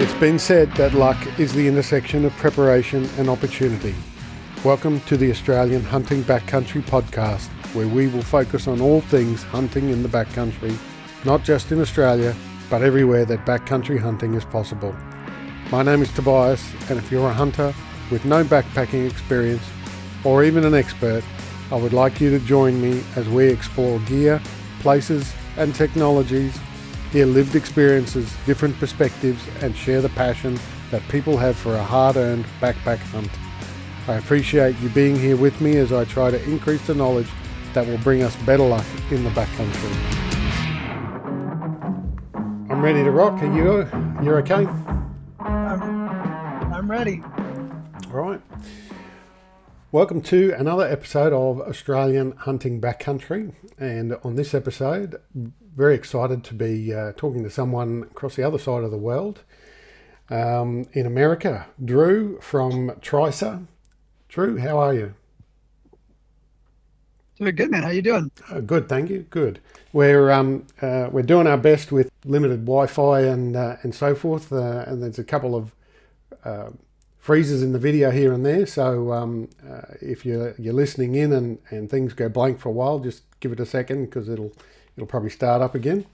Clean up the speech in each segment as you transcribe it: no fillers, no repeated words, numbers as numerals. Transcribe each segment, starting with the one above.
It's been said that luck is the intersection of preparation and opportunity. Welcome to the Australian Hunting Backcountry podcast, where we will focus on all things hunting in the backcountry, not just in Australia, but everywhere that backcountry hunting is possible. My name is Tobias, and if you're a hunter with no backpacking experience, or even an expert, I would like you to join me as we explore gear, places, and technologies, hear lived experiences, different perspectives, and share the passion that people have for a hard-earned backpack hunt. I appreciate you being here with me as I try to increase the knowledge that will bring us better luck in the backcountry. I'm ready to rock. Are you're okay? I'm ready. All right. Welcome to another episode of Australian Hunting Backcountry. And on this episode, very excited to be talking to someone across the other side of the world in America. Drew from Tricer. Drew, how are you? Doing good, man. How you doing? Good, thank you. Good. We're doing our best with limited Wi-Fi and so forth. And there's a couple of freezes in the video here and there. So if you're listening in and things go blank for a while, just give it a second because it'll probably start up again.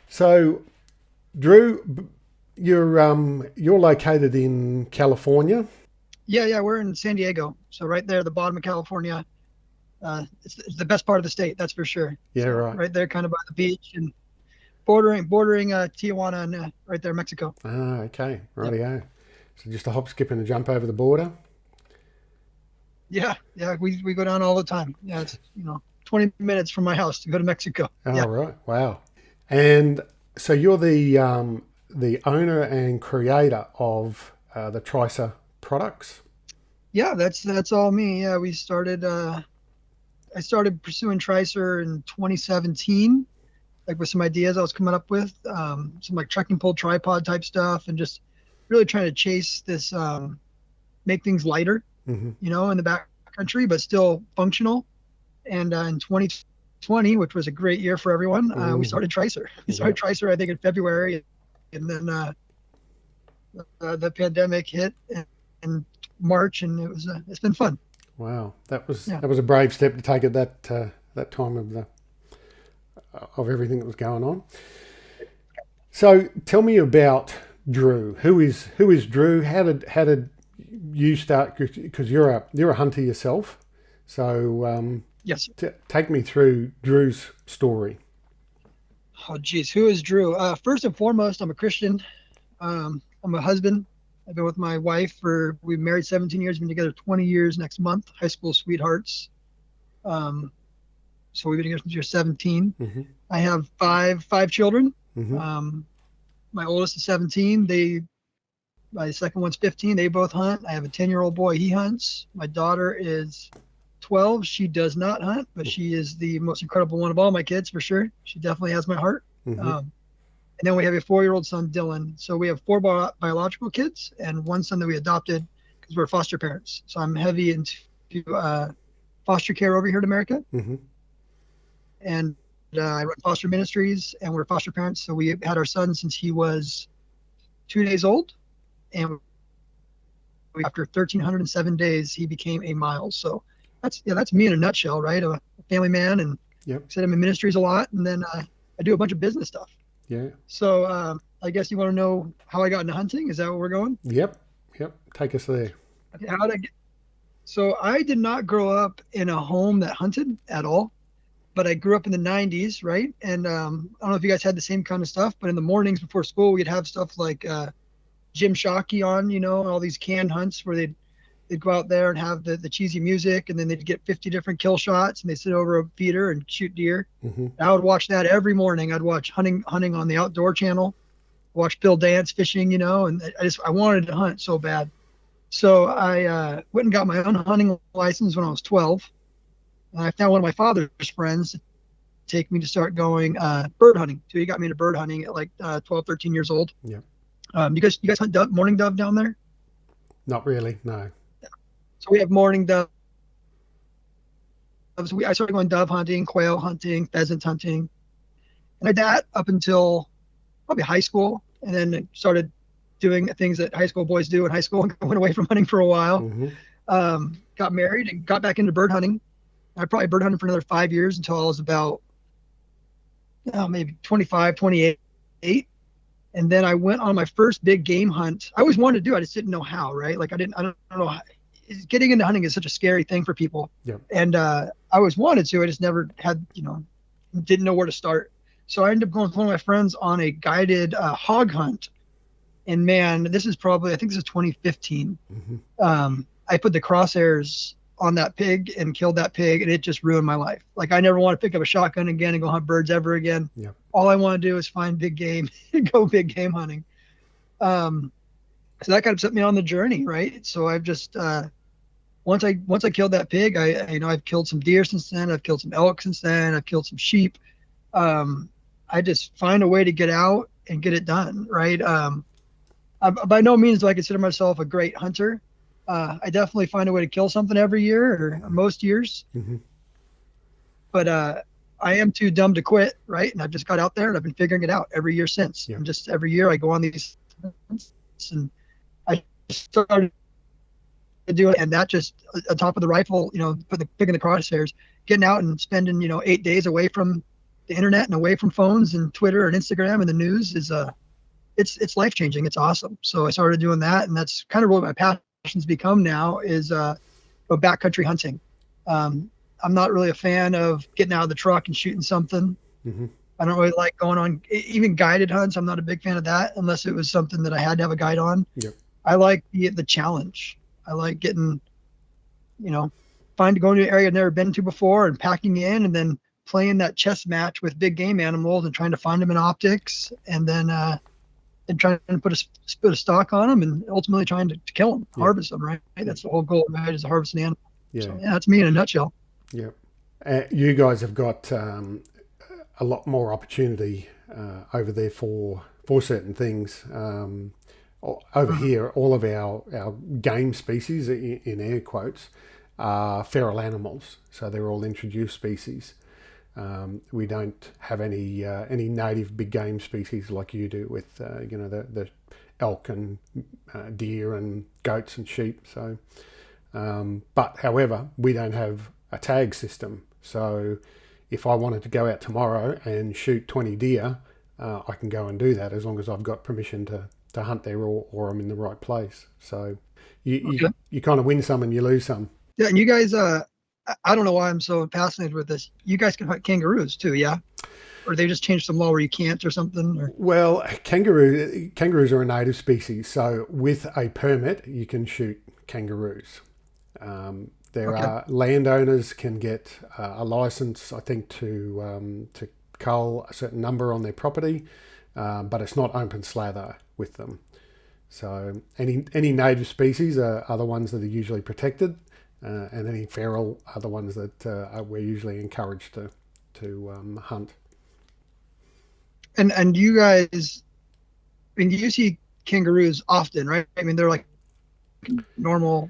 So, Drew, you're located in California. Yeah, we're in San Diego. So right there, the bottom of California. It's the best part of the state, that's for sure. Yeah, so right. Right there, kind of by the beach and bordering Tijuana and right there, Mexico. Ah, okay, rightio. Yep. So just a hop, skip, and a jump over the border. Yeah, we go down all the time. Yeah, it's 20 minutes from my house to go to Mexico. Oh, yeah. Right, wow. And so you're the owner and creator of the Tricer products. Yeah, that's all me. Yeah, we started. I started pursuing Tricer in 2017, like with some ideas I was coming up with, some like trekking pole tripod type stuff, and just really trying to chase this, make things lighter, in the back country, but still functional. And in 2020, which was a great year for everyone, we started Tricer. We started Tricer, I think, in February, and then the pandemic hit in March, and it's been fun. Wow, that was a brave step to take at that time of everything that was going on. So tell me about Drew. Who is Drew? How did you start? Because you're a hunter yourself. So yes, take me through Drew's story. Oh geez, who is Drew? First and foremost, I'm a Christian. I'm a husband. I've been with my wife we've been married 17 years, been together 20 years next month, high school sweethearts. So we've been together since you're 17. Mm-hmm. I have five children. Mm-hmm. My oldest is 17. My second one's 15. They both hunt. I have a 10-year-old boy. He hunts. My daughter is 12. She does not hunt, but she is the most incredible one of all my kids for sure. She definitely has my heart. Mm-hmm. And then we have a 4-year-old son, Dylan. So we have 4 biological kids and one son that we adopted because we're foster parents. So I'm heavy into foster care over here in America. Mm-hmm. And I run foster ministries, and we're foster parents. So we had our son since he was 2 days old. And after 1,307 days, he became a Miles. So that's me in a nutshell, right? A family man, and said I'm in ministries a lot. And then I do a bunch of business stuff. Yeah. So I guess you want to know how I got into hunting? Is that where we're going? Yep. Take us there. Okay, So I did not grow up in a home that hunted at all, but I grew up in the 90s, right? And I don't know if you guys had the same kind of stuff, but in the mornings before school, we'd have stuff like Jim Shockey on, all these canned hunts where they'd go out there and have the cheesy music, and then they'd get 50 different kill shots, and they sit over a feeder and shoot deer. Mm-hmm. I would watch that every morning. I'd watch hunting on the Outdoor Channel, watch Bill Dance fishing, and I wanted to hunt so bad. So I went and got my own hunting license when I was 12. And I found one of my father's friends to take me to start going bird hunting. So he got me into bird hunting at like 12, 13 years old. Yeah. You guys hunt mourning dove down there? Not really, no. So we have mourning dove. I started going dove hunting, quail hunting, pheasant hunting. And I did that up until probably high school. and then started doing things that high school boys do in high school and went away from hunting for a while. Got married and got back into bird hunting. I probably bird hunted for another 5 years until I was about maybe 25, 28. And then I went on my first big game hunt. I always wanted to do it. I just didn't know how, right? Like I don't know how, getting into hunting is such a scary thing for people. Yeah. And I always wanted to, I just never had, didn't know where to start. So I ended up going with one of my friends on a guided hog hunt. And man, this is probably, I think this is 2015. I put the crosshairs on that pig and killed that pig, and it just ruined my life. Like I never want to pick up a shotgun again and go hunt birds ever again. Yeah. All I want to do is find big game and go big game hunting. So that kind of set me on the journey, right? So I've just once I killed that pig, I've killed some deer since then. I've killed some elk since then. I've killed some sheep. I just find a way to get out and get it done, right? By no means do I consider myself a great hunter. I definitely find a way to kill something every year or most years. But I am too dumb to quit, right? And I've just got out there and I've been figuring it out every year since. And just every year I go on these hunts and I started doing, and that just on top of the rifle, picking the crosshairs, getting out and spending, 8 days away from the internet and away from phones and Twitter and Instagram and the news is it's life changing. It's awesome. So I started doing that, and that's kind of what my passion's become now is backcountry hunting. I'm not really a fan of getting out of the truck and shooting something. I don't really like going on even guided hunts. I'm not a big fan of that unless it was something that I had to have a guide on. I like the challenge. I like getting, going to an area I've never been to before and packing in and then playing that chess match with big game animals and trying to find them in optics and then trying to put a stock on them and ultimately trying to kill them, harvest them, right? That's the whole goal, right, is to harvest an animal. So, that's me in a nutshell. You guys have got a lot more opportunity over there for certain things. Over here, all of our game species, in air quotes, are feral animals. So they're all introduced species. We don't have any native big game species like you do with the elk and deer and goats and sheep. So, but however, we don't have a tag system. So if I wanted to go out tomorrow and shoot 20 deer, I can go and do that as long as I've got permission to hunt there or I'm in the right place. So you kind of win some and you lose some. Yeah, and you guys, I don't know why I'm so fascinated with this. You guys can hunt kangaroos too, yeah? Or they just changed some law where you can't or something? Or? Well, kangaroos are a native species. So with a permit, you can shoot kangaroos. There are landowners can get a license, I think, to cull a certain number on their property, but it's not open slather with them. So any native species are the ones that are usually protected, and any feral are the ones that we're usually encouraged to hunt. And you guys, I mean, you see kangaroos often, right? I mean, they're like normal.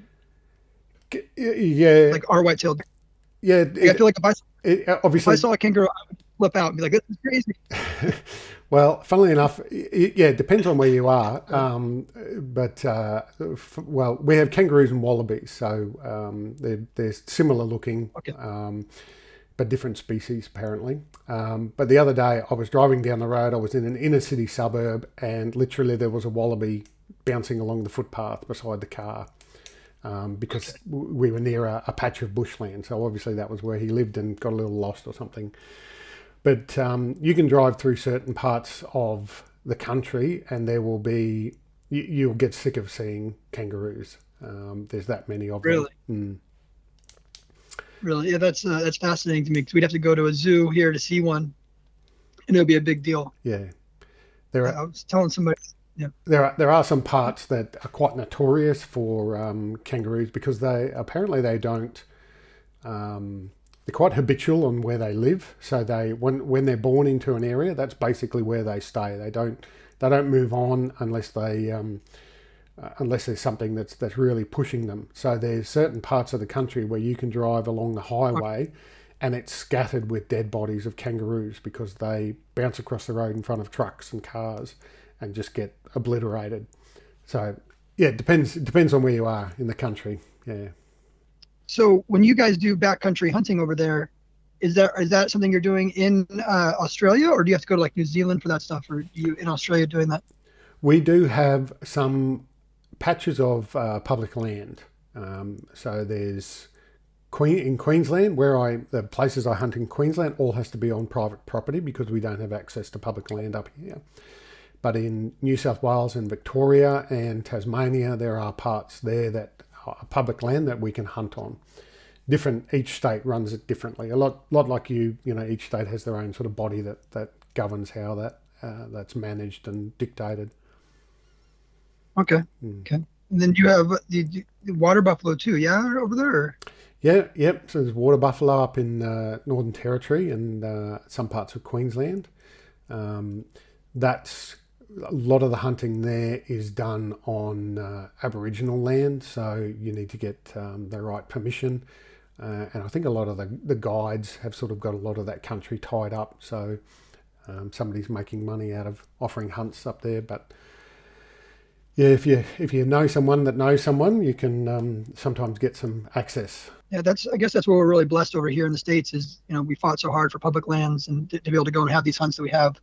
Yeah. Like our white-tailed. Yeah. I feel like if I saw a kangaroo, I would flip out and be like, this is crazy. Well, funnily enough, it depends on where you are. Well, we have kangaroos and wallabies, so they're similar looking, but different species apparently. But the other day I was driving down the road, I was in an inner city suburb, and literally there was a wallaby bouncing along the footpath beside the car. Because we were near a patch of bushland, so obviously that was where he lived and got a little lost or something. But you can drive through certain parts of the country and there will be, you'll get sick of seeing kangaroos. There's that many of them. Really? Really? Yeah, that's fascinating to me because we'd have to go to a zoo here to see one and it would be a big deal. Yeah. I was telling somebody... Yeah. There are some parts that are quite notorious for kangaroos because they don't. They're quite habitual on where they live. So when they're born into an area, that's basically where they stay. They don't move on unless there's something that's really pushing them. So there's certain parts of the country where you can drive along the highway, and it's scattered with dead bodies of kangaroos because they bounce across the road in front of trucks and cars. and just get obliterated. So yeah, it depends on where you are in the country. Yeah. So when you guys do backcountry hunting over there, is that something you're doing in Australia, or do you have to go to like New Zealand for that stuff, or you in Australia doing that? We do have some patches of public land. So there's in Queensland, the places I hunt in Queensland all has to be on private property because we don't have access to public land up here. But in New South Wales and Victoria and Tasmania, there are parts there that are public land that we can hunt on. Each state runs it differently. A lot like each state has their own sort of body that governs how that's managed and dictated. Okay. Okay. And then you have the water buffalo too, yeah, over there? Or? Yeah, yep. So there's water buffalo up in Northern Territory and some parts of Queensland. That's a lot of the hunting there is done on Aboriginal land, so you need to get the right permission. And I think a lot of the guides have sort of got a lot of that country tied up, so somebody's making money out of offering hunts up there. But yeah, if you know someone that knows someone, you can sometimes get some access. Yeah, I guess that's where we're really blessed over here in the States is, we fought so hard for public lands and to be able to go and have these hunts that we have.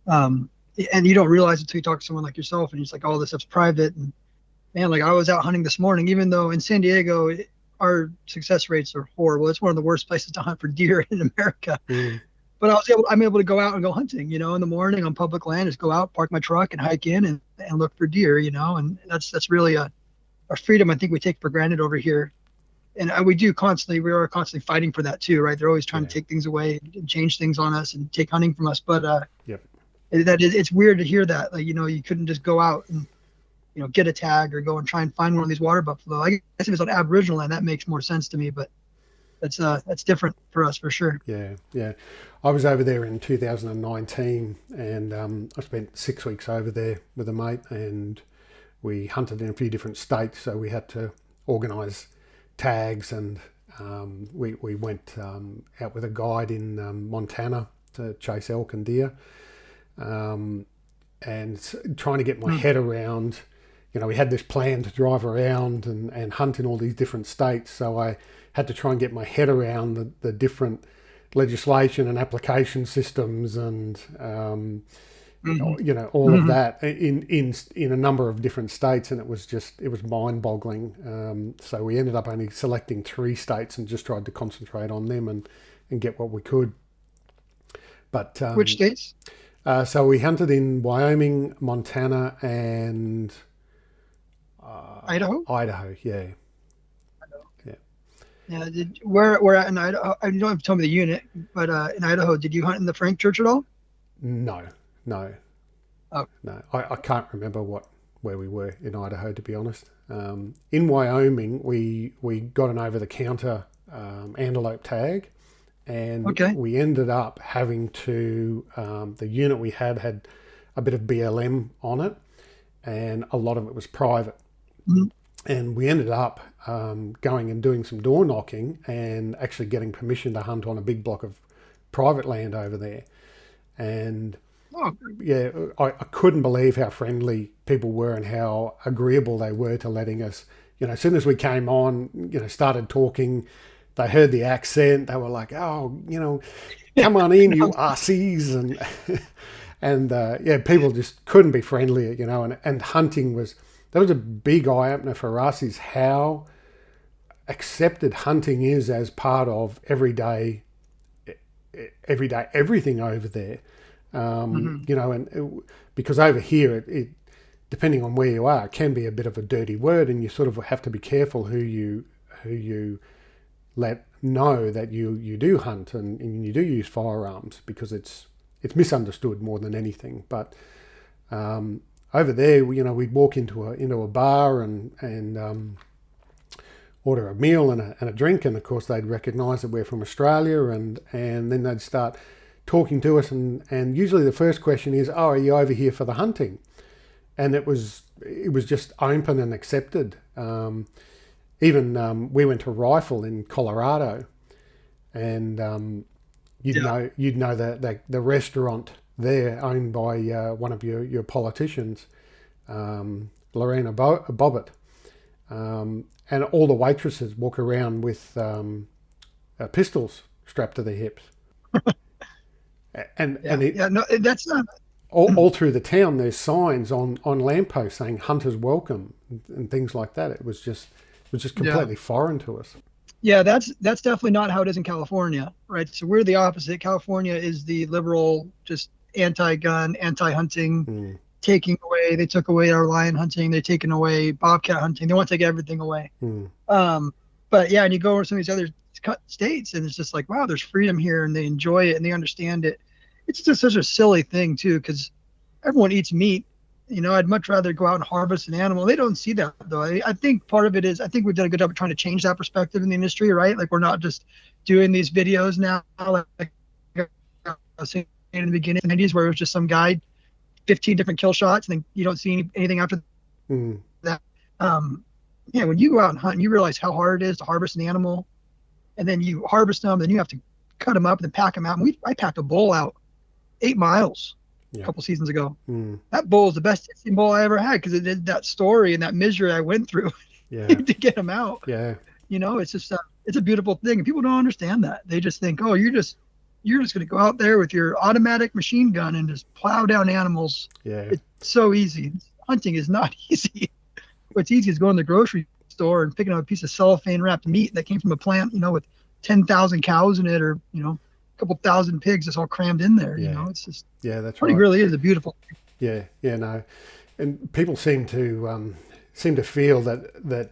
And you don't realize it until you talk to someone like yourself and it's like, all this stuff's private. And man, like I was out hunting this morning, even though in San Diego, our success rates are horrible. It's one of the worst places to hunt for deer in America. But I'm able to go out and go hunting, in the morning on public land, just go out, park my truck and hike in and look for deer, and that's really a freedom I think we take for granted over here. And we are constantly fighting for that too, right? They're always trying to take things away and change things on us and take hunting from us. But it's weird to hear that, like, you couldn't just go out and, get a tag or go and try and find one of these water buffalo. I guess if it's on Aboriginal land, that makes more sense to me, but that's different for us for sure. Yeah. I was over there in 2019 and I spent 6 weeks over there with a mate and we hunted in a few different states. So we had to organise tags and we went out with a guide in Montana to chase elk and deer and trying to get my head around, we had this plan to drive around and hunt in all these different states. So I had to try and get my head around the different legislation and application systems and all of that in a number of different states, and it was mind-boggling. So we ended up only selecting 3 states and just tried to concentrate on them and get what we could. But which states? So we hunted in Wyoming, Montana, and Idaho, yeah. Yeah. Where at in Idaho? You don't have to tell me the unit, but in Idaho, did you hunt in the Frank Church at all? No. Oh. No. I can't remember where we were in Idaho, to be honest. In Wyoming, we got an over-the-counter antelope tag, and we ended up having to. The unit we had a bit of BLM on it, and a lot of it was private. And we ended up going and doing some door knocking and actually getting permission to hunt on a big block of private land over there. And I couldn't believe how friendly people were and how agreeable they were to letting us, as soon as we came on, started talking, they heard the accent, they were like, oh, come on in, you Aussies. And people just couldn't be friendlier, and hunting that was a big eye-opener for us, is how accepted hunting is as part of everyday everything over there. And because over here, it depending on where you are, it can be a bit of a dirty word, and you sort of have to be careful who you let know that you do hunt and you do use firearms, because it's misunderstood more than anything. But over there, we'd walk into a bar and order a meal and a drink, and of course they'd recognise that we're from Australia, and then they'd start talking to us, and usually the first question is, oh, are you over here for the hunting? And it was just open and accepted. Even we went to rifle in Colorado, and you'd know that the restaurant there owned by one of your politicians, Lorena Bobbitt, and all the waitresses walk around with pistols strapped to their hips, no, that's not. all through the town. There's signs on lampposts saying "Hunters welcome" and things like that. It was just completely foreign to us. Yeah, that's definitely not how it is in California, right? So we're the opposite. California is the liberal, just anti-gun, anti-hunting, they took away our lion hunting, they're taking away bobcat hunting. They want to take everything away. But yeah, and you go over some of these other states and it's just like, wow, there's freedom here and they enjoy it and they understand it. It's just such a silly thing too, because everyone eats meat. I'd much rather go out and harvest an animal. They don't see that though. I think part of it is, I think we've done a good job of trying to change that perspective in the industry, right? Like we're not just doing these videos now, like I was saying in the beginning of the 90s, where it was just some guy, 15 different kill shots, and then you don't see anything after that. Yeah, when you go out and hunt, you realize how hard it is to harvest an animal, and then you harvest them, then you have to cut them up and then pack them out. And I packed a bull out 8 miles a couple seasons ago. That bull is the best tasting bull I ever had because it did that story and that misery I went through to get him out. It's just it's a beautiful thing, and people don't understand that. They just think, oh, you're just going to go out there with your automatic machine gun and just plow down animals. It's so easy. Hunting is not easy. What's easy is going to the grocery store and picking up a piece of cellophane wrapped meat that came from a plant, with 10,000 cows in it, or couple thousand pigs just all crammed in there. It's just that's right. It really is a beautiful thing. No, and people seem to feel that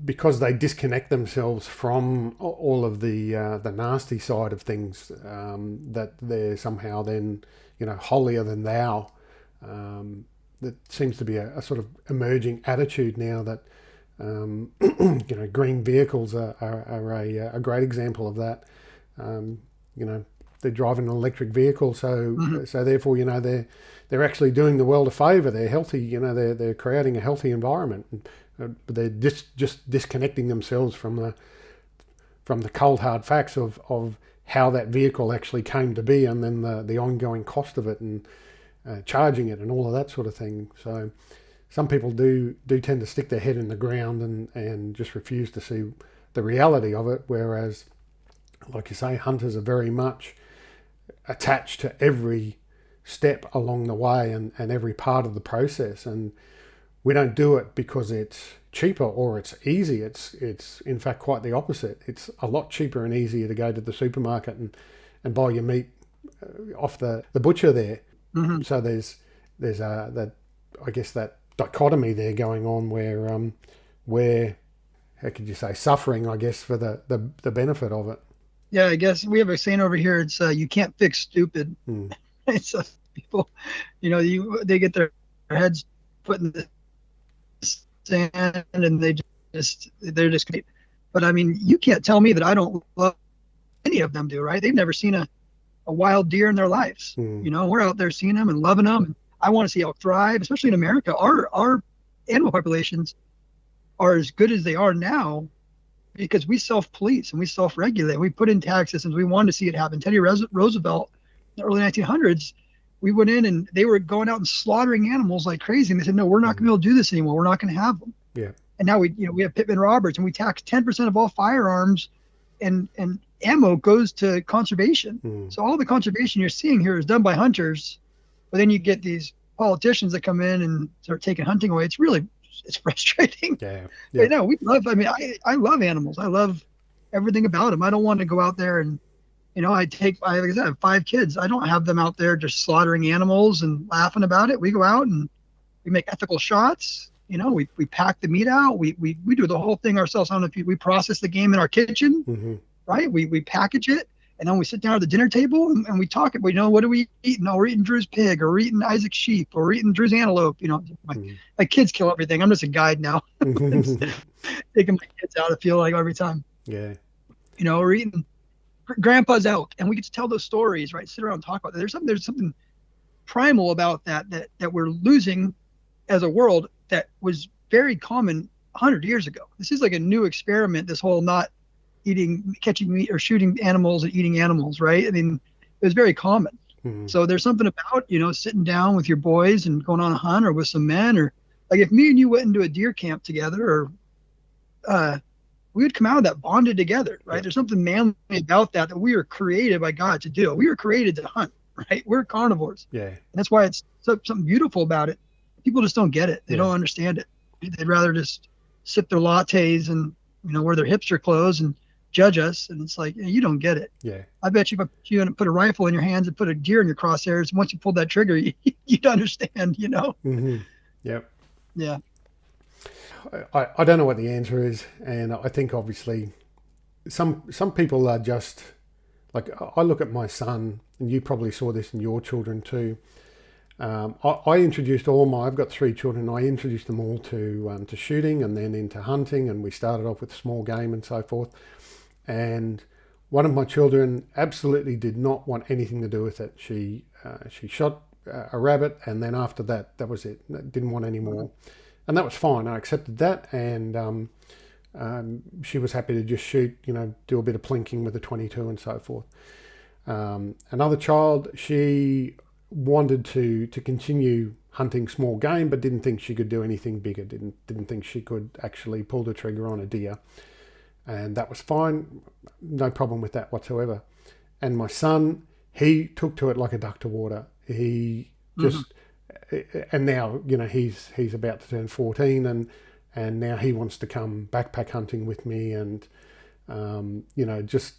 because they disconnect themselves from all of the nasty side of things, that they're somehow then holier than thou. That seems to be a sort of emerging attitude now that green vehicles are a great example of that. They're driving an electric vehicle, so therefore they're actually doing the world a favour. They're healthy, they're creating a healthy environment, but they're just disconnecting themselves from the cold hard facts of how that vehicle actually came to be, and then the ongoing cost of it and charging it and all of that sort of thing. So some people do tend to stick their head in the ground and just refuse to see the reality of it, whereas, like you say, hunters are very much attached to every step along the way and every part of the process. And we don't do it because it's cheaper or it's easy. It's in fact quite the opposite. It's a lot cheaper and easier to go to the supermarket and buy your meat off the butcher there. So there's that, I guess, that dichotomy there going on where how could you say, suffering, I guess, for the benefit of it. Yeah, I guess we have a saying over here. It's you can't fix stupid. So people, they get their heads put in the sand and they're just. But I mean, you can't tell me that I don't love any of them do, right? They've never seen a wild deer in their lives. We're out there seeing them and loving them. And I want to see elk thrive, especially in America. Our animal populations are as good as they are now because we self-police and we self-regulate. We put in tag systems. We wanted to see it happen. Teddy Roosevelt in the early 1900s, we went in and they were going out and slaughtering animals like crazy. And they said, no, we're not going to be able to do this anymore. We're not going to have them. And now we have Pittman Roberts, and we tax 10% of all firearms and ammo goes to conservation. So all the conservation you're seeing here is done by hunters, but then you get these politicians that come in and start taking hunting away. It's frustrating. But no, I love animals. I love everything about them. I don't want to go out there and, like I said, I have 5 kids. I don't have them out there just slaughtering animals and laughing about it. We go out and we make ethical shots. We pack the meat out. We do the whole thing ourselves. I don't know if we process the game in our kitchen, right? We package it. And then we sit down at the dinner table and we talk. What do we eat? No, we're eating Drew's pig, or we're eating Isaac's sheep, or we're eating Drew's antelope. My kids kill everything. I'm just a guide now. Taking my kids out, I feel like, every time. We're eating Grandpa's elk, and we get to tell those stories, right? Sit around and talk about that. There's something primal about that we're losing as a world that was very common 100 years ago. This is like a new experiment, this whole not catching meat or shooting animals and eating animals, right? I mean, it was very common. So there's something about, sitting down with your boys and going on a hunt or with some men, or like if me and you went into a deer camp together, or we would come out of that bonded together, right? There's something manly about that we were created by God to do. We were created to hunt, right? We're carnivores. Yeah. And that's why it's something beautiful about it. People just don't get it. They don't understand it. They'd rather just sip their lattes and, wear their hipster clothes and judge us. And it's like, you don't get it. Yeah. I bet you if you put a rifle in your hands and put a deer in your crosshairs, once you pulled that trigger, you'd understand, Mm-hmm. Yep. Yeah. I don't know what the answer is, and I think obviously some people are just like, I look at my son, and you probably saw this in your children too. I introduced I've got 3 children. I introduced them all to shooting and then into hunting, and we started off with small game and so forth. And one of my children absolutely did not want anything to do with it. She shot a rabbit, and then after that, that was it. Didn't want any more. And that was fine. I accepted that, and she was happy to just shoot, do a bit of plinking with a 22 and so forth. Another child, she wanted to continue hunting small game, but didn't think she could do anything bigger. Didn't think she could actually pull the trigger on a deer, and that was fine. No problem with that whatsoever. And my son, he took to it like a duck to water. He just. And now, he's about to turn 14, and now he wants to come backpack hunting with me, and just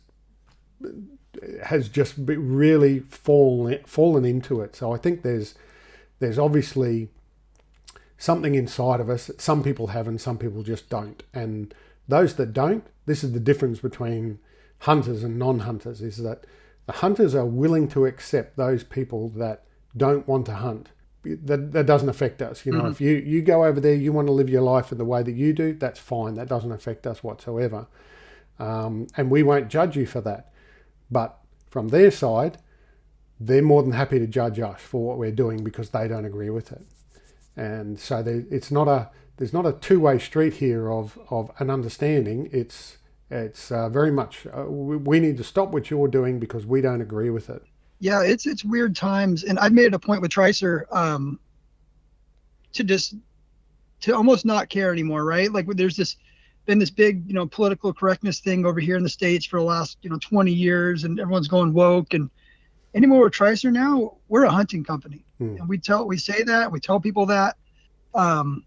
has just really fallen into it. So I think there's obviously something inside of us that some people have and some people just don't. And those that don't, this is the difference between hunters and non-hunters, is that the hunters are willing to accept those people that don't want to hunt. That doesn't affect us. If you go over there, you want to live your life in the way that you do, that's fine. That doesn't affect us whatsoever. And we won't judge you for that. But from their side, they're more than happy to judge us for what we're doing because they don't agree with it. And so there's not a two-way street here of an understanding. It's very much, we need to stop what you're doing because we don't agree with it. Yeah, it's weird times, and I've made it a point with Tricer to almost not care anymore, right? Like there's been this big, political correctness thing over here in the States for the last, 20 years, and everyone's going woke. And anymore with Tricer now, we're a hunting company, and we say that, we tell people that,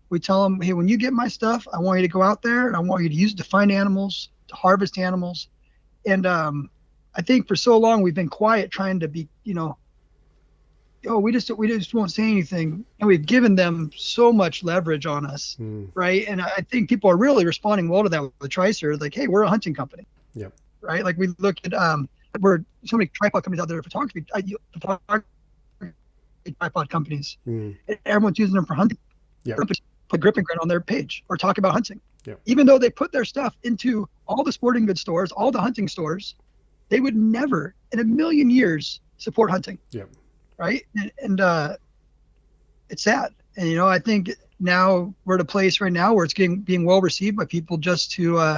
we tell them, hey, when you get my stuff, I want you to go out there and I want you to use it to find animals, to harvest animals, and I think for so long we've been quiet, trying to be, we just won't say anything, and we've given them so much leverage on us, right? And I think people are really responding well to that with the Tricer, like, hey, we're a hunting company, yep, right? Like we look at we're so many tripod companies out there, photography tripod companies, and everyone's using them for hunting. Yep. Put grip and grin on their page or talk about hunting, even though they put their stuff into all the sporting goods stores, all the hunting stores. They would never in a million years support hunting. Yep. Right. And it's sad. And, I think now we're at a place right now where it's being well received by people just to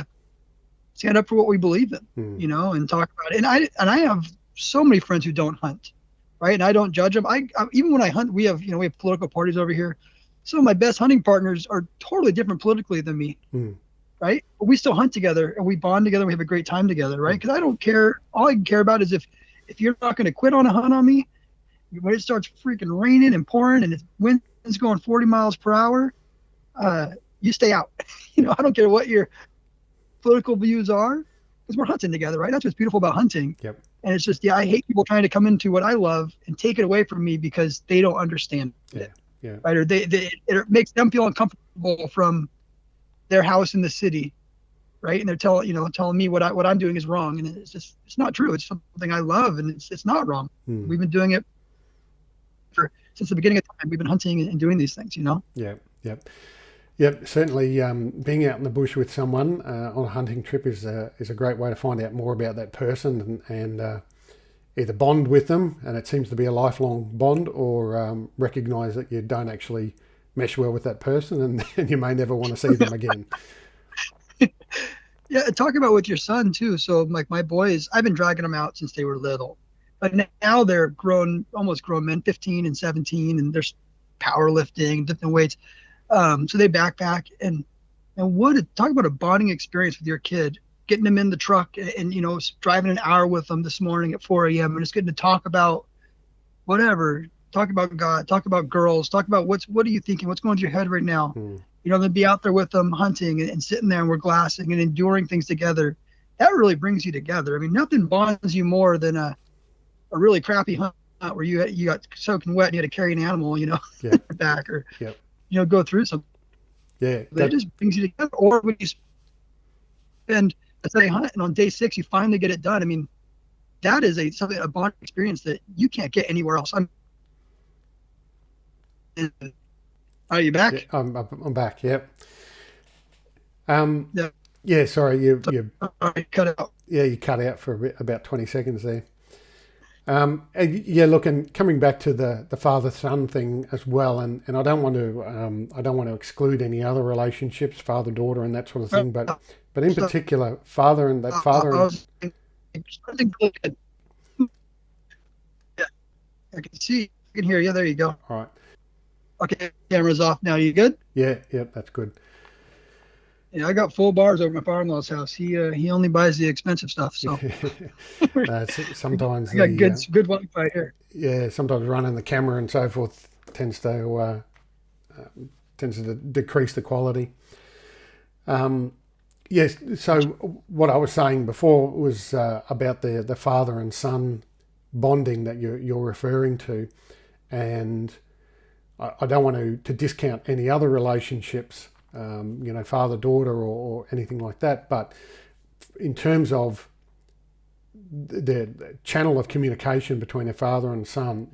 stand up for what we believe in, and talk about it. And I have so many friends who don't hunt. Right. And I don't judge them. I even when I hunt, we have political parties over here. Some of my best hunting partners are totally different politically than me. Right? But we still hunt together and we bond together. We have a great time together, right? Because I don't care. All I can care about is if you're not going to quit on a hunt on me, when it starts freaking raining and pouring and it's wind's going 40 miles per hour, you stay out. I don't care what your political views are, because we're hunting together, right? That's what's beautiful about hunting. Yep. And it's just, I hate people trying to come into what I love and take it away from me because they don't understand it. Yeah. Right? Or it makes them feel uncomfortable from their house in the city, right? And they're telling me what I'm doing is wrong, and it's not true. It's something I love, and it's not wrong. We've been doing it since the beginning of time. We've been hunting and doing these things, Yep. Certainly, being out in the bush with someone on a hunting trip is a great way to find out more about that person and either bond with them, and it seems to be a lifelong bond, or recognise that you don't actually mesh well with that person, and you may never want to see them again. Yeah, talk about with your son too. So like my boys, I've been dragging them out since they were little. But now they're almost grown men, 15 and 17, and there's powerlifting, different weights. So they backpack and talk about a bonding experience with your kid, getting them in the truck and driving an hour with them this morning at 4 a.m. and just getting to talk about whatever, talk about God, talk about girls, talk about what are you thinking, what's going through your head right now. Then be out there with them hunting and sitting there and we're glassing and enduring things together. That really brings you together. I mean, nothing bonds you more than a really crappy hunt where you got soaking wet and you had to carry an animal, back or go through something. Yeah, that just brings you together. Or when you spend a day hunt and on day 6 you finally get it done. I mean, that is a bonding experience that you can't get anywhere else. Are you back? Yeah, I'm back. Yep. Yeah. Yeah. Sorry, you cut out. Yeah, you cut out for about 20 seconds there. And look, and coming back to the father-son thing as well, and I don't want to exclude any other relationships, father-daughter and that sort of thing, but in particular, father and that father. Yeah, I can see, I can hear you. There you go. All right. Okay, camera's off now. You good? Yeah, that's good. Yeah, I got full bars over my father-in-law's house. He only buys the expensive stuff. So sometimes I got good Wi-Fi here. Yeah, sometimes running the camera and so forth tends to decrease the quality. Yes. So what I was saying before was about the father and son bonding that you're referring to, and I don't want to discount any other relationships. Father-daughter or anything like that. But in terms of the channel of communication between a father and son,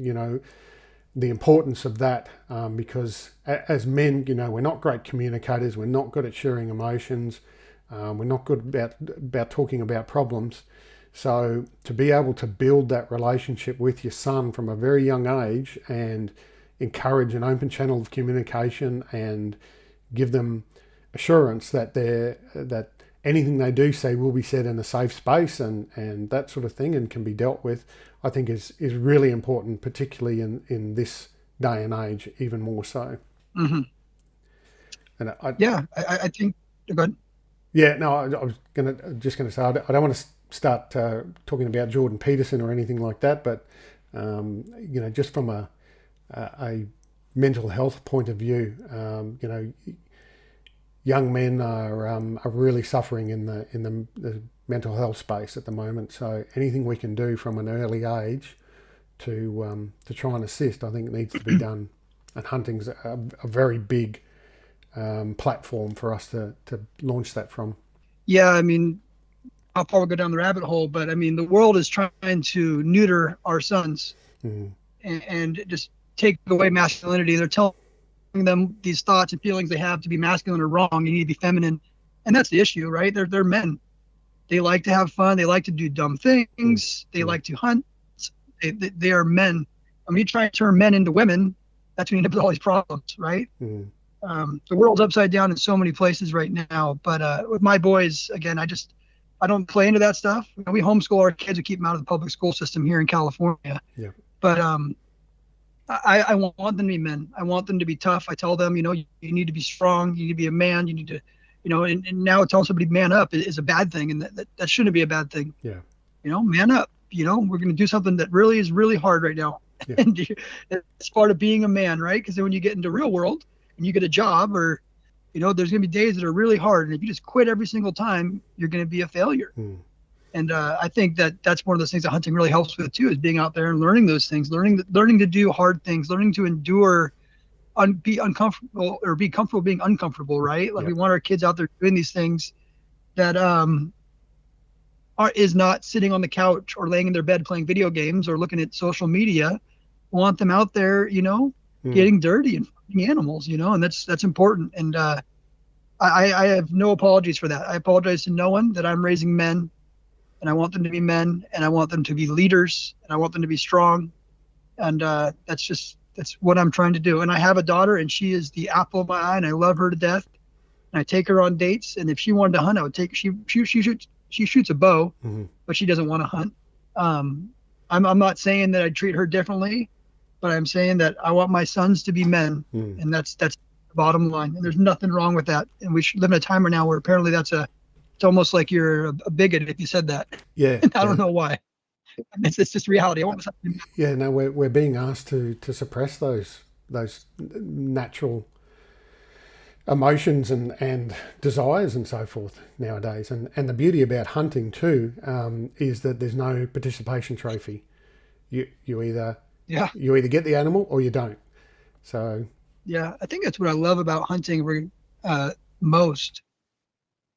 the importance of that, because as men, we're not great communicators. We're not good at sharing emotions. We're not good about talking about problems. So to be able to build that relationship with your son from a very young age and encourage an open channel of communication and give them assurance that that anything they do say will be said in a safe space and that sort of thing and can be dealt with, I think is really important, particularly in this day and age, even more so. Mm-hmm. And I think. Go ahead. Yeah, no, I was just gonna say I don't want to start talking about Jordan Peterson or anything like that, but just from a mental health point of view, young men are really suffering in the mental health space at the moment. So anything we can do from an early age to try and assist, I think needs to be done. And hunting's a very big platform for us to launch that from. Yeah, I mean, I'll probably go down the rabbit hole, but I mean, the world is trying to neuter our sons and just take away masculinity. They're telling them these thoughts and feelings they have to be masculine or wrong. You need to be feminine, and that's the issue, right? They're men. They like to have fun. They like to do dumb things. They like to hunt. They are men. I mean, you try to turn men into women, that's when you end up with all these problems, right? The world's upside down in so many places right now. But with my boys, again, I don't play into that stuff. We homeschool our kids. We keep them out of the public school system here in California. Yeah. But I want them to be men. I want them to be tough. I tell them, you need to be strong. You need to be a man. You need to, and now telling somebody man up is a bad thing, and that shouldn't be a bad thing. Yeah. Man up. We're going to do something that really is really hard right now. Yeah. And it's part of being a man, right? Because then when you get into real world and you get a job, or there's going to be days that are really hard, and if you just quit every single time, you're going to be a failure. And I think that's one of those things that hunting really helps with too, is being out there and learning those things, learning to do hard things, learning to endure, be uncomfortable or be comfortable being uncomfortable, right? Like we want our kids out there doing these things that is not sitting on the couch or laying in their bed playing video games or looking at social media. We want them out there, getting dirty and fighting animals, and that's important. And I have no apologies for that. I apologize to no one that I'm raising men. And I want them to be men, and I want them to be leaders, and I want them to be strong. And that's what I'm trying to do. And I have a daughter, and she is the apple of my eye, and I love her to death. And I take her on dates, and if she wanted to hunt, I would take. She shoots a bow, but she doesn't want to hunt. I'm not saying that I treat her differently, but I'm saying that I want my sons to be men, and that's the bottom line. And there's nothing wrong with that. And we should live in a time right now where apparently it's almost like you're a bigot if you said that. Yeah. And I don't know why. It's just reality. I want something. Yeah, no, we're being asked to suppress those natural emotions and desires and so forth nowadays. And the beauty about hunting too is that there's no participation trophy. You either get the animal or you don't. So Yeah, I think that's what I love about hunting most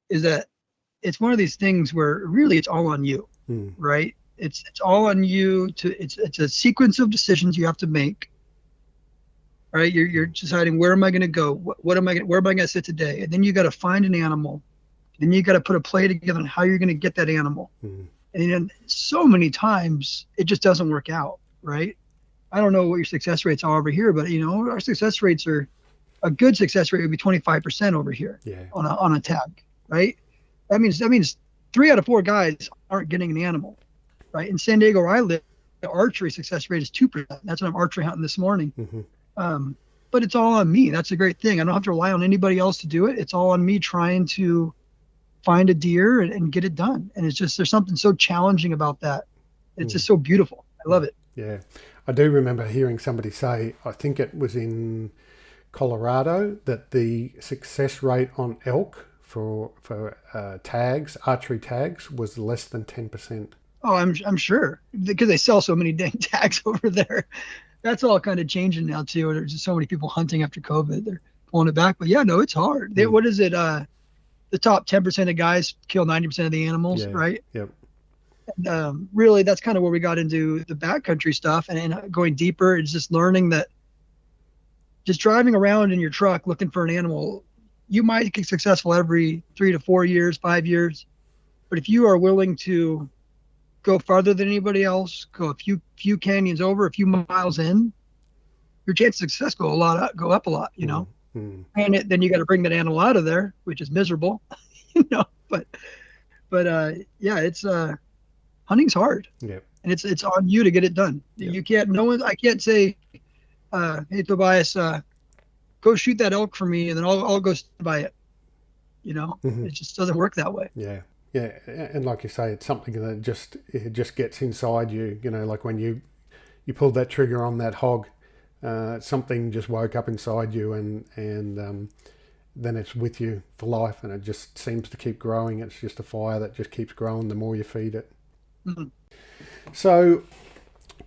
is that it's one of these things where really it's all on you, right? It's all on you it's a sequence of decisions you have to make. Right, you're deciding where am I going to go? Where am I going to sit today? And then you got to find an animal. Then you got to put a play together on how you're going to get that animal. And then so many times it just doesn't work out, right? I don't know what your success rates are over here, but our success rates are a good success rate would be 25% over here on a tag, right? That means 3 out of 4 guys aren't getting an animal, right? In San Diego, where I live, the archery success rate is 2%. That's what I'm archery hunting this morning. But it's all on me. That's a great thing. I don't have to rely on anybody else to do it. It's all on me trying to find a deer and get it done. And it's just, there's something so challenging about that. It's just so beautiful. I love it. Yeah. I do remember hearing somebody say, I think it was in Colorado, that the success rate on elk for tags, archery tags, was less than 10%. Oh, I'm sure, because they sell so many dang tags over there. That's all kind of changing now too. There's just so many people hunting after COVID. They're pulling it back. But yeah, no, it's hard. What is it? The top 10% of guys kill 90% of the animals, right? Yep. And really, that's kind of where we got into the backcountry stuff and going deeper. It's just learning that just driving around in your truck looking for an animal, you might get successful every 3 to 4 years, 5 years. But if you are willing to go farther than anybody else, go a few canyons over, a few miles in, your chance of success go up a lot, And then you got to bring that animal out of there, which is miserable, But yeah, it's hunting's hard, and it's on you to get it done. You can't. I can't say, hey Tobias, go shoot that elk for me, and then I'll go buy it. It just doesn't work that way. Yeah, and like you say, it's something that just gets inside you. Like when you pulled that trigger on that hog, something just woke up inside you, and then it's with you for life, and it just seems to keep growing. It's just a fire that just keeps growing the more you feed it. So,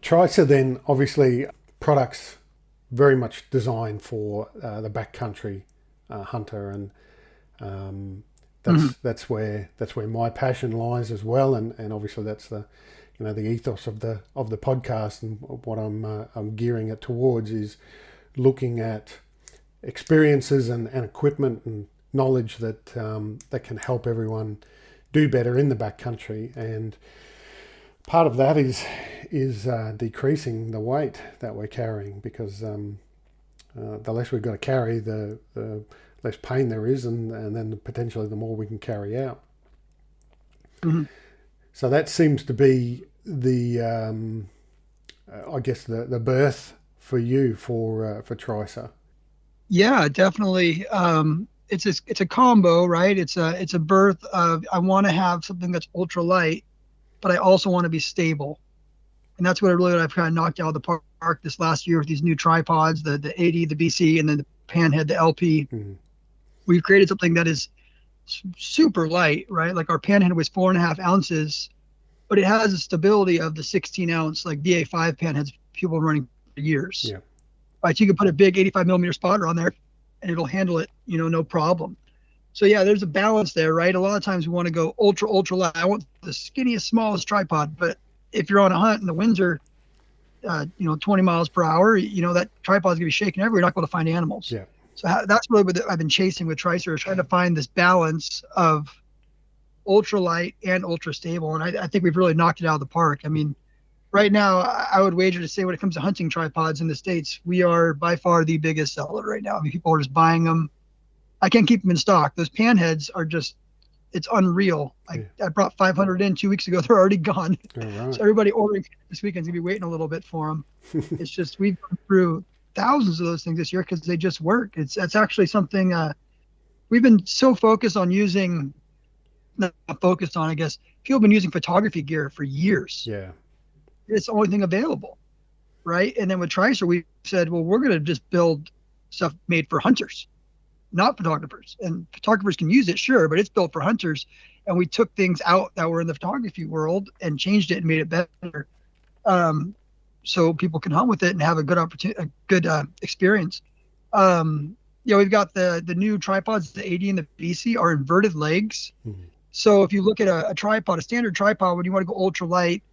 Tricer then, obviously, products very much designed for the backcountry hunter, and that's where my passion lies as well, and obviously that's the ethos of the podcast, and what I'm gearing it towards is looking at experiences and equipment and knowledge that can help everyone do better in the backcountry. And part of that is decreasing the weight that we're carrying, because the less we've got to carry, the less pain there is, and then potentially the more we can carry out. So that seems to be the I guess the birth for you for Tricer. Yeah, definitely. It's a combo, right? It's a birth of, I want to have something that's ultra light, but I also want to be stable. And that's what I've kind of knocked out of the park this last year with these new tripods, the 80, the BC, and then the Panhead, the LP. We've created something that is super light, right? Like our Panhead was 4.5 ounces, but it has the stability of the 16 ounce, like BA5 Panheads people running for years. Yeah. Right. You can put a big 85 millimeter spotter on there and it'll handle it, no problem. So yeah, there's a balance there, right? A lot of times we want to go ultra light. I want the skinniest, smallest tripod, but if you're on a hunt and the winds are, 20 miles per hour, that tripod's gonna be shaking everywhere. You're not going to find animals. Yeah. So that's really what I've been chasing with Tricer, is trying to find this balance of ultra light and ultra stable. And I think we've really knocked it out of the park. I mean, right now, I would wager to say when it comes to hunting tripods in the States, we are by far the biggest seller right now. I mean, people are just buying them. I can't keep them in stock. Those Panheads are just, it's unreal. Yeah. I brought 500 in 2 weeks ago. They're already gone. All right. So everybody ordering this weekend's gonna be waiting a little bit for them. It's just we've gone through thousands of those things this year because they just work. That's actually something we've been so focused on using. Not focused on, I guess. People have been using photography gear for years. Yeah. It's the only thing available, right? And then with Tricer, we said, well, we're gonna just build stuff made for hunters, not photographers. And photographers can use it, sure, but it's built for hunters. And we took things out that were in the photography world and changed it and made it better, so people can hunt with it and have a good opportunity, a good experience. We've got the new tripods, the 80 and the BC are inverted legs. Mm-hmm. So if you look at a tripod, a standard tripod, when you want to go ultra light,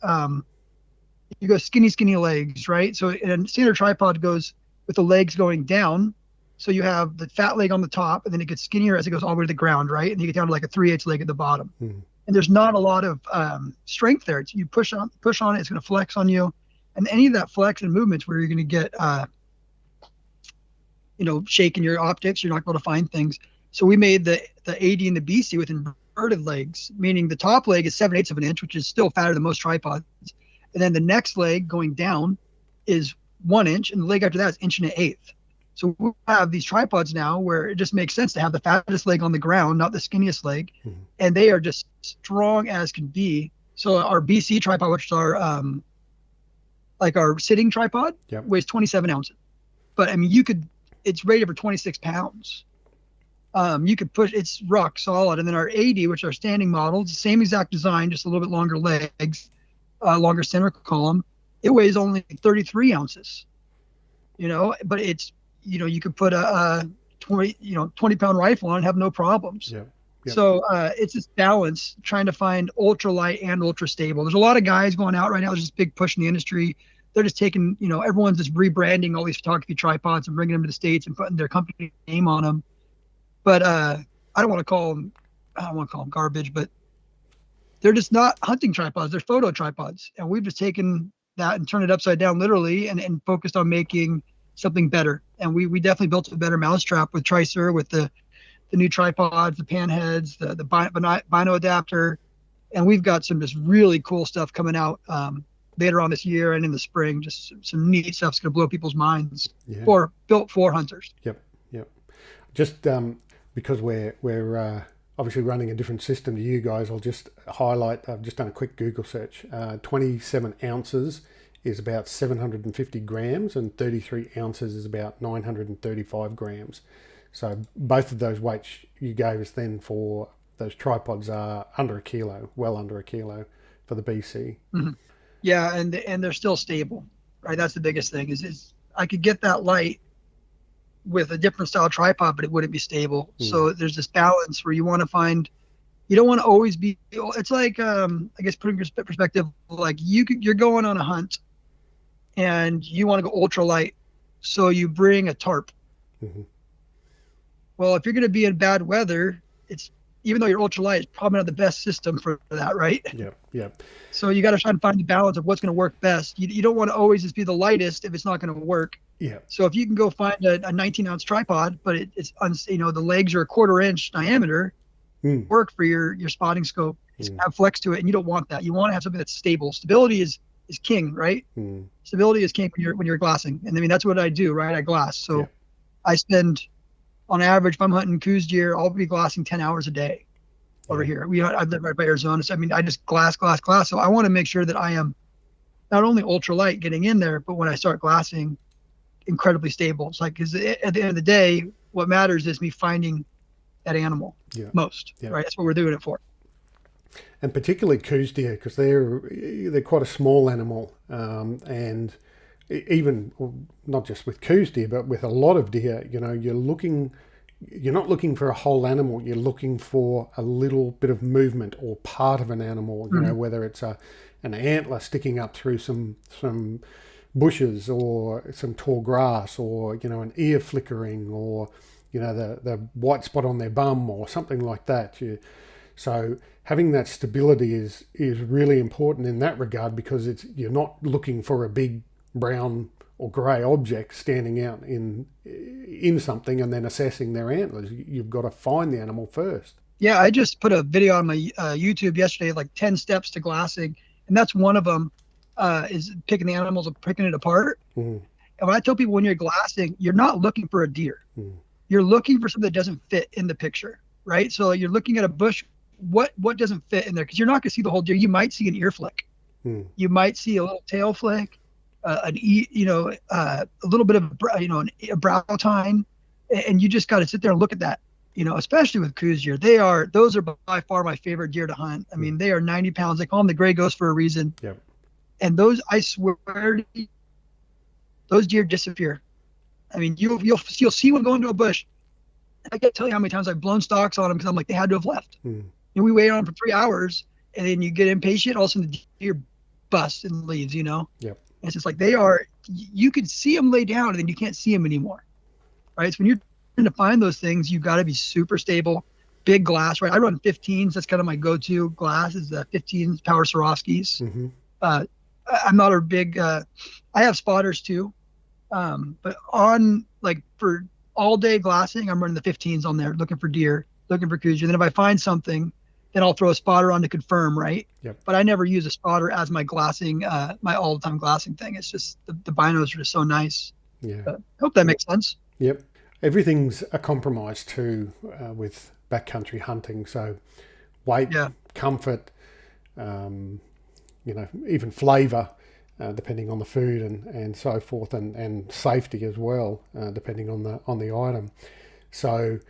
you go skinny legs, right? So a standard tripod goes with the legs going down. So you have the fat leg on the top, and then it gets skinnier as it goes all the way to the ground, right? And you get down to like a 3/8 leg at the bottom. Mm-hmm. And there's not a lot of strength there. You push on it, it's going to flex on you. And any of that flex and movements where you're going to get, shaking your optics, you're not going to find things. So we made the 80 and the BC with inverted legs, meaning the top leg is 7/8 of an inch, which is still fatter than most tripods. And then the next leg going down is 1 inch, and the leg after that is 1.125 inches. So we have these tripods now where it just makes sense to have the fattest leg on the ground, not the skinniest leg. Mm-hmm. And they are just strong as can be. So our BC tripod, which is our like our sitting tripod, yep, weighs 27 ounces. But I mean, it's rated for 26 pounds. You could push, it's rock solid. And then our 80, which are standing models, the same exact design, just a little bit longer legs, longer center column. It weighs only 33 ounces, but it's, you could put a 20 pound rifle on and have no problems. Yeah. Yep. So it's this balance, trying to find ultra light and ultra stable. There's a lot of guys going out right now. There's this big push in the industry. They're just taking, everyone's just rebranding all these photography tripods and bringing them to the States and putting their company name on them. But I don't want to call them garbage, but they're just not hunting tripods. They're photo tripods. And we've just taken that and turned it upside down literally and focused on making something better. And we definitely built a better mousetrap with Tricer, with the new tripods, the pan heads, the bino adapter. And we've got some just really cool stuff coming out later on this year and in the spring. Just some neat stuff's going to blow people's minds. Yeah. Built for hunters. Yep. Just because we're obviously running a different system to you guys, I'll just highlight, I've just done a quick Google search. 27 ounces is about 750 grams and 33 ounces is about 935 grams. So both of those weights you gave us then for those tripods are under a kilo, well under a kilo for the BC. Mm-hmm. Yeah, and they're still stable, right? That's the biggest thing is I could get that light with a different style tripod, but it wouldn't be stable. Mm. So there's this balance where you don't want to always be, it's like, I guess putting perspective, like you're going on a hunt and you want to go ultra light. So you bring a tarp. Mm-hmm. Well, if you're going to be in bad weather, even though you're ultra light, it's probably not the best system for that, right? Yeah. So you got to try and find the balance of what's going to work best. You don't want to always just be the lightest if it's not going to work. Yeah. So if you can go find a 19-ounce tripod, but the legs are a 1/4 inch diameter, work for your spotting scope, have flex to it, and you don't want that. You want to have something that's stable. Stability is king, right? Stability is king when you're glassing, and I mean that's what I do, right? I glass. So I spend, on average, if I'm hunting coos deer, I'll be glassing 10 hours a day over here. I live right by Arizona, so I mean I just glass. So I want to make sure that I am not only ultra light getting in there, but when I start glassing, incredibly stable. It's like, because at the end of the day, what matters is me finding that animal most, right? That's what we're doing it for. And particularly coos deer, because they're quite a small animal, and even not just with coos deer, but with a lot of deer, you're not looking for a whole animal. You're looking for a little bit of movement or part of an animal. Whether it's an antler sticking up through some bushes or some tall grass, or an ear flickering, or the white spot on their bum or something like that. So having that stability is really important in that regard, because you're not looking for a big brown or grey object standing out in something and then assessing their antlers. You've got to find the animal first. Yeah, I just put a video on my YouTube yesterday, like 10 steps to glassing, and that's one of them. Is picking the animals and picking it apart. Mm. And when I tell people when you're glassing, you're not looking for a deer. Mm. You're looking for something that doesn't fit in the picture, right? So you're looking at a bush. What doesn't fit in there? Because you're not going to see the whole deer. You might see an ear flick. Mm. You might see a little tail flick, a little bit of a brow tine, and you just got to sit there and look at that. Especially with Coues deer, those are by far my favorite deer to hunt. I mean, they are 90 pounds. They call them the gray ghost for a reason. Yep. And those, I swear to you, those deer disappear. I mean, you'll see one go into a bush. I can't tell you how many times I've blown stalks on them because I'm like, they had to have left. Mm. And we wait on them for 3 hours, and then you get impatient. All of a sudden, the deer busts and leaves. Yep. And it's just like you can see them lay down, and then you can't see them anymore, right? So when you're trying to find those things, you've got to be super stable, big glass, right? I run 15s. That's kind of my go-to glass is the 15s Power Swarovskis. Mm-hmm. I'm not a big. I have spotters too, but for all day glassing, I'm running the 15s on there, looking for deer, looking for Coues. And then if I find something, then I'll throw a spotter on to confirm, right? Yep. But I never use a spotter as my glassing, my all-the-time glassing thing. It's just the binos are just so nice. Yeah. Hope that makes sense. Yep. Everything's a compromise too with backcountry hunting. So weight, comfort, even flavour, depending on the food and so forth, and safety as well, depending on the item. So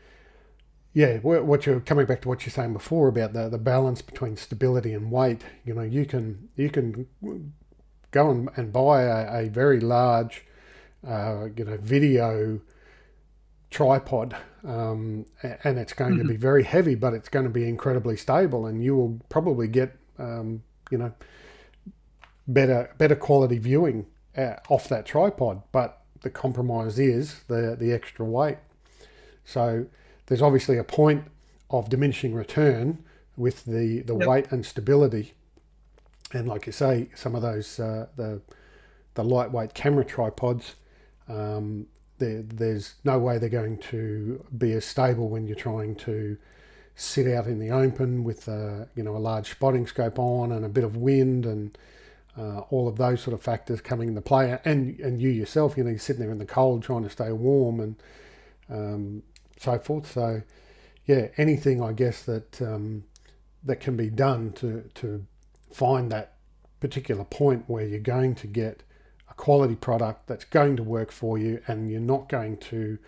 yeah, what you're coming back to what you're saying before about the balance between stability and weight. You can go and buy a very large video tripod, and it's going to be very heavy, but it's going to be incredibly stable, and you will probably get better quality viewing off that tripod. But the compromise is the extra weight. So there's obviously a point of diminishing return with the weight and stability. And like you say, some of those the lightweight camera tripods, there's no way they're going to be as stable when you're trying to sit out in the open with a large spotting scope on and a bit of wind and all of those sort of factors coming into play, and you yourself, you're sitting there in the cold trying to stay warm and so forth. So yeah, anything I guess that can be done to find that particular point where you're going to get a quality product that's going to work for you, and you're not going to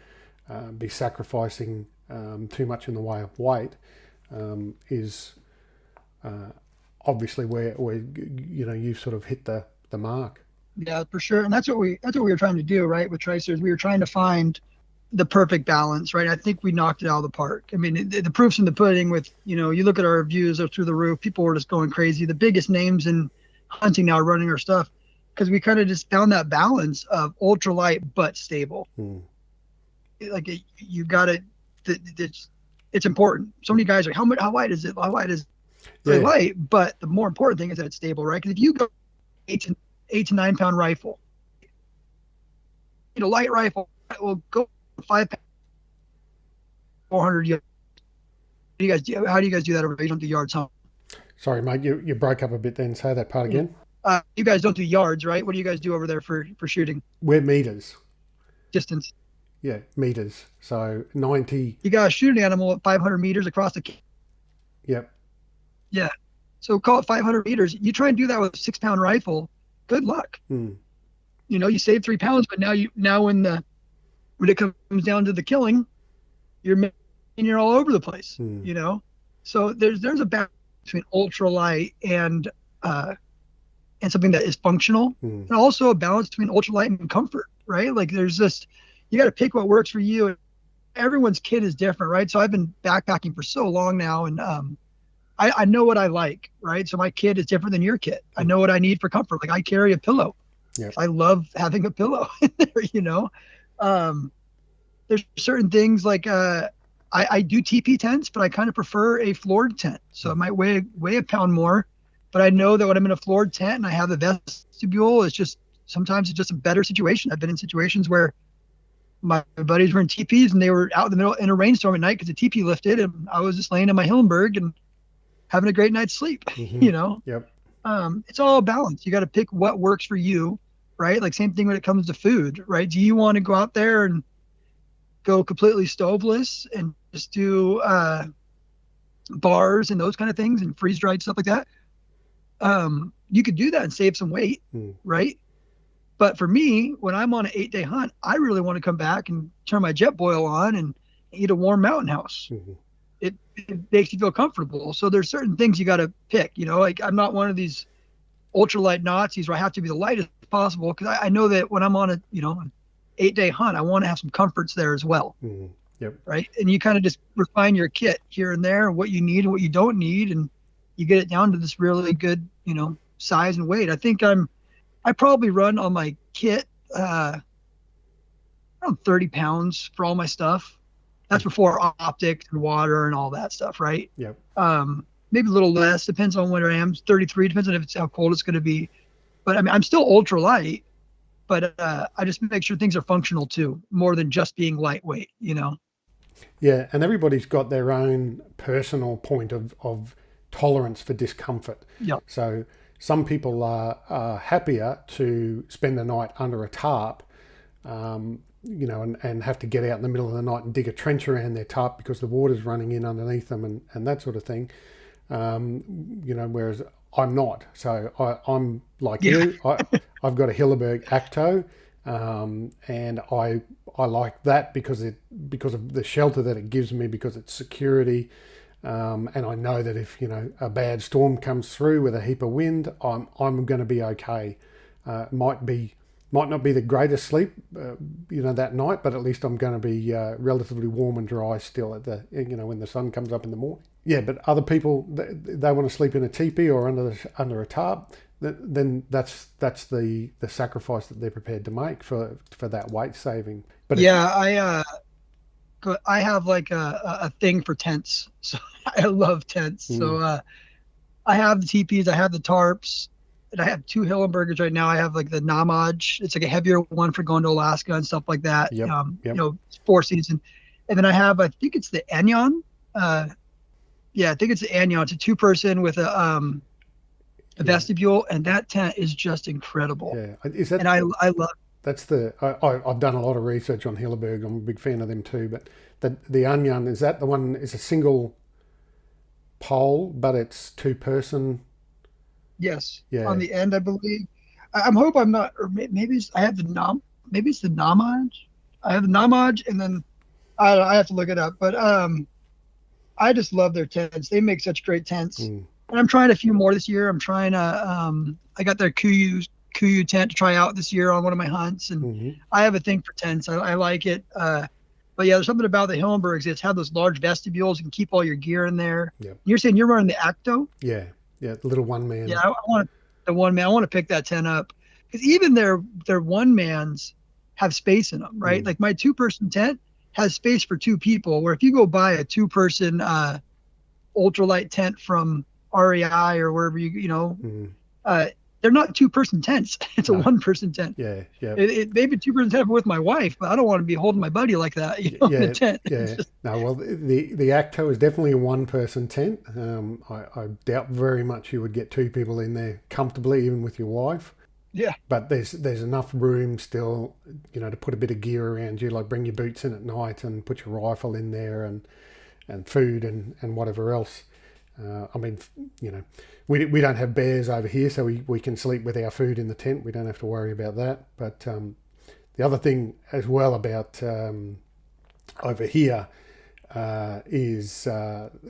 be sacrificing too much in the way of weight, is obviously where you've sort of hit the mark. Yeah, for sure. And that's what we were trying to do, right? With Tricers, we were trying to find the perfect balance, right? I think we knocked it out of the park. I mean, the proof's in the pudding. With you look at our reviews, they're through the roof. People were just going crazy. The biggest names in hunting now are running our stuff because we kind of just found that balance of ultralight but stable. Like you got it. It's important. So many guys are like, how wide is it? How wide is it? Really light, but the more important thing is that it's stable, right? Because if you go 8 to 9 pound rifle, a light rifle will go 5 pounds, 400 yards. How do you guys do that over there? You don't do yards, huh? Sorry, mate, you broke up a bit then. Say that part again. You guys don't do yards, right? What do you guys do over there for shooting? We're meters. Distance. Yeah, meters. So 90. You got to shoot an animal at 500 meters across the. Yep. Yeah. So call it 500 meters. You try and do that with a 6 pound rifle. Good luck. You save 3 pounds, but now when it comes down to the killing, you're all over the place. So there's a balance between ultralight and something that is functional, and also a balance between ultralight and comfort, right? Like there's just, you got to pick what works for you. Everyone's kit is different, right? So I've been backpacking for so long now, and I know what I like, right? So my kit is different than your kit. I know what I need for comfort. Like I carry a pillow. Yep. I love having a pillow in there, There's certain things like I do TP tents, but I kind of prefer a floored tent. So it might weigh a pound more, but I know that when I'm in a floored tent and I have the vestibule, sometimes it's just a better situation. I've been in situations where my buddies were in teepees and they were out in the middle in a rainstorm at night because the teepee lifted, and I was just laying in my Hillenberg and having a great night's sleep. Mm-hmm. Yep. It's all a balance. You got to pick what works for you, right? Like same thing when it comes to food, right? Do you want to go out there and go completely stoveless and just do bars and those kind of things and freeze dried stuff like that? You could do that and save some weight, right? But for me, when I'm on an 8-day hunt, I really want to come back and turn my jet boil on and eat a warm mountain house. It makes you feel comfortable. So there's certain things you got to pick, like I'm not one of these ultralight Nazis where I have to be the lightest possible, because I know that when I'm on an 8-day hunt, I want to have some comforts there as well. Yep. Right. And you kind of just refine your kit here and there, what you need and what you don't need. And you get it down to this really good, size and weight. I think I probably run on my kit around 30 pounds for all my stuff. That's before optics and water and all that stuff, right? Yep. Maybe a little less, depends on where I am. 33, depends on how cold it's going to be. But I mean, I'm still ultra light, but I just make sure things are functional too, more than just being lightweight, Yeah, and everybody's got their own personal point of tolerance for discomfort. Yeah. So some people are happier to spend the night under a tarp, and have to get out in the middle of the night and dig a trench around their tarp because the water's running in underneath them and that sort of thing. Whereas I'm not. So I'm like you. I've got a Hilleberg Acto, and I like that because of the shelter that it gives me, because it's security. And I know that if a bad storm comes through with a heap of wind, I'm going to be okay. Might not be the greatest sleep, that night, but at least I'm going to be relatively warm and dry still at when the sun comes up in the morning. Yeah, but other people, they want to sleep in a teepee or under a tarp. Then that's the sacrifice that they're prepared to make for that weight saving. But yeah, I have like a thing for tents, so I love tents. So I have the teepees, I have the tarps, and I have 2 Hillenbergers right now. I have like the Namaj. It's like a heavier one for going to Alaska and stuff like that. Yep. 4 season. And then I think it's the Anyon. I think it's the Anyon. It's a 2-person with a vestibule, and that tent is just incredible. Yeah, is that? And I love. That's I've done a lot of research on Hilleberg. I'm a big fan of them too. But the Onion, is that the one? Is a single pole, but it's 2-person. Yes. Yeah. On the end, I believe. I'm hope I'm not, or maybe I have maybe it's the Namaj. I have the Namaj, and then I have to look it up. But I just love their tents. They make such great tents. And I'm trying a few more this year. I'm trying to I got their Kuyu tent to try out this year on one of my hunts, and I have a thing for tents. I like it. But yeah, there's something about the Hillenbergs. It's have those large vestibules. You can keep all your gear in there. Yep. You're saying you're running the Acto? Yeah, the little one man. Yeah, I want the one man. I want to pick that tent up, because even their one mans have space in them, right? Like my 2-person tent has space for 2 people. Where if you go buy a 2-person ultralight tent from REI or wherever they're not 2-person tents. It's a 1-person tent. Yeah. It maybe 2-person tent with my wife, but I don't want to be holding my buddy like that. In the tent. Yeah. No, well, the Acto is definitely a 1-person tent. I doubt very much you would get 2 people in there comfortably, even with your wife. Yeah. But there's enough room still, to put a bit of gear around you, like bring your boots in at night and put your rifle in there and food and whatever else. We don't have bears over here, so we can sleep with our food in the tent. We don't have to worry about that. But the other thing as well about over here is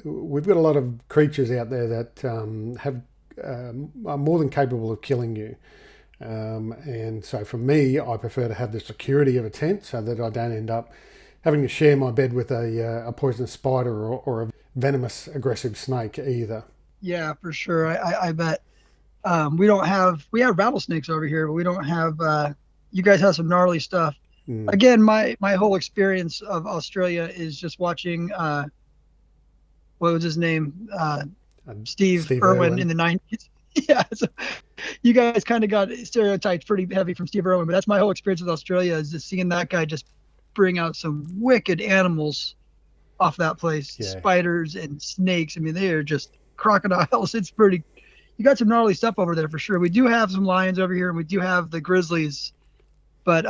we've got a lot of creatures out there that are more than capable of killing you. And so for me, I prefer to have the security of a tent so that I don't end up having to share my bed with a poisonous spider or a venomous aggressive snake either. Yeah, for sure. I bet. We have rattlesnakes over here, but we don't have, you guys have some gnarly stuff. Again, my whole experience of Australia is just watching, what was his name? Steve Irwin in the 90s. Yeah. So you guys kind of got stereotyped pretty heavy from Steve Irwin, but that's my whole experience with Australia, is just seeing that guy just bring out some wicked animals off that place. Yeah. Spiders and snakes. I mean, they are just crocodiles. It's pretty. You got some gnarly stuff over there for sure. We do have some lions over here, and we do have the grizzlies, but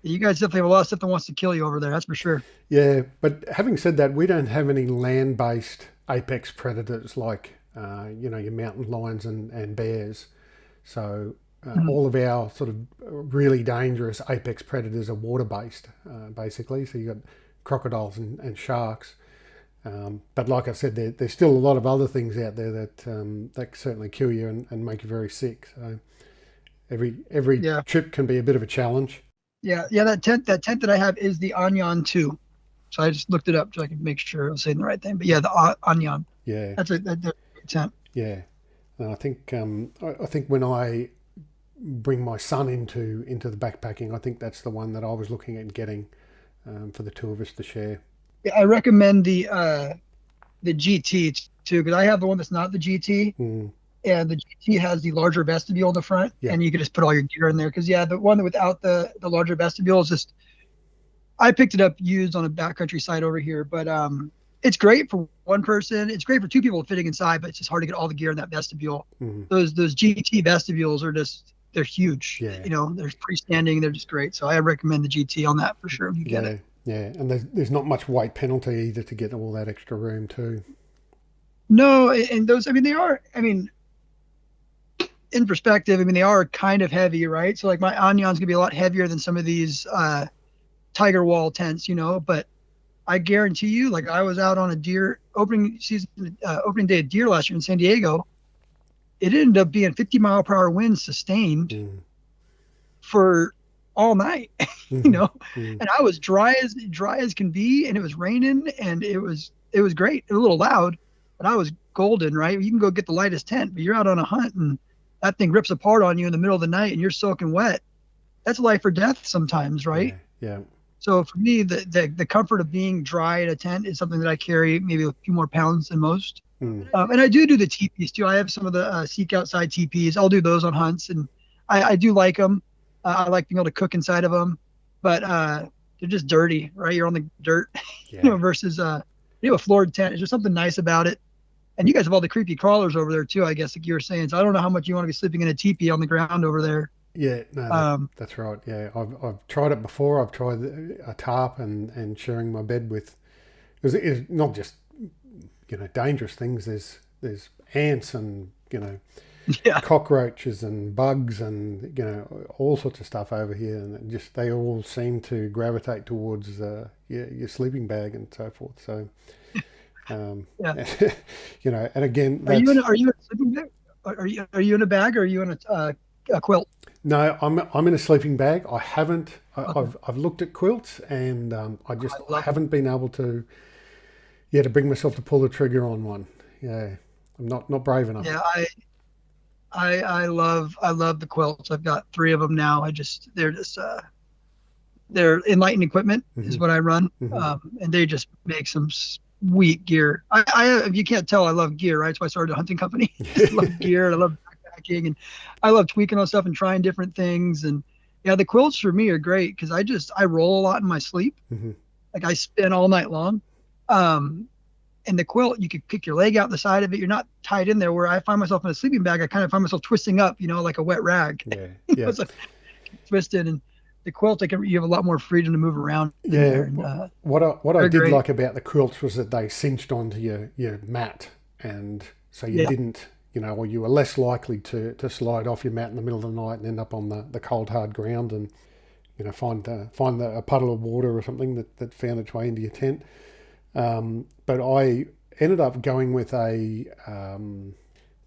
you guys definitely have a lot of stuff that wants to kill you over there. That's for sure. Yeah, but having said that, we don't have any land-based apex predators like your mountain lions and bears. So all of our sort of really dangerous apex predators are water-based, basically. So you've got crocodiles and sharks. But like I said, there's still a lot of other things out there that certainly kill you and make you very sick. So every trip can be a bit of a challenge. Yeah. That tent that I have is the Anyan 2. So I just looked it up so I could make sure I was saying the right thing. But yeah, the Anyan. Yeah. That's a tent. Yeah. And I think when I bring my son into the backpacking, I think that's the one that I was looking at getting for the two of us to share. Yeah, I recommend the GT too, because I have the one that's not the GT. And the GT has the larger vestibule in the front, and you can just put all your gear in there. Because the one without the larger vestibule is just, I picked it up used on a backcountry site over here, but it's great for one person. It's great for two people fitting inside, but it's just hard to get all the gear in that vestibule. Those GT vestibules are they're huge. Yeah. They're freestanding. They're just great. So I recommend the GT on that for sure if you get it. Yeah, and there's not much weight penalty either to get all that extra room too. No, and those, they are, in perspective, they are kind of heavy, right? So like my Anyan's gonna be a lot heavier than some of these Tiger Wall tents, but I guarantee you, like I was out on a deer opening day of deer last year in San Diego. It ended up being 50-mile-per-hour winds sustained for all night, and I was dry as can be, and it was raining, and it was great. It was a little loud, but I was golden, right? You can go get the lightest tent, but you're out on a hunt and that thing rips apart on you in the middle of the night and you're soaking wet. That's life or death sometimes, right? Yeah. So for me, the comfort of being dry in a tent is something that I carry maybe a few more pounds than most. And I do the teepees too. I have some of the Seek Outside teepees. I'll do those on hunts, and I do like them. I like being able to cook inside of them, but they're just dirty, right? You're on the dirt, versus a floored tent. There's just something nice about it. And you guys have all the creepy crawlers over there too, I guess, like you were saying. So I don't know how much you want to be sleeping in a teepee on the ground over there. Yeah, no, that's right. Yeah, I've tried it before. I've tried a tarp and sharing my bed with, because it's not just dangerous things. There's ants and cockroaches and bugs and all sorts of stuff over here, and just they all seem to gravitate towards your sleeping bag and so forth. So. And again, are you in a sleeping bag? Are you in a bag, or are you in a quilt? No, I'm in a sleeping bag. I haven't. I've looked at quilts, and I haven't been able to bring myself to pull the trigger on one. Yeah, I'm not brave enough. Yeah, I love the quilts. I've got 3 of them now. They're Enlightened Equipment is what I run, and they just make some sweet gear. I you can't tell I love gear, right? That's why I started a hunting company. I love gear, and I love backpacking, and I love tweaking on stuff and trying different things. And the quilts for me are great because I roll a lot in my sleep. Like I spin all night long. And the quilt, you could kick your leg out the side of it. You're not tied in there. Where I find myself in a sleeping bag, I kind of find myself twisting up, like a wet rag. Yeah. It's like twisted. And the quilt, you have a lot more freedom to move around. Yeah. What I did like about the quilts was that they cinched onto your mat, and so you didn't, or you were less likely to slide off your mat in the middle of the night and end up on the cold hard ground and find a puddle of water or something that found its way into your tent. But I ended up going with a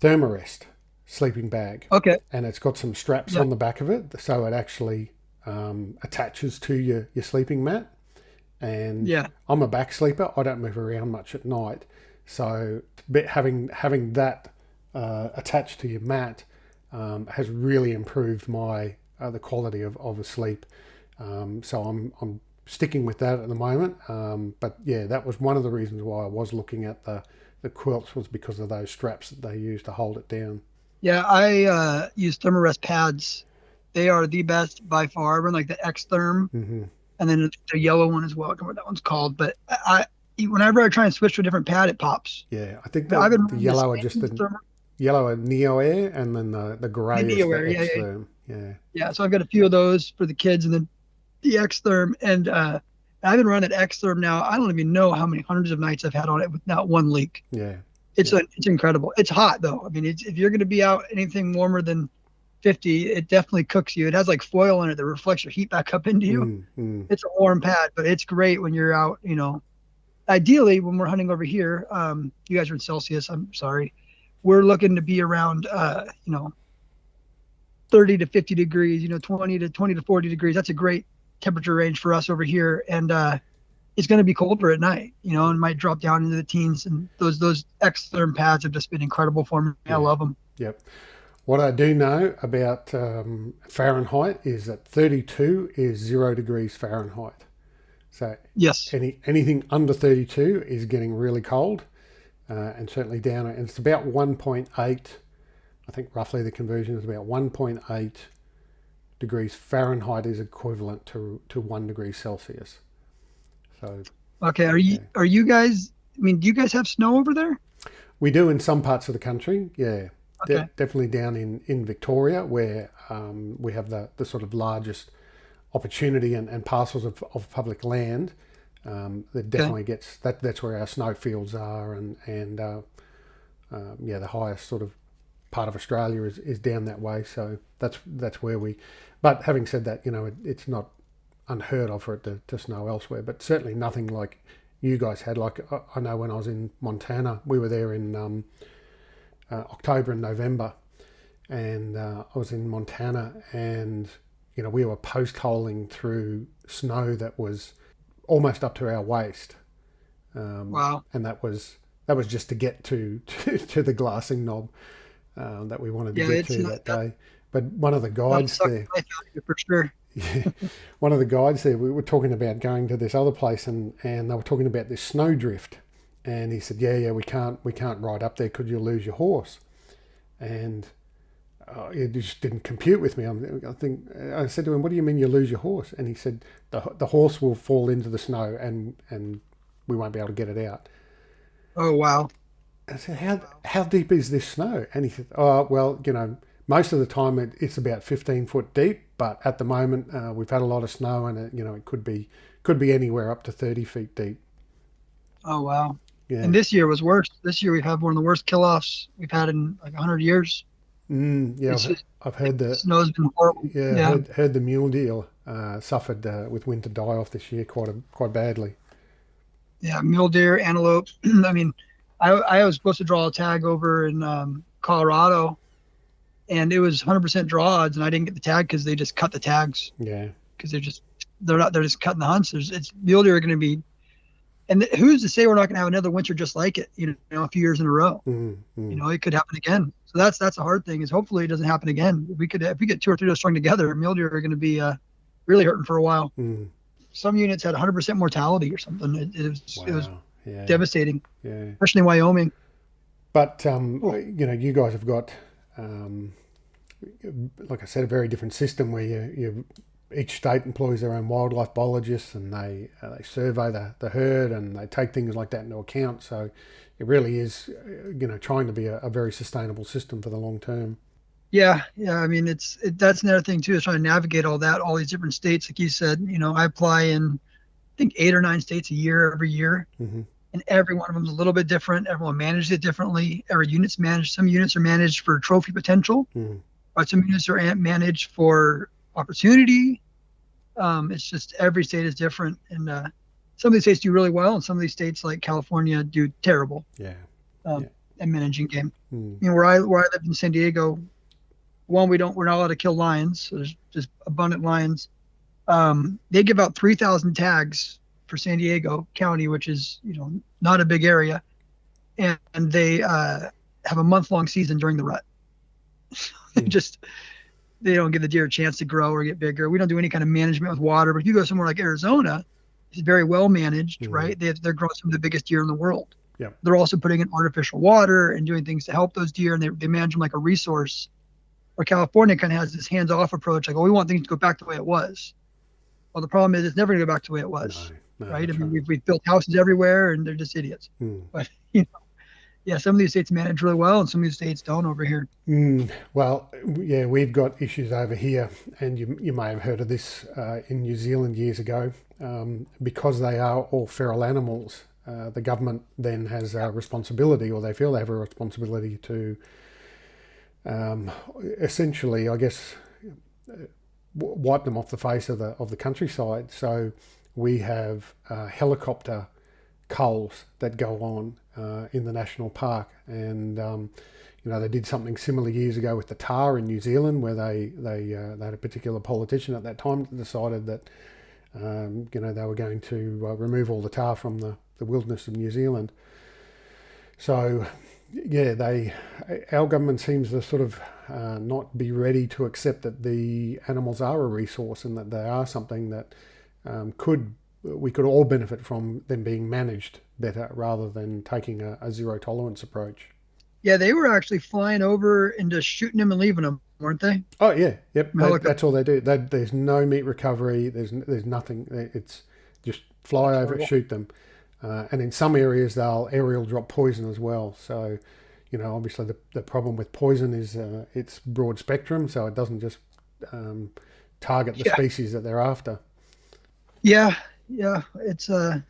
Thermarest sleeping bag. Okay. And it's got some straps on the back of it, so it actually attaches to your sleeping mat. And I'm a back sleeper. I don't move around much at night, so having that attached to your mat has really improved my the quality of a sleep. So I'm sticking with that at the moment. But yeah, that was one of the reasons why I was looking at the quilts, was because of those straps that they use to hold it down. Yeah, I use Thermarest pads. They are the best by far. I run like the X-Therm. and then the yellow one as well. I don't know what that one's called, but whenever I try and switch to a different pad, it pops. Yeah, I think I've been the running yellow are just the yellow are Neo Air, and then the grey is the Neo Air, yeah, yeah, X-Therm. Yeah. yeah. So I've got a few of those for the kids, and then the X-Therm, and I've been running X-Therm now. I don't even know how many hundreds of nights I've had on it with not one leak. Yeah. It's incredible. It's hot though. I mean, if you're going to be out anything warmer than 50, it definitely cooks you. It has like foil in it that reflects your heat back up into you. It's a warm pad, but it's great when you're out, ideally when we're hunting over here, you guys are in Celsius, I'm sorry. We're looking to be around, 30 to 50 degrees, 20 to 40 degrees. That's a great temperature range for us over here. And, it's going to be colder at night, and might drop down into the teens. And those X-Therm pads have just been incredible for me. Yeah. I love them. Yep. What I do know about Fahrenheit is that 32 is 0 degrees Fahrenheit. So yes, anything under 32 is getting really cold, and certainly down. And it's about 1.8. I think roughly the conversion is about 1.8 degrees Fahrenheit is equivalent to 1 degree Celsius. So okay, are you guys? I mean, do you guys have snow over there? We do in some parts of the country. Yeah. Okay. Definitely down in Victoria, where we have the sort of largest opportunity and parcels of public land. That definitely gets that's where our snowfields are, and the highest sort of part of Australia is down that way. So that's where we. But having said that, it's not unheard of for it to snow elsewhere, but certainly nothing like you guys had. Like I know when I was in Montana, we were there in October and November, and I was in Montana, and we were post holing through snow that was almost up to our waist. Wow! And that was just to get to the glassing knob that we wanted to get to that day. But one of the guides there, for sure. Yeah, one of the guides there, we were talking about going to this other place, and they were talking about this snowdrift. And he said, yeah, we can't ride up there because you'll lose your horse. And it just didn't compute with me. I said to him, what do you mean you lose your horse? And he said, the horse will fall into the snow and we won't be able to get it out. Oh, wow. I said, how deep is this snow? And he said, oh, well, most of the time it's about 15 foot deep, but at the moment we've had a lot of snow, and it could be anywhere up to 30 feet deep. Oh, wow. Yeah. And this year was worse. This year we've had one of the worst kill-offs we've had in like 100 years. Yeah, I've heard that. Snow's been horrible. Yeah. Heard the mule deer suffered with winter die-off this year quite badly. Yeah, mule deer, antelope. I mean, I was supposed to draw a tag over in Colorado, and it was 100% draw odds, and I didn't get the tag because they just cut the tags. Yeah. Because they're just cutting the hunts. It's mule deer are going to be. And who's to say we're not going to have another winter just like it, a few years in a row? It could happen again. So that's a hard thing, is hopefully it doesn't happen again. If we get 2 or 3 of those strung together, mule deer are going to be really hurting for a while. Some units had 100% mortality or something. It was devastating, especially in Wyoming. But, you guys have got, like I said, a very different system where you each state employs their own wildlife biologists, and they survey the herd, and they take things like that into account. So it really is, trying to be a very sustainable system for the long term. Yeah. I mean, that's another thing too, is trying to navigate all these different states. Like you said, I apply in, I think 8 or 9 states every year, and every one of them is a little bit different. Everyone manages it differently. Every unit's managed. Some units are managed for trophy potential, but some units are managed for opportunity. It's just every state is different, and some of these states do really well, and some of these states like California do terrible. At managing game. Where I lived in San Diego, we're not allowed to kill lions, so there's just abundant lions. They give out 3,000 tags for San Diego County, which is not a big area, and they have a month-long season during the rut. They don't give the deer a chance to grow or get bigger. We don't do any kind of management with water. But if you go somewhere like Arizona, it's very well managed, right? They're growing some of the biggest deer in the world. Yep. They're also putting in artificial water and doing things to help those deer, and they manage them like a resource. Where California kind of has this hands-off approach, like, we want things to go back the way it was. Well, the problem is it's never going to go back to the way it No, was, no, right? I that's mean, right. we've built houses everywhere, and they're just idiots. But yeah, some of these states manage really well, and some of these states don't over here. Well, yeah, we've got issues over here, and you may have heard of this in New Zealand years ago. Because they are all feral animals, the government then has a responsibility, or they feel they have a responsibility to essentially, I guess, wipe them off the face of the countryside. So we have helicopter culls that go on in the national park, and they did something similar years ago with the tar in New Zealand, where they had a particular politician at that time that decided that they were going to remove all the tar from the wilderness of New Zealand. So yeah, our government seems to sort of not be ready to accept that the animals are a resource and that they are something that we could all benefit from them being managed better rather than taking a zero tolerance approach. Yeah, they were actually flying over and just shooting them and leaving them, weren't they? Oh yeah, yep. That's Helicopter. all they do. There's no meat recovery. There's nothing. It's just fly That's over it, horrible. shoot them, and in some areas they'll aerial drop poison as well. So, obviously the problem with poison is it's broad spectrum, so it doesn't just target the Yeah, species that they're after. yeah, yeah. It's I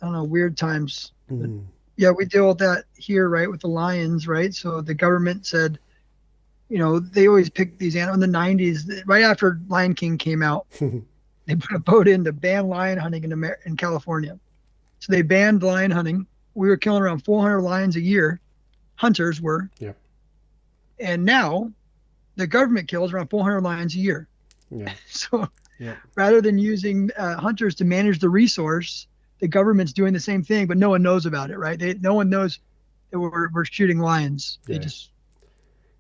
don't know, weird times. But Mm. yeah, we deal with that here, right, with the lions, right? So the government said, they always pick these animals in the 90s, right after Lion King came out. They put a vote in to ban lion hunting in California. So they banned lion hunting. We were killing around 400 lions a year. Hunters were. Yep. And now the government kills around 400 lions a year. Yeah. So Yep. rather than using hunters to manage the resource, the government's doing the same thing, but no one knows about it, right? No one knows that we're shooting lions. They Yeah. just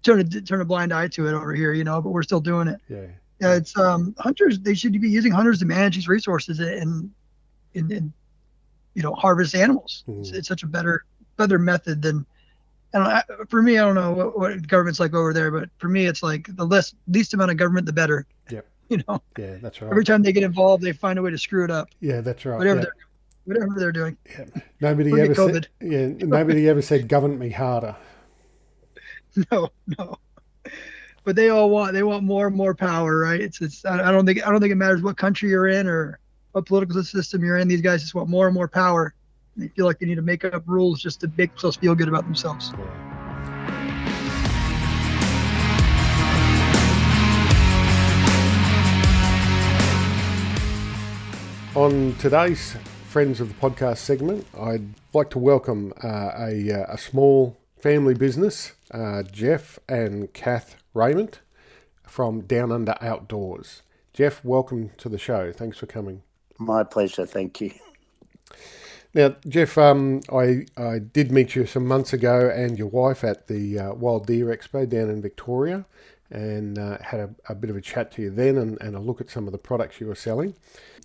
turn a blind eye to it over here, but we're still doing it. Yeah. Yeah, it's hunters. They should be using hunters to manage these resources and harvest animals. Mm. It's such a better method than. And for me, I don't know what government's like over there, but for me, it's like the least amount of government, the better. Yep. You know, Yeah, that's right. every time they get involved, they find a way to screw it up. Yeah, that's right. Whatever Yeah. they're doing. Yeah. Nobody Look at ever COVID. said. Yeah. Nobody ever said govern me harder. No, no. But they want more and more power, right? It's I don't think it matters what country you're in or what political system you're in. These guys just want more and more power. They feel like they need to make up rules just to make themselves feel good about themselves. Yeah. On today's Friends of the Podcast segment, I'd like to welcome a small family business, Jeff and Kath Raymond from Down Under Outdoors. Jeff, welcome to the show. Thanks for coming. My pleasure, thank you. Now, Jeff, I did meet you some months ago and your wife at the Wild Deer Expo down in Victoria, and had a bit of a chat to you then and a look at some of the products you were selling.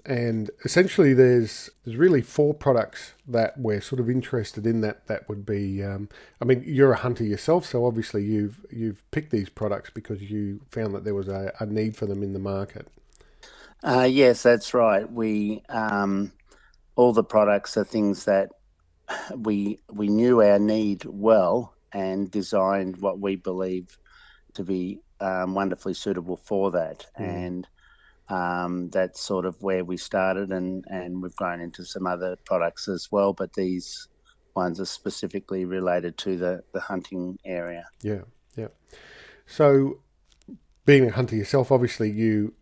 And essentially there's really 4 products that we're sort of interested in that would be, you're a hunter yourself, so obviously you've picked these products because you found that there was a need for them in the market. Yes, that's right. We all the products are things that we knew our need well and designed what we believe to be wonderfully suitable for that. And that's sort of where we started, and we've grown into some other products as well, but these ones are specifically related to the hunting area. Yeah, yeah. So being a hunter yourself, obviously you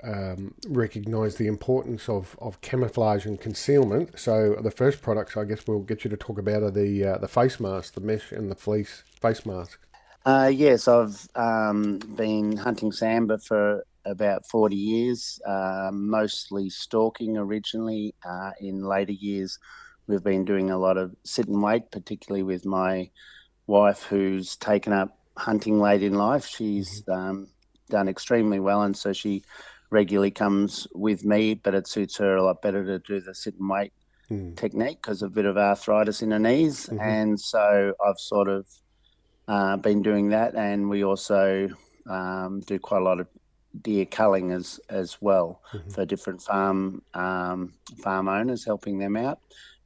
recognise the importance of camouflage and concealment. So the first products I guess we'll get you to talk about are the face mask, the mesh and the fleece face mask. Yes, I've been hunting sambar for about 40 years, mostly stalking originally. In later years, we've been doing a lot of sit and wait, particularly with my wife who's taken up hunting late in life. She's done extremely well, and so she regularly comes with me, but it suits her a lot better to do the sit and wait technique because of a bit of arthritis in her knees. And so I've sort of been doing that, and we also do quite a lot of deer culling as well for different farm owners, helping them out,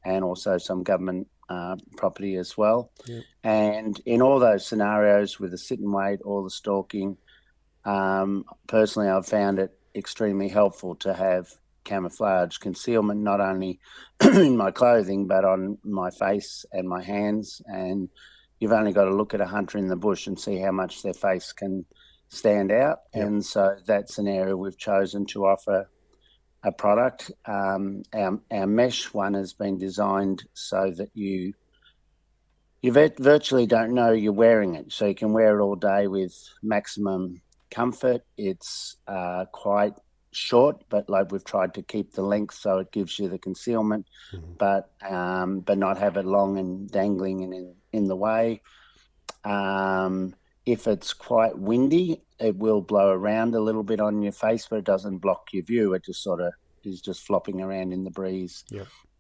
and also some government property as well. Yep. And in all those scenarios with the sit and wait or the stalking, personally, I've found it extremely helpful to have camouflage concealment, not only in my clothing, but on my face and my hands. And you've only got to look at a hunter in the bush and see how much their face can stand out. Yep. And so that's an area we've chosen to offer a product. Our mesh one has been designed so that you virtually don't know you're wearing it. So you can wear it all day with maximum comfort. It's quite short, but like we've tried to keep the length so it gives you the concealment, but not have it long and dangling and in the way. If it's quite windy, it will blow around a little bit on your face, but it doesn't block your view. It just sort of is just flopping around in the breeze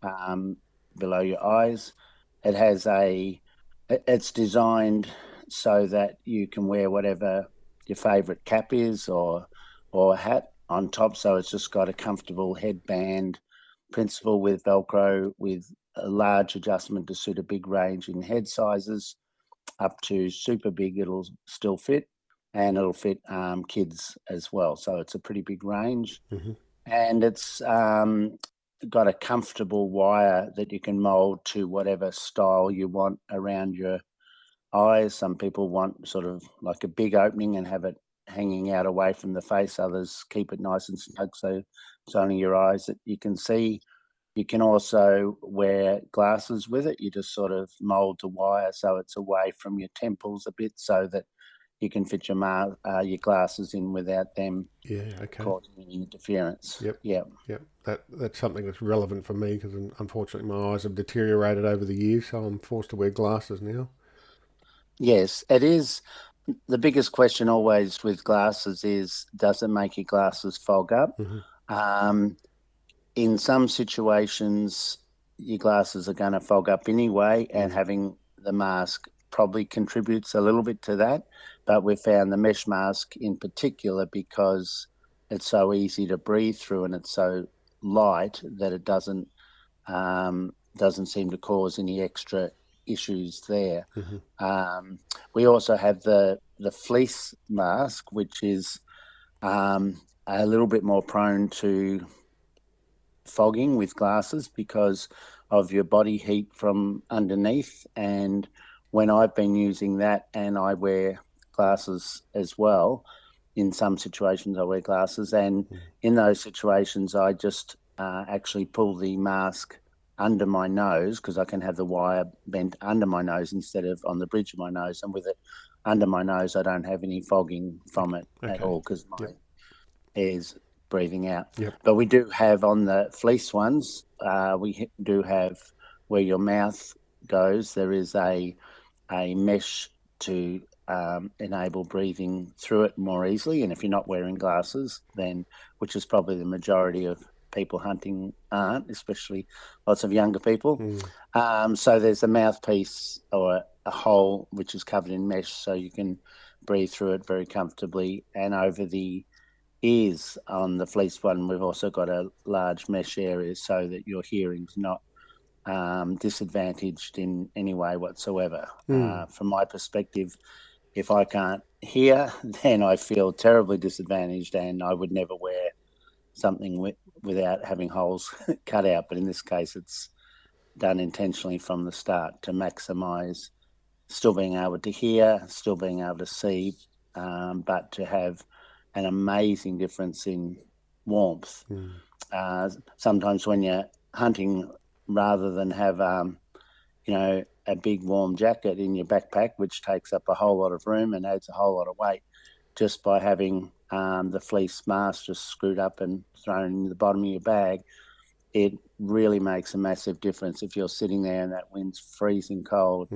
below your eyes. It's designed so that you can wear whatever your favourite cap is or hat on top. So it's just got a comfortable headband principle with Velcro with a large adjustment to suit a big range in head sizes up to super big. It'll still fit, and it'll fit kids as well. So it's a pretty big range. And it's got a comfortable wire that you can mold to whatever style you want around your eyes. Some people want sort of like a big opening and have it hanging out away from the face. Others keep it nice and snug so it's only your eyes that you can see. You can also wear glasses with it. You just sort of mold the wire so it's away from your temples a bit so that you can fit your glasses in without them causing any interference. Yep. That's something that's relevant for me because unfortunately my eyes have deteriorated over the years, so I'm forced to wear glasses now. Yes, it is. The biggest question always with glasses is, does it make your glasses fog up? In some situations, your glasses are going to fog up anyway, and having the mask probably contributes a little bit to that. But we found the mesh mask in particular, because it's so easy to breathe through and it's so light, that it doesn't seem to cause any extra issues there. We also have the fleece mask, which is a little bit more prone to fogging with glasses because of your body heat from underneath. And when I've been using that, and I wear glasses as well, in some situations I wear glasses, and in those situations I just actually pull the mask under my nose, because I can have the wire bent under my nose instead of on the bridge of my nose, and with it under my nose I don't have any fogging from it at all, because my air's breathing out. But we do have on the fleece ones, we do have where your mouth goes, there is a mesh to enable breathing through it more easily. And if you're not wearing glasses, then, which is probably the majority of people hunting aren't, especially lots of younger people. So there's a mouthpiece or a hole which is covered in mesh, so you can breathe through it very comfortably. And over the ears on the fleece one, we've also got a large mesh area so that your hearing's not disadvantaged in any way whatsoever. From my perspective, if I can't hear, then I feel terribly disadvantaged, and I would never wear something without having holes cut out. But in this case, it's done intentionally from the start to maximise still being able to hear, still being able to see, but to have an amazing difference in warmth. Sometimes when you're hunting, rather than have a big warm jacket in your backpack, which takes up a whole lot of room and adds a whole lot of weight, just by having the fleece mask just screwed up and thrown in the bottom of your bag, it really makes a massive difference. If you're sitting there and that wind's freezing cold,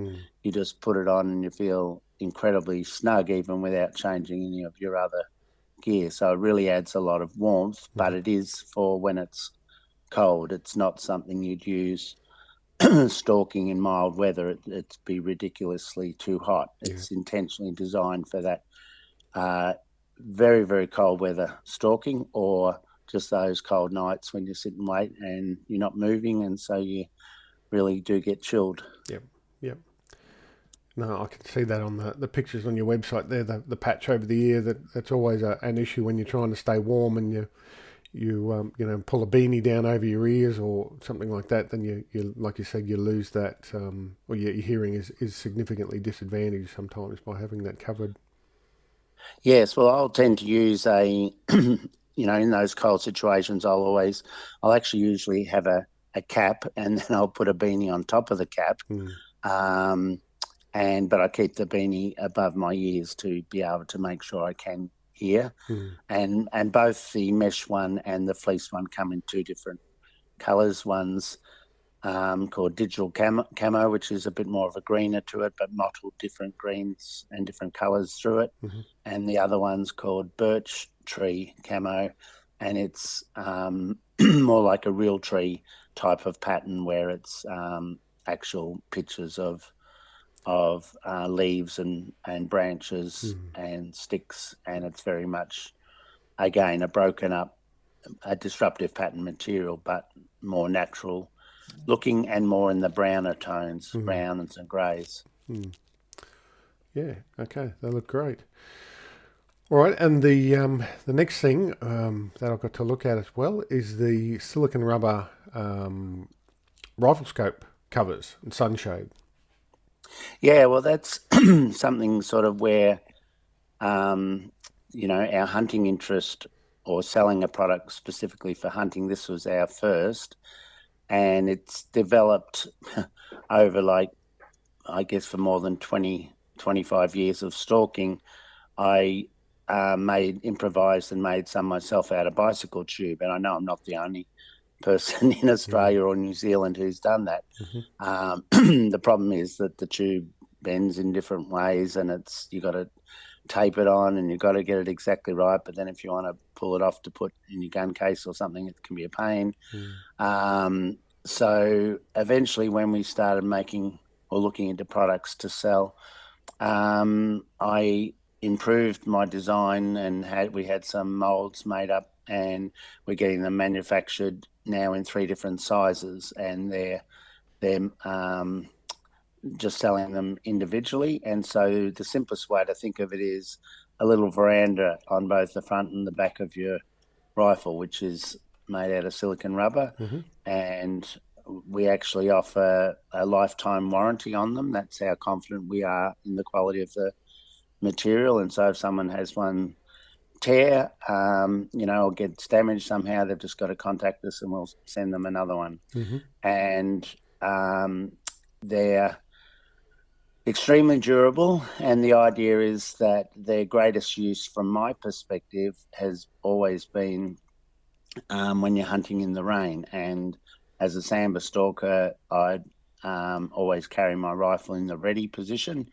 you just put it on and you feel incredibly snug, even without changing any of your other gear. So it really adds a lot of warmth, but it is for when it's cold. It's not something you'd use stalking in mild weather. It'd be ridiculously too hot. It's intentionally designed for that very, very cold weather stalking, or just those cold nights when you sit and wait and you're not moving, and so you really do get chilled. Yep. No, I can see that on the pictures on your website there, the patch over the ear, that's always an issue when you're trying to stay warm and you pull a beanie down over your ears or something like that, then you like you said, you lose that, or your hearing is significantly disadvantaged sometimes by having that covered. Yes, well, I'll tend to use in those cold situations, I'll actually usually have a cap, and then I'll put a beanie on top of the cap. But I keep the beanie above my ears to be able to make sure I can hear. And both the mesh one and the fleece one come in two different colours. One's called digital camo, which is a bit more of a greener to it, but mottled different greens and different colours through it. And the other one's called birch tree camo, and it's more like a real tree type of pattern, where it's actual pictures of leaves and branches and sticks, and it's very much, again, a broken up, a disruptive pattern material, but more natural looking and more in the browner tones, browns and greys. Yeah, okay, they look great. All right, and the next thing that I've got to look at as well is the silicon rubber rifle scope covers and sunshade. Yeah, well, that's something sort of where, our hunting interest, or selling a product specifically for hunting, this was our first, and it's developed over, I guess, for more than 20, 25 years of stalking. I improvised and made some myself out of bicycle tube, and I know I'm not the only person in Australia or New Zealand who's done that. The problem is that the tube bends in different ways, and you got to tape it on, and you've got to get it exactly right. But then if you want to pull it off to put in your gun case or something, it can be a pain. So eventually, when we started making or looking into products to sell, I improved my design, and we had some molds made up, and we're getting them manufactured now in 3 different sizes, and they're just selling them individually. And so the simplest way to think of it is a little veranda on both the front and the back of your rifle, which is made out of silicon rubber, and we actually offer a lifetime warranty on them. That's how confident we are in the quality of the material. And so if someone has one tear, or gets damaged somehow, they've just got to contact us and we'll send them another one. And they're extremely durable, and the idea is that their greatest use, from my perspective, has always been when you're hunting in the rain. And as a sambar stalker, I always carry my rifle in the ready position,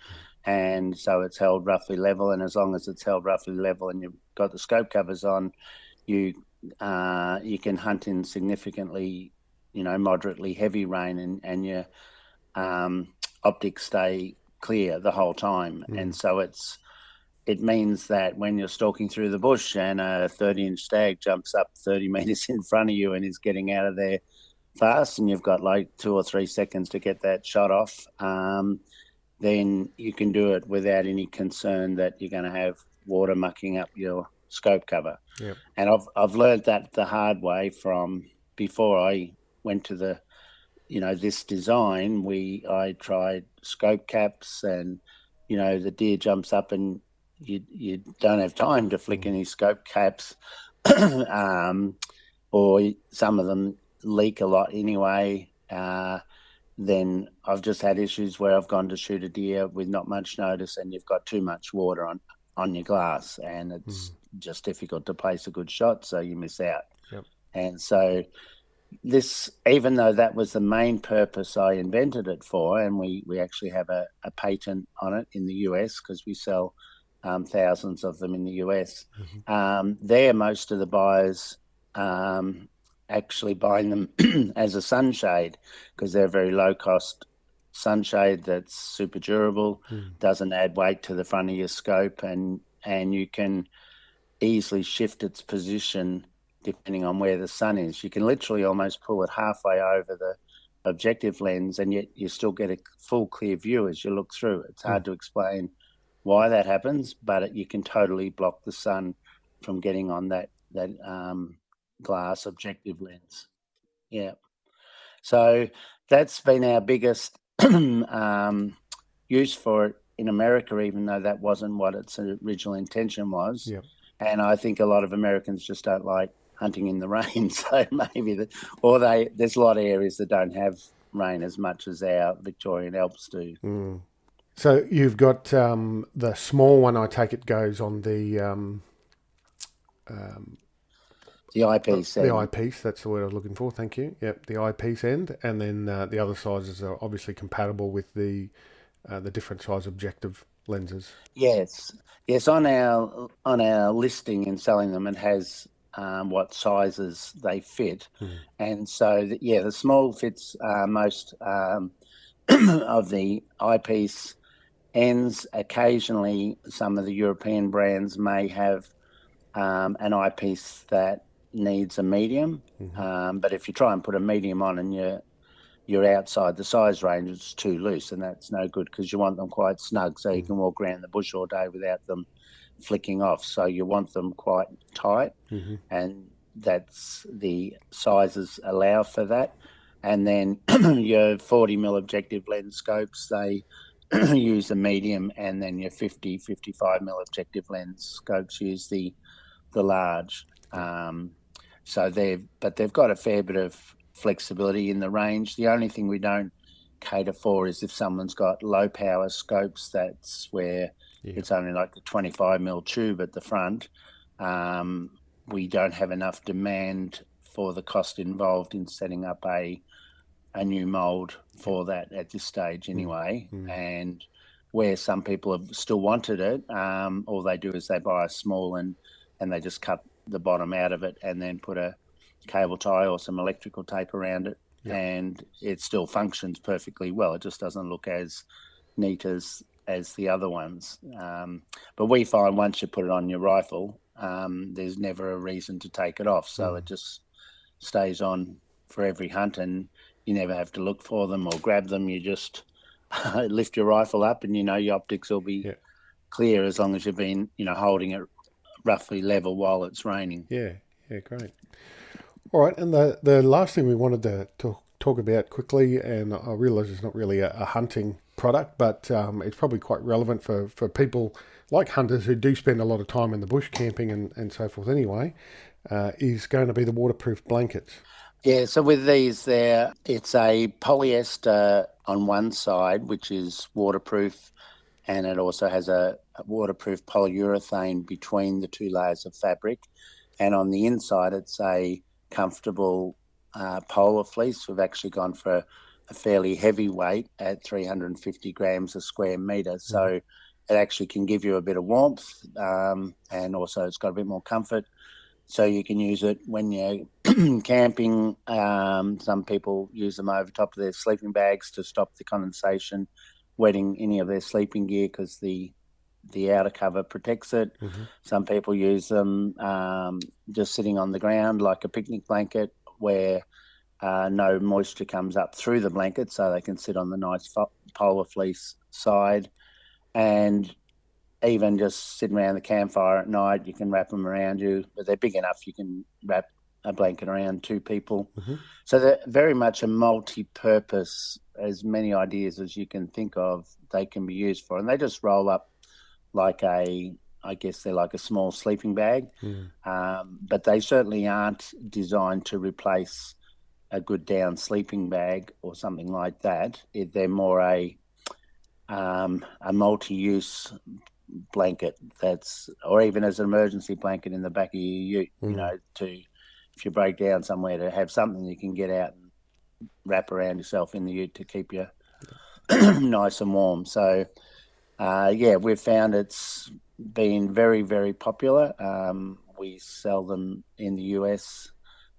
and so it's held roughly level. And as long as it's held roughly level and you've got the scope covers on, you can hunt in significantly, moderately heavy rain, and your optics stay clear the whole time. And so it means that when you're stalking through the bush and a 30-inch stag jumps up 30 meters in front of you and is getting out of there fast, and you've got like 2 or 3 seconds to get that shot off, then you can do it without any concern that you're going to have water mucking up your scope cover. And I've learned that the hard way from before I went to this design. I tried scope caps, and the deer jumps up and you don't have time to flick any scope caps, or some of them leak a lot anyway. Then I've just had issues where I've gone to shoot a deer with not much notice, and you've got too much water on your glass, and it's just difficult to place a good shot, so you miss out. And so this, even though that was the main purpose I invented it for, and we actually have a patent on it in the US, because we sell thousands of them in the US. Most of the buyers actually buying them as a sunshade, because they're a very low cost sunshade that's super durable, doesn't add weight to the front of your scope, and you can easily shift its position depending on where the sun is. You can literally almost pull it halfway over the objective lens, and yet you still get a full clear view as you look through. It's hard to explain why that happens, but you can totally block the sun from getting on that glass objective lens. Yeah. So that's been our biggest use for it in America, even though that wasn't what its original intention was. Yep. And I think a lot of Americans just don't like hunting in the rain. So maybe there's a lot of areas that don't have rain as much as our Victorian Alps do. Mm. So you've got the small one, I take it, goes on the eyepiece. The eyepiece, that's the word I was looking for, thank you. Yep, the eyepiece end. And then the other sizes are obviously compatible with the different size objective lenses. Yes. On our listing and selling them, it has what sizes they fit, and so the small fits most of the eyepiece ends. Occasionally, some of the European brands may have an eyepiece that needs a medium, but if you try and put a medium on and you're outside the size range, it's too loose, and that's no good because you want them quite snug so you can walk around the bush all day without them flicking off. So you want them quite tight, and that's the sizes allow for that. And then your 40mm objective lens scopes, they use a medium, and then your 55mm objective lens scopes use the large. So they've got a fair bit of flexibility in the range. The only thing we don't cater for is if someone's got low power scopes. That's where it's only like the 25mm tube at the front. We don't have enough demand for the cost involved in setting up a new mold for that at this stage anyway. And where some people have still wanted it, all they do is they buy a small and they just cut the bottom out of it and then put a cable tie or some electrical tape around it, and it still functions perfectly well. It just doesn't look as neat as the other ones. But we find once you put it on your rifle, there's never a reason to take it off. So it just stays on for every hunt, and you never have to look for them or grab them. You just lift your rifle up and your optics will be clear as long as you've been holding it roughly level while it's raining. Yeah, great. All right, and the last thing we wanted to talk about quickly, and I realise it's not really a hunting product, but it's probably quite relevant for people like hunters who do spend a lot of time in the bush camping and so forth anyway, is going to be the waterproof blankets. Yeah, so with these it's a polyester on one side, which is waterproof, and it also has a waterproof polyurethane between the two layers of fabric. And on the inside, it's a comfortable polar fleece. We've actually gone for a fairly heavy weight at 350 grams a square metre. So it actually can give you a bit of warmth, and also it's got a bit more comfort. So you can use it when you're camping. Some people use them over top of their sleeping bags to stop the condensation wetting any of their sleeping gear because the outer cover protects it. Some people use them just sitting on the ground like a picnic blanket where no moisture comes up through the blanket, so they can sit on the nice polar fleece side. And even just sitting around the campfire at night, you can wrap them around you, but they're big enough you can wrap a blanket around two people. So they're very much a multi-purpose, as many ideas as you can think of they can be used for. And they just roll up like I guess they're like a small sleeping bag, but they certainly aren't designed to replace a good down sleeping bag or something like that. They're more a multi-use blanket or even as an emergency blanket in the back of your ute, if you break down somewhere, to have something you can get out and wrap around yourself in the ute to keep you nice and warm. So we've found it's been very, very popular. We sell them in the US,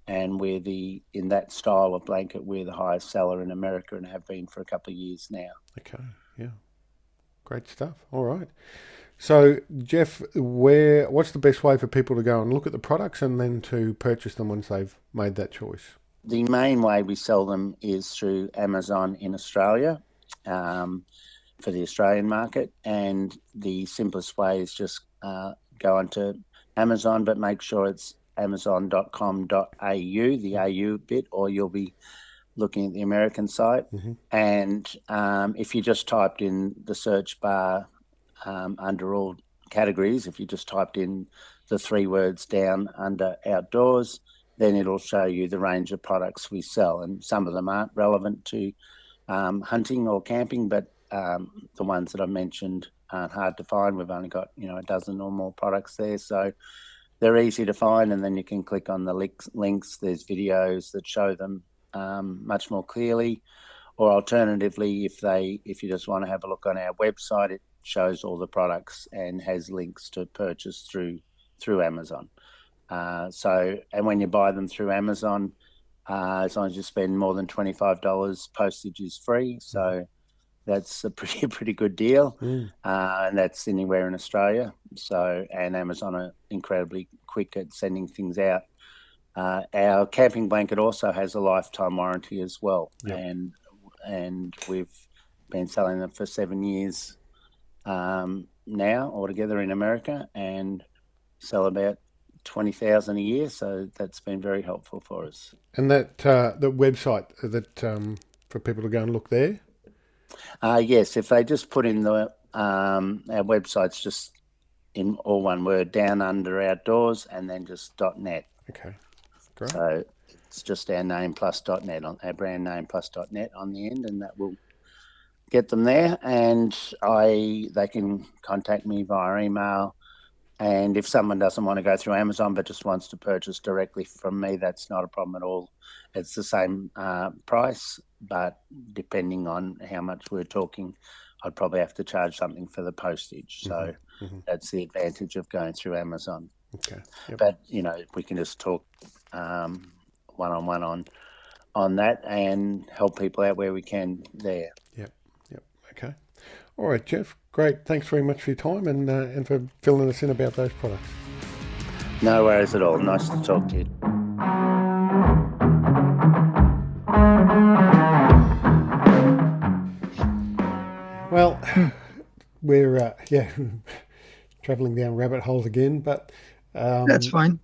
and in that style of blanket, we're the highest seller in America and have been for a couple of years now. Okay, yeah. Great stuff. All right. So, Jeff, what's the best way for people to go and look at the products and then to purchase them once they've made that choice? The main way we sell them is through Amazon in Australia, for the Australian market, and the simplest way is just go onto Amazon, but make sure it's amazon.com.au, the AU bit, or you'll be looking at the American site. And if you just typed in the search bar under all categories, if you just typed in the 3 words down under outdoors, then it'll show you the range of products we sell. And some of them aren't relevant to hunting or camping, but the ones that I mentioned aren't hard to find. We've only got, a dozen or more products there. So they're easy to find, and then you can click on the links. There's videos that show them much more clearly. Or alternatively, if you just want to have a look on our website, it shows all the products and has links to purchase through Amazon. And when you buy them through Amazon, as long as you spend more than $25, postage is free. So that's a pretty good deal, and that's anywhere in Australia. So, and Amazon are incredibly quick at sending things out. Our camping blanket also has a lifetime warranty as well, and we've been selling them for 7 years now altogether in America, and sell about 20,000 a year. So that's been very helpful for us. And that the website that for people to go and look there. Yes, if they just put in our website's just in all one word, Down Under Outdoors, and then just .net. Okay, great. So it's just our name plus .net, on our brand name plus .net on the end, and that will get them there. And they can contact me via email. And if someone doesn't want to go through Amazon but just wants to purchase directly from me, that's not a problem at all. It's the same price, but depending on how much we're talking, I'd probably have to charge something for the postage. So that's the advantage of going through Amazon. Okay. Yep. But, we can just talk one-on-one on that and help people out where we can there. Yep. Okay. All right, Jeff. Great. Thanks very much for your time and for filling us in about those products. No worries at all. Nice to talk to you. Well, we're traveling down rabbit holes again, but that's fine.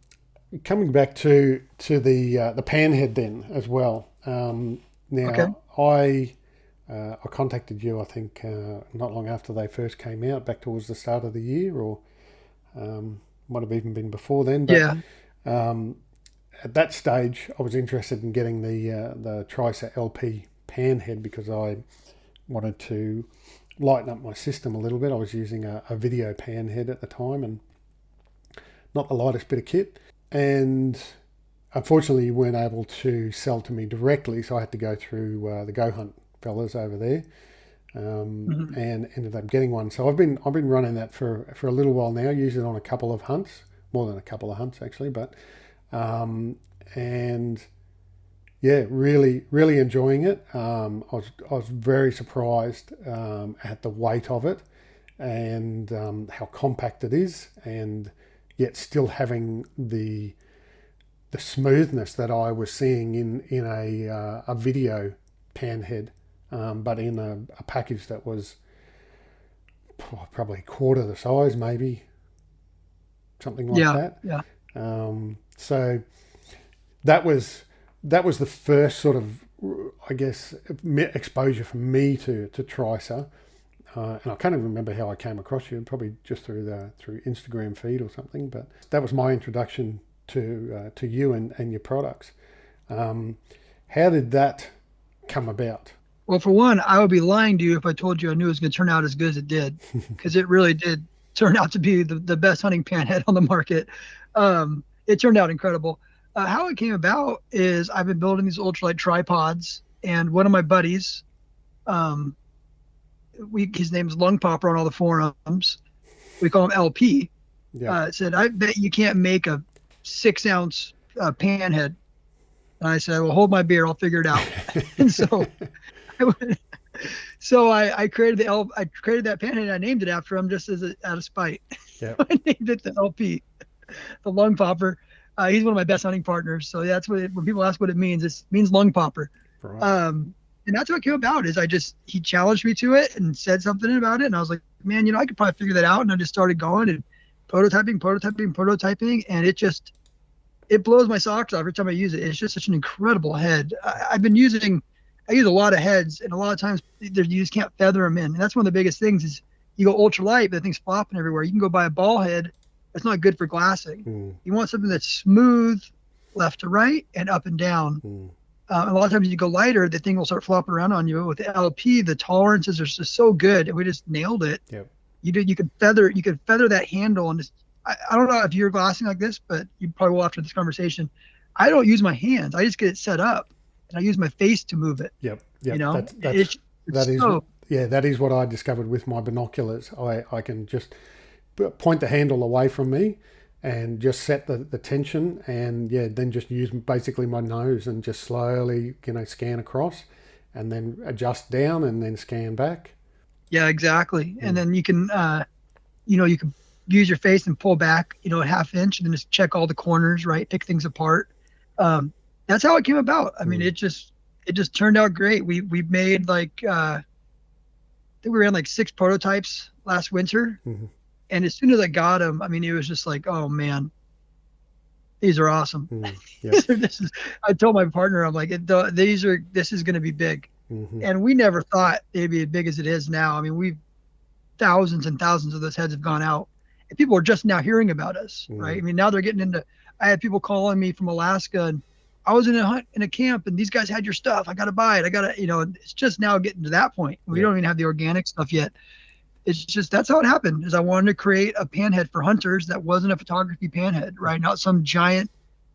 Coming back to the panhead then as well. Now, okay. I contacted you, I think, not long after they first came out, back towards the start of the year, or might have even been before then. But, at that stage, I was interested in getting the Tricer LP panhead because I wanted to lighten up my system a little bit. I was using a video panhead at the time and not the lightest bit of kit. And unfortunately, you weren't able to sell to me directly, so I had to go through the Go Hunt fellas over there, and ended up getting one. So I've been running that for a little while now. Used it on a couple of hunts, more than a couple of hunts actually, but and yeah, really enjoying it. I was very surprised at the weight of it and how compact it is, and yet still having the smoothness that I was seeing in a video panhead. But in a package that was probably a quarter the size, maybe something like that. Yeah. So that was the first sort of, I guess, exposure for me to Tricer. And I can't even remember how I came across you, probably just through Instagram feed or something. But that was my introduction to you and your products. How did that come about? Well, for one, I would be lying to you if I told you I knew it was going to turn out as good as it did, because it really did turn out to be the best hunting panhead on the market. It turned out incredible. How it came about is I've been building these ultralight tripods, and one of my buddies, his name's Lung Popper on all the forums. We call him LP. Yeah. Said, I bet you can't make a 6-ounce panhead. And I said, well, hold my beer. I'll figure it out. And so So I created I created that panhead and I named it after him just out of spite. Yeah. I named it the LP, the lung popper. He's one of my best hunting partners. So that's when people ask what it means, it means lung popper. Right. And that's how it came about is he challenged me to it and said something about it. And I was like, man, I could probably figure that out. And I just started going and prototyping. And it blows my socks off every time I use it. It's just such an incredible head. I use a lot of heads, and a lot of times you just can't feather them in. And that's one of the biggest things is you go ultralight, but the thing's flopping everywhere. You can go buy a ball head. That's not good for glassing. You want something that's smooth left to right and up and down. A lot of times you go lighter, the thing will start flopping around on you. But with the LP, the tolerances are just so good, and we just nailed it. Yep. You could feather that handle, and just I don't know if you're glassing like this, but you probably will after this conversation. I don't use my hands. I just get it set up, and I use my face to move it. Yep. That is what I discovered with my binoculars. I can just point the handle away from me and just set the tension, and then just use basically my nose and just slowly, scan across and then adjust down and then scan back. Yeah, exactly. And then you can, you can use your face and pull back, a half inch and then just check all the corners, right? Pick things apart. That's how it came about. I mean, it just turned out great. We made I think we ran 6 prototypes last winter. And as soon as I got them, I mean, it was just like, oh man, these are awesome. I told my partner, I'm like, this is going to be big. And we never thought it'd be as big as it is now. I mean, thousands and thousands of those heads have gone out, and people are just now hearing about us, right? I mean, now they're getting into. I had people calling me from Alaska, and I was in a camp, and these guys had your stuff. I got to buy it. It's just now getting to that point. We don't even have the organic stuff yet. It's just that's how it happened. Is I wanted to create a panhead for hunters that wasn't a photography panhead, right? Not some giant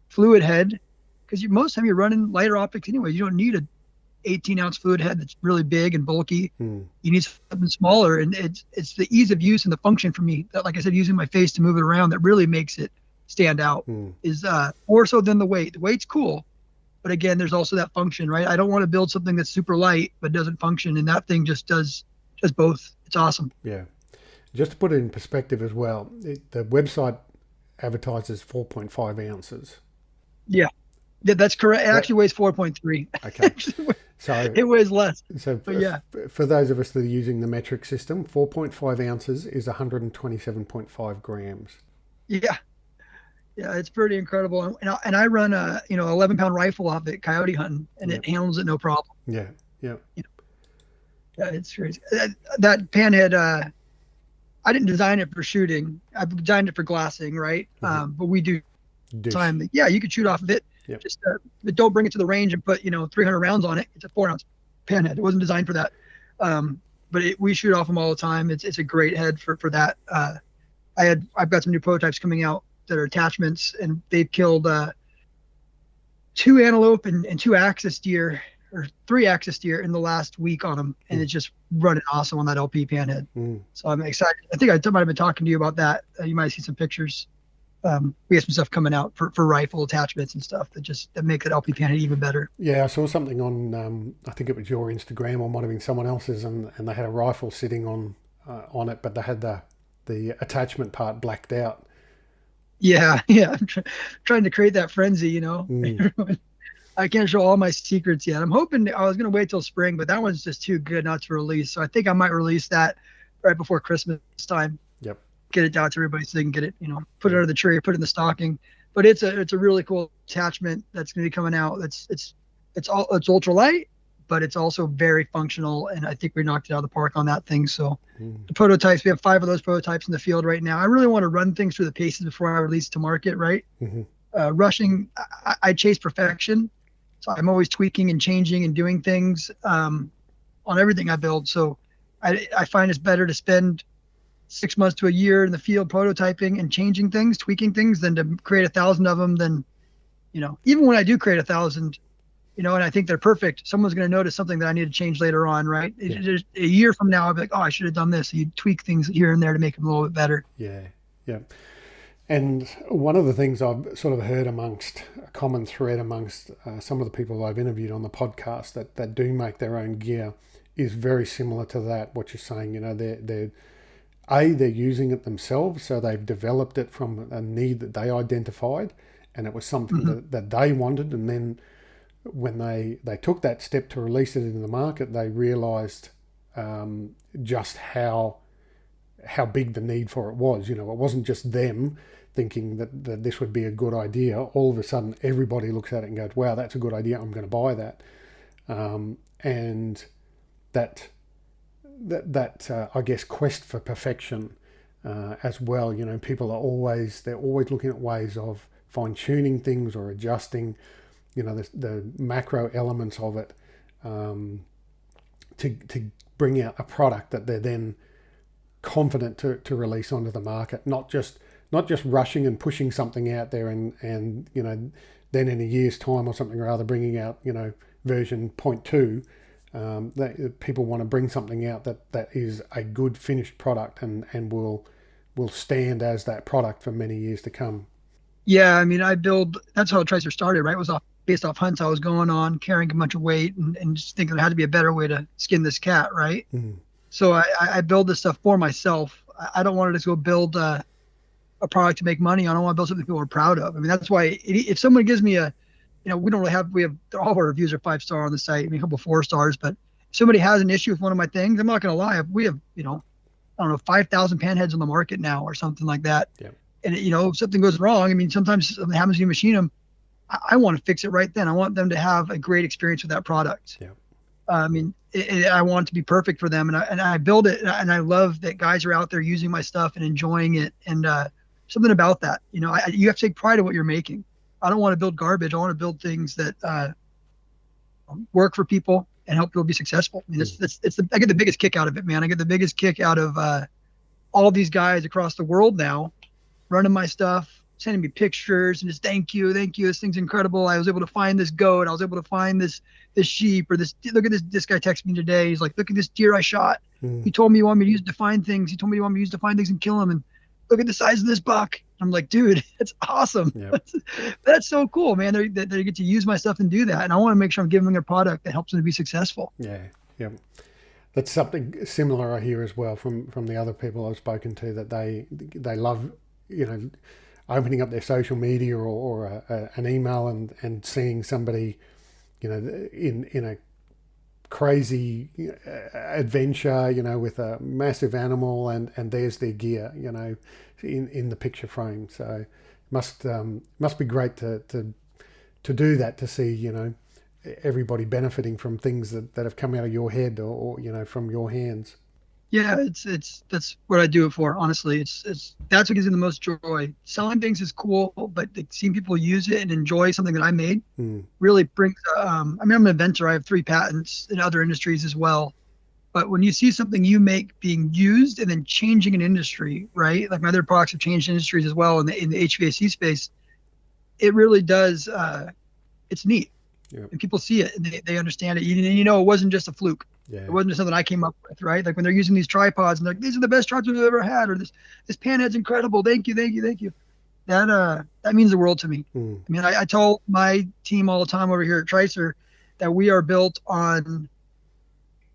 fluid head, because most of the time you're running lighter optics anyway. You don't need a 18-ounce fluid head that's really big and bulky. You need something smaller, and it's the ease of use and the function for me that, like I said, using my face to move it around that really makes it stand out. Is more so than the weight. The weight's cool, but again, there's also that function, right? I don't want to build something that's super light but doesn't function, and that thing just does both. It's awesome. Yeah. Just to put it in perspective as well, the website advertises 4.5 ounces. Yeah, that's correct. It actually weighs 4.3. Okay. So it weighs less. So but for those of us that are using the metric system, 4.5 ounces is 127.5 grams. Yeah. Yeah, it's pretty incredible. And I run a 11-pound rifle off it, coyote hunting, and it handles it no problem. Yeah. Yeah. Yeah, it's crazy. That panhead, I didn't design it for shooting. I designed it for glassing, right? But we do time. Yeah, you could shoot off of it. Yep. Just but don't bring it to the range and put 300 rounds on it. It's a 4-ounce panhead. It wasn't designed for that. But we shoot off them all the time. It's a great head for that. I've got some new prototypes coming out that are attachments, and they've killed 2 antelope and 2 axis deer, or 3 axis deer in the last week on them, and it's just running awesome on that LP panhead. So I'm excited. I think I might have been talking to you about that. You might see some pictures. We have some stuff coming out for rifle attachments and stuff that make that LP panhead even better. Yeah, I saw something on I think it was your Instagram or might have been someone else's, and they had a rifle sitting on it, but they had the attachment part blacked out. Yeah. I'm trying to create that frenzy, I can't show all my secrets yet. I'm hoping I was going to wait till spring, but that one's just too good not to release. So I think I might release that right before Christmas time. Yep. Get it out to everybody so they can get it, put it under the tree or put it in the stocking. But it's a really cool attachment that's going to be coming out. It's ultralight, but it's also very functional. And I think we knocked it out of the park on that thing. So the prototypes, we have 5 of those prototypes in the field right now. I really want to run things through the paces before I release to market, right? Rushing, I chase perfection. So I'm always tweaking and changing and doing things on everything I build. So I find it's better to spend 6 months to a year in the field prototyping and changing things, tweaking things, than to create 1,000 of them. Then, even when I do create 1,000, and I think they're perfect, someone's going to notice something that I need to change later on, right? Yeah. A year from now, I'll be like, oh, I should have done this. So you tweak things here and there to make them a little bit better. Yeah. And one of the things I've sort of heard a common thread amongst some of the people I've interviewed on the podcast that do make their own gear is very similar to that. What you're saying, they're using it themselves, so they've developed it from a need that they identified, and it was something that they wanted. And then when they took that step to release it into the market, they realised just how big the need for it was. It wasn't just them thinking that this would be a good idea. All of a sudden, everybody looks at it and goes, "Wow, that's a good idea. I'm going to buy that." And that I guess quest for perfection as well. People are they're always looking at ways of fine tuning things or adjusting, the macro elements of it to bring out a product that they're then confident to release onto the market, not just rushing and pushing something out there and then in a year's time or something or other bringing out version 0.2. That people want to bring something out that is a good finished product and will stand as that product for many years to come. Yeah, I mean, that's how Tricer started, right? It was based off hunts I was going on, carrying a bunch of weight and just thinking there had to be a better way to skin this cat, right? So I build this stuff for myself. I don't want to just go build a product to make money. I don't want to build something people are proud of. I mean, that's why if someone gives me we don't really have, all of our reviews are 5-star on the site. I mean, a couple 4-stars, but if somebody has an issue with one of my things, I'm not going to lie. We have, I don't know, 5,000 panheads on the market now or something like that. Yeah. And, if something goes wrong, I mean, sometimes something happens when you machine them. I want to fix it right then. I want them to have a great experience with that product. Yeah. I mean, I want it to be perfect for them. And I build it, and I love that guys are out there using my stuff and enjoying it. And something about that, you have to take pride in what you're making. I don't want to build garbage. I want to build things that work for people and help people be successful. I mean, I get the biggest kick out of it, man. I get the biggest kick out of all these guys across the world now running my stuff, sending me pictures and just thank you. This thing's incredible. I was able to find this goat. I was able to find this sheep or this. Look at this. This guy texted me today. He's like, look at this deer I shot. He told me you want me to use it to find things. He told me you want me to use it to find things and kill them. And look at the size of this buck. I'm like, dude, that's awesome. Yep. That's so cool, man. They get to use my stuff and do that. And I want to make sure I'm giving them a product that helps them to be successful. Yeah. That's something similar I hear as well from the other people I've spoken to, that they love, opening up their social media or an email and seeing somebody, in a crazy adventure, with a massive animal and there's their gear, in the picture frame. So must be great to do that, to see, everybody benefiting from things that have come out of your head or from your hands. Yeah, that's what I do it for. Honestly, it's that's what gives me the most joy. Selling things is cool, but seeing people use it and enjoy something that I made really brings. I mean, I'm an inventor. I have 3 patents in other industries as well. But when you see something you make being used and then changing an industry, right? Like my other products have changed industries as well in the HVAC space. It really does. It's neat. Yep. And people see it and they understand it. It wasn't just a fluke. Yeah. It wasn't just something I came up with, right? Like when they're using these tripods and they're like, these are the best tripods we've ever had, or this panhead's incredible. Thank you. That means the world to me. I mean, I tell my team all the time over here at Tricer that we are built on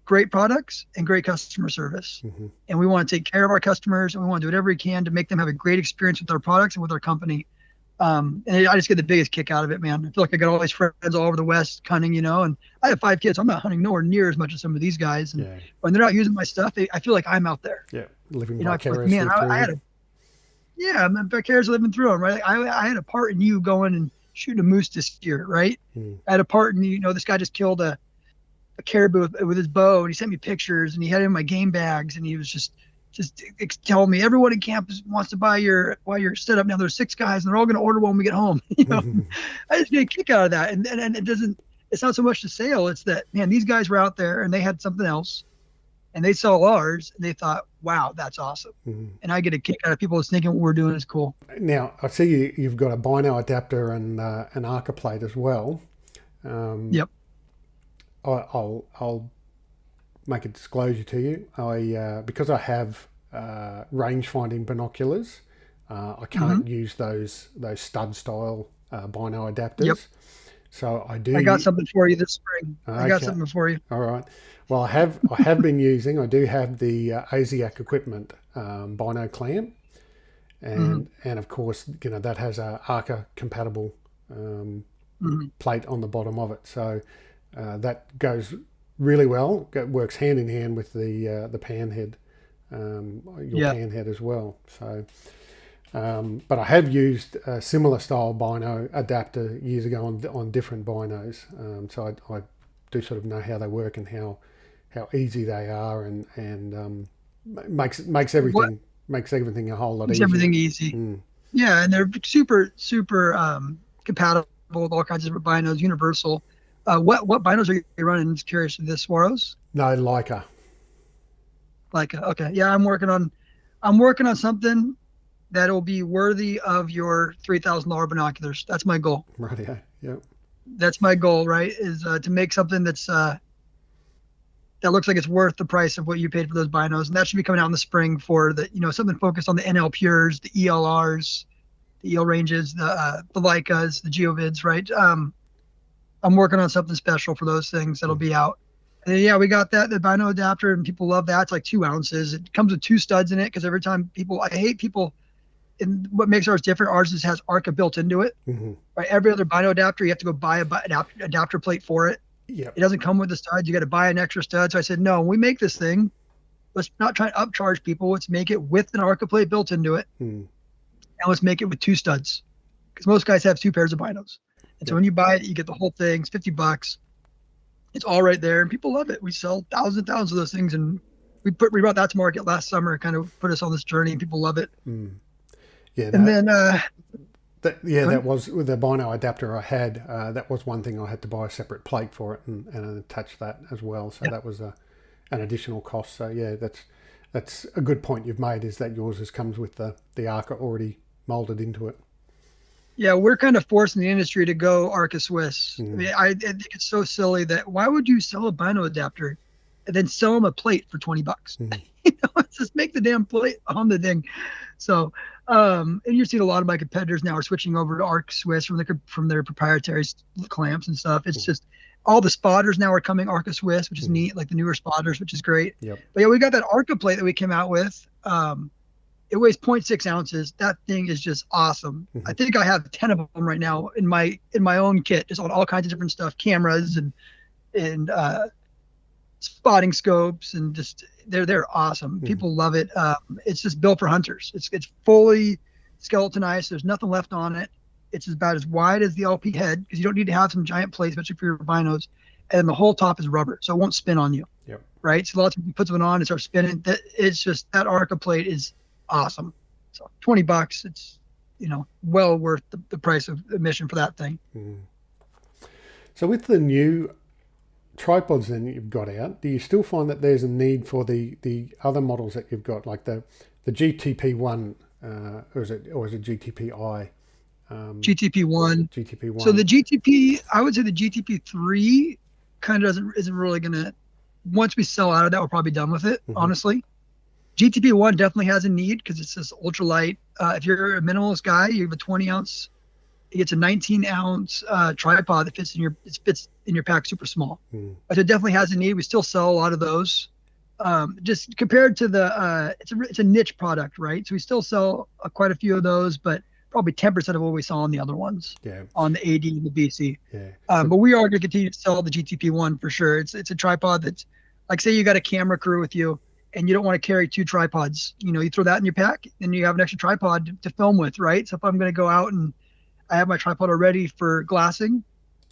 great products and great customer service. And we want to take care of our customers, and we want to do whatever we can to make them have a great experience with our products and with our company. And I just get the biggest kick out of it, man. I feel like I got all these friends all over the West hunting, and I have 5 kids. I'm not hunting nowhere near as much as some of these guys. And when they're not using my stuff, I feel like I'm out there. Yeah, living vicariously through. I'm vicariously living through them, right? I had a part in you going and shooting a moose this year, right? I had a part in this guy just killed a caribou with his bow, and he sent me pictures, and he had it in my game bags, and he was just telling me everyone in camp wants to buy your set up now. There's 6 guys, and they're all going to order one when we get home. I just get a kick out of that, and it's not so much the sale. It's that, man, these guys were out there and they had something else, and they saw ours, and they thought, wow, that's awesome. And I get a kick out of people thinking what we're doing is cool. Now I see you've got a bino adapter and an arca plate as well. Yep. I'll make a disclosure to you. Because I have range finding binoculars, I can't use those stud style bino adapters. Yep. So I I got do. something for you this spring. I got Okay. something for you. All right. Well, I have been using. I do have the ASIAC equipment bino clamp, Hmm. and of course, that has a Arca compatible um, Hmm. plate on the bottom of it. So that goes really well. It works hand in hand with the pan head, your Yeah. pan head as well. So, but I have used a similar style bino adapter years ago on different binos. So I do sort of know how they work and how easy they are, and makes What everything a whole lot makes easier. everything easy? Mm. Yeah, and they're super, super compatible with all kinds of different binos, universal. What binos are you running? Just curious. The Swaros? No, Leica. Like, okay, yeah, I'm working on something that'll be worthy of your $3,000 binoculars. That's my goal. Right, yeah. Yep. That's my goal, right? Is to make something that looks like it's worth the price of what you paid for those binos, and that should be coming out in the spring for something focused on the NL Pures, the ELRs, the EL ranges, the Leicas, the Geovids, right? I'm working on something special for those things that'll Mm. be out. And then, yeah, we got the bino adapter, and people love that. It's like 2 ounces. It comes with 2 studs in it because every time I hate people. And what makes ours different, ours just has Arca built into it. Mm-hmm. Right, every other bino adapter, you have to go buy a adapter plate for it. Yep. It doesn't come with the studs. You got to buy an extra stud. So I said, no, when we make this thing, let's not try and upcharge people. Let's make it with an Arca plate built into it, Mm. and let's make it with 2 studs, because most guys have 2 pairs of binos. And so Yep. when you buy it, you get the whole thing. It's $50. It's all right there, and people love it. We sell thousands and thousands of those things, and we brought that to market last summer. It kind of put us on this journey, and people love it. Mm. Yeah, And no, then, that was with the Bino adapter I had. That was one thing I had to buy a separate plate for it and attach that as well. So yeah, that was an additional cost. So yeah, that's a good point you've made. Is that yours comes with the Arca already molded into it. yeah, we're kind of forcing the industry to go Arca Swiss. I Mm. mean, I think it's so silly that why would you sell a bino adapter and then sell them a plate for $20? Mm. Just make the damn plate on the thing. So, and you're seeing a lot of my competitors now are switching over to Arc Swiss from their proprietary clamps and stuff. It's Mm. just all the spotters now are coming Arca Swiss, which is Mm. neat, like the newer spotters, which is great. Yep. But yeah, we got that Arca plate that we came out with. It weighs 0.6 ounces. That thing is just awesome. Mm-hmm. I think I have 10 of them right now in my own kit, just on all kinds of different stuff, cameras and spotting scopes, and just they're awesome. Mm-hmm. People love it. It's just built for hunters. It's fully skeletonized. There's nothing left on it. It's about as wide as the LP head, because you don't need to have some giant plates, especially for your binos. And the whole top is rubber, so it won't spin on you. Yep. Right. So lots of people put one on and start spinning. It's just that Arca plate is awesome. So $20, it's well worth the price of admission for that thing. Mm. So with the new tripods then that you've got out, do you still find that there's a need for the other models that you've got, like the GTP1, or is it GTPI? GTP1. GTP1. So the GTP, I would say the GTP3 kind of isn't really gonna. Once we sell out of that, we're probably done with it. Mm-hmm. Honestly, GTP1 definitely has a need because it's this ultralight. If you're a minimalist guy, you have a 20-ounce. It gets a 19-ounce tripod that fits in your pack super small. Mm. So it definitely has a need. We still sell a lot of those. Just compared to it's a niche product, right? So we still sell quite a few of those, but probably 10% of what we saw on the other ones. Yeah. On the AD and the BC. Yeah. But we are going to continue to sell the GTP1 for sure. It's a tripod that's, like, say you got a camera crew with you and you don't want to carry 2 tripods. You throw that in your pack and you have an extra tripod to film with, right? So if I'm going to go out and I have my tripod already for glassing,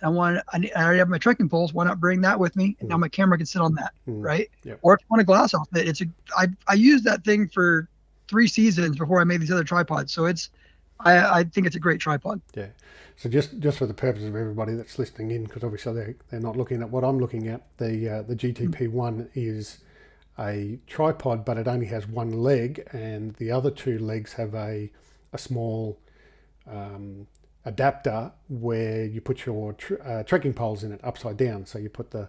I already have my trekking poles, why not bring that with me? And now my camera can sit on that, right? Yep. Or if you want to glass off it, I used that thing for 3 seasons before I made these other tripods. So I think it's a great tripod. Yeah. So just for the purpose of everybody that's listening in, because obviously they're not looking at what I'm looking at, the GTP1 is a tripod, but it only has one leg, and the other 2 legs have a small adapter where you put your trekking poles in it upside down. So you put the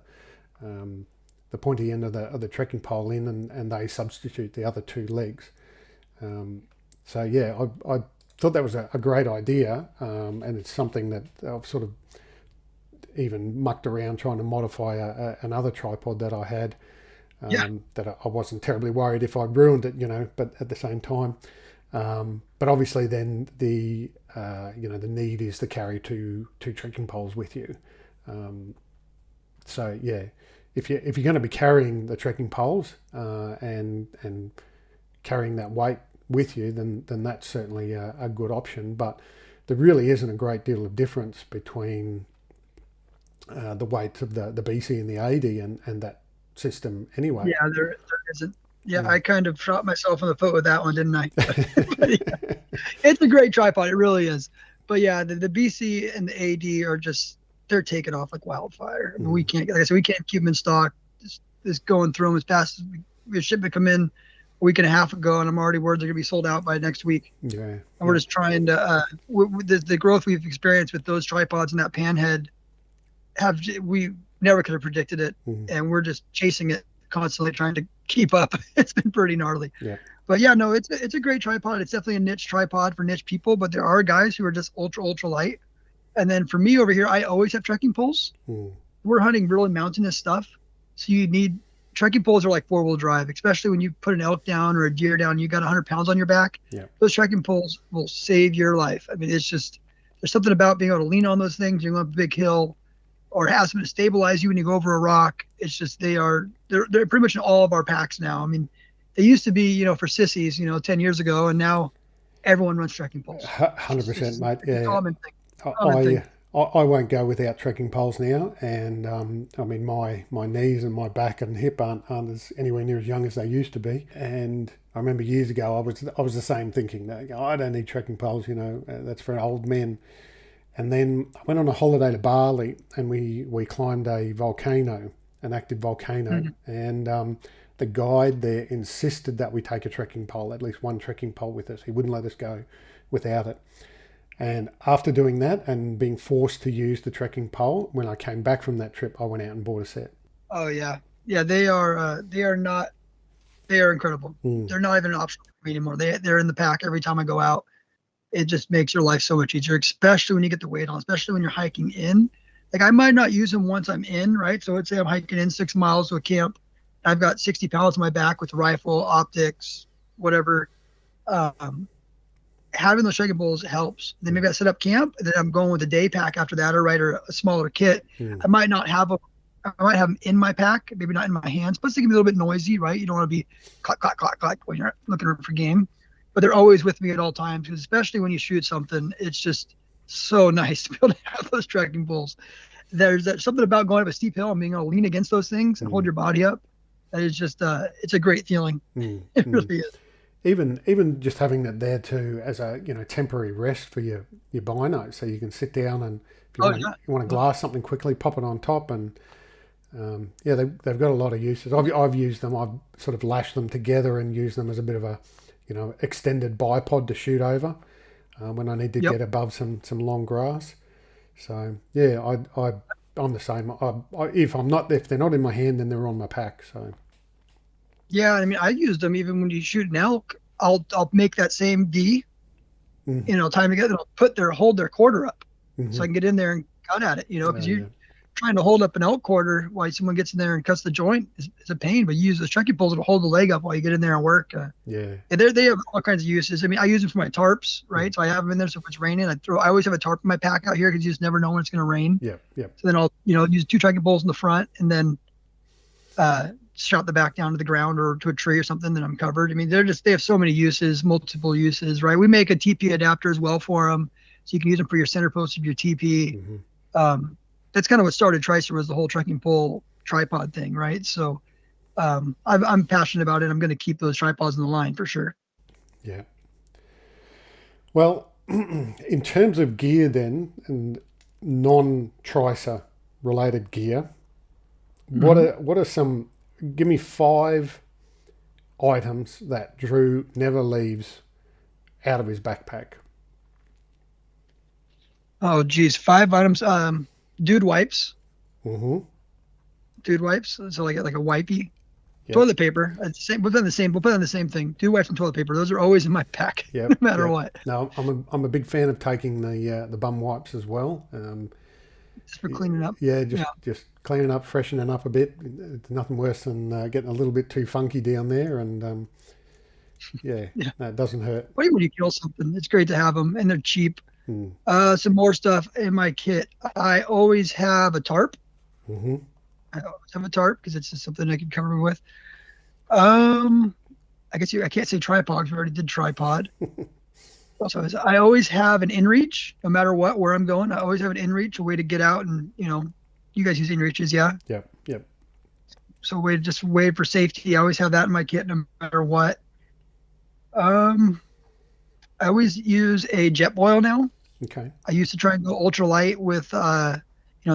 pointy end of the trekking pole in, and they substitute the other 2 legs. So yeah, I thought that was a great idea, and it's something that I've sort of even mucked around trying to modify another tripod that I had. That I wasn't terribly worried if I ruined it, but at the same time. But obviously then the need is to carry two trekking poles with you. So yeah, if you're going to be carrying the trekking poles and carrying that weight with you, then that's certainly a good option. But there really isn't a great deal of difference between the weights of the BC and the AD and that system anyway. Yeah, there isn't. Yeah, I kind of shot myself in the foot with that one, didn't I? But yeah, it's a great tripod, it really is. But yeah, the BC and the AD are they're taking off like wildfire. I mean, we can't, like I said, we can't keep them in stock. Just going through them as fast as we shipment come in a week and a half ago, and I'm already worried they're going to be sold out by next week. Yeah. And we're just trying to, the growth we've experienced with those tripods and that panhead, we never could have predicted it. And we're just chasing it constantly, trying to keep up. It's been pretty gnarly. Yeah. But yeah, no, it's a great tripod. It's definitely a niche tripod for niche people, but there are guys who are just ultra light. And then for me over here, I always have trekking poles. We're hunting really mountainous stuff. So you need, trekking poles are like 4-wheel drive, especially when you put an elk down or a deer down, you got 100 pounds on your back. Yeah. Those trekking poles will save your life. I mean, it's just, there's something about being able to lean on those things. You're going up a big hill or have something to stabilize you when you go over a rock. It's just, they're pretty much in all of our packs now. I mean, they used to be, for sissies, 10 years ago, and now everyone runs trekking poles. 100%, mate. Yeah. Common thing. I won't go without trekking poles now, and I mean my knees and my back and hip aren't as anywhere near as young as they used to be. And I remember years ago I was the same thinking that I don't need trekking poles, that's for old men. And then I went on a holiday to Bali, and we climbed a volcano, an active volcano, and the guide there insisted that we take a trekking pole, at least one trekking pole with us. He wouldn't let us go without it. And after doing that and being forced to use the trekking pole, when I came back from that trip, I went out and bought a set. Oh yeah. Yeah, they are incredible. They're not even an option for me anymore. They're in the pack every time I go out. It just makes your life so much easier, especially when you get the weight on, especially when you're hiking in. Like I might not use them once I'm in, right? So let's say I'm hiking in 6 miles to a camp. I've got 60 pounds on my back with rifle, optics, whatever. Having those trekking poles helps. Then maybe I set up camp, and then I'm going with a day pack after that, or a smaller kit. I might not have I might have them in my pack, maybe not in my hands. Plus, they can be a little bit noisy, right? You don't want to be clack, clack, clack, clack when you're looking for game. But they're always with me at all times, because especially when you shoot something, it's just so nice to be able to have those trekking poles. There's something about going up a steep hill and being able to lean against those things and hold your body up. That is just, it's a great feeling. It really is. Even just having that there too as a temporary rest for your bino, so you can sit down and if you want to glass something quickly, pop it on top, and they've got a lot of uses. I've used them. I've sort of lashed them together and used them as a bit of a extended bipod to shoot over when I need to get above some long grass. So yeah, I'm the same. If they're not in my hand, then they're on my pack. So. Yeah, I mean, I use them even when you shoot an elk. I'll make that same D, time together. I'll hold their quarter up, so I can get in there and cut at it. Because you're trying to hold up an elk quarter while someone gets in there and cuts the joint is a pain. But you use the trekking poles to hold the leg up while you get in there and work. They have all kinds of uses. I mean, I use them for my tarps, right? So I have them in there. So if it's raining, I always have a tarp in my pack out here because you just never know when it's going to rain. Yeah. So then I'll use 2 trekking poles in the front and then shot the back down to the ground or to a tree or something, then I'm covered. I mean, they have so many uses, multiple uses, right? We make a TP adapter as well for them, so you can use them for your center post of your TP. That's kind of what started Tricer, was the whole trekking pole tripod thing, right? So I'm passionate about it. I'm going to keep those tripods in the line for sure. Yeah. Well, in terms of gear then, and non-Tricer related gear, what are some? Give me 5 items that Drew never leaves out of his backpack. Oh, geez. 5 items. Dude wipes. Dude wipes. So like a wipey. Yep. Toilet paper. We'll put on the same thing. Dude wipes and toilet paper. Those are always in my pack, no matter what. No, I'm a big fan of taking the bum wipes as well. just for cleaning up. Yeah, just cleaning up, freshening up a bit. It's nothing worse than getting a little bit too funky down there, and yeah, Yeah. no, it doesn't hurt. When you kill something, it's great to have them, and they're cheap. Some more stuff in my kit. I always have a tarp. Mm-hmm. I always have a tarp because it's just something I can cover me with. I guess I can't say tripod. We already did tripod. So I always have an inReach, no matter where I'm going. I always have an inReach, a way to get out, and you guys use inReaches, yeah? Yep. So way for safety. I always have that in my kit, no matter what. I always use a Jetboil now. Okay. I used to try and go ultralight with,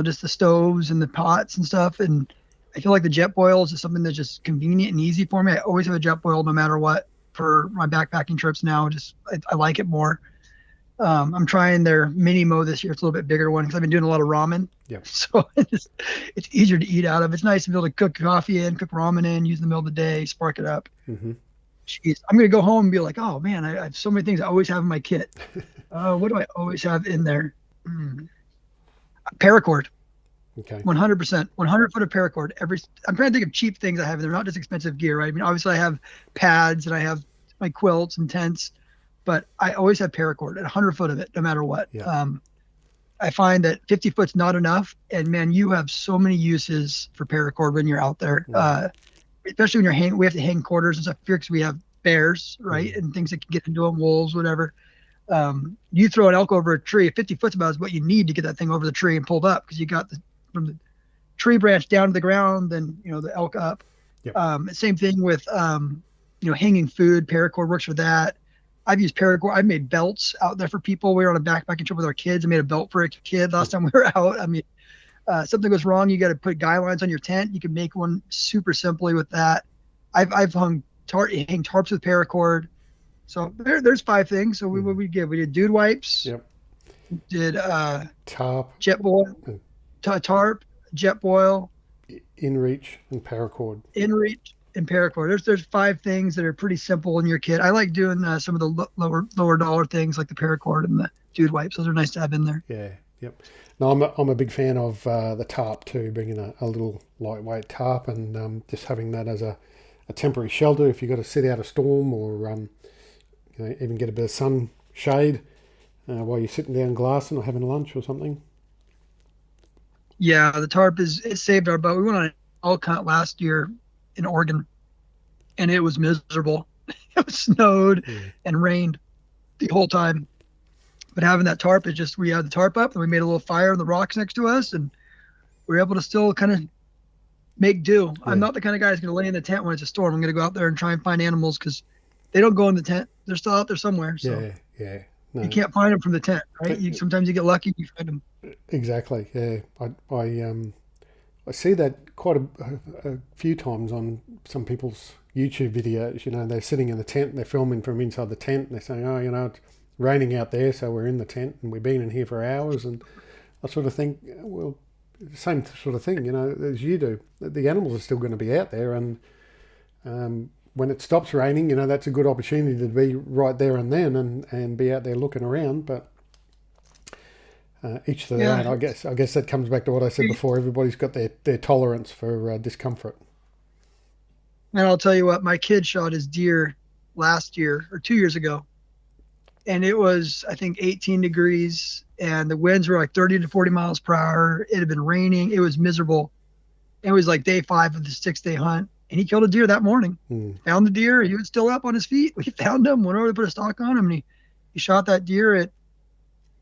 just the stoves and the pots and stuff. And I feel like the Jetboil is just something that's just convenient and easy for me. I always have a Jetboil no matter what for my backpacking trips now. I like it more. I'm trying their mini mo this year. It's a little bit bigger one because I've been doing a lot of ramen. Yep. So it's easier to eat out of. It's nice to be able to cook coffee in, cook ramen in, use in the middle of the day, spark it up. Mm-hmm. Jeez, I'm going to go home and be like, oh man, I have so many things I always have in my kit. What do I always have in there? Paracord. Okay. 100%. 100 foot of paracord. I'm trying to think of cheap things I have. They're not just expensive gear, right? I mean, obviously I have pads and I have my quilts and tents, but I always have paracord at 100 foot of it, no matter what. Yeah. I find that 50 foot's not enough. And man, you have so many uses for paracord when you're out there. Especially when we have to hang quarters and stuff here because we have bears, right? And things that can get into them, wolves, whatever. You throw an elk over a tree, 50 foot's about what you need to get that thing over the tree and pulled up because you got from the tree branch down to the ground, then, the elk up. Yep. Same thing with, hanging food. Paracord works for that. I've used paracord. I've made belts out there for people. We were on a backpacking trip with our kids. I made a belt for a kid last time we were out. I mean, something goes wrong, you got to put guy lines on your tent. You can make one super simply with that. I've hung tarps with paracord. So there's 5 things. So we did dude wipes. Yep. Did tarp, Jetboil, tarp, Jetboil, inReach, and paracord. inReach and paracord. There's 5 things that are pretty simple in your kit. I like doing some of the lower dollar things like the paracord and the dude wipes. Those are nice to have in there. Yeah. Yep. No, I'm a big fan of the tarp too, bringing a little lightweight tarp and just having that as a temporary shelter if you've got to sit out a storm or even get a bit of sun shade while you're sitting down glassing or having lunch or something. Yeah, the tarp it saved our boat. We went on an elk hunt last year in Oregon, and it was miserable. It snowed and rained the whole time. But having that tarp, we had the tarp up and we made a little fire in the rocks next to us and we were able to still kind of make do. Yeah. I'm not the kind of guy who's going to lay in the tent when it's a storm. I'm going to go out there and try and find animals because they don't go in the tent. They're still out there somewhere. So yeah. No. You can't find them from the tent, right? Sometimes you get lucky, you find them. Exactly. Yeah. I see that quite a few times on some people's YouTube videos. They're sitting in the tent and they're filming from inside the tent and they're saying, it's raining out there, so we're in the tent and we've been in here for hours. And I sort of think, well, same sort of thing, as you do. The animals are still going to be out there, and when it stops raining, that's a good opportunity to be right there and then and be out there looking around. But each to their own. I guess that comes back to what I said before. Everybody's got their tolerance for discomfort. And I'll tell you what, my kid shot his deer last year or 2 years ago. And it was, I think, 18 degrees and the winds were like 30 to 40 miles per hour. It had been raining. It was miserable. It was like day 5 of the 6-day hunt. And he killed a deer that morning. Found the deer. He was still up on his feet. We found him, went over to put a stock on him. And he shot that deer at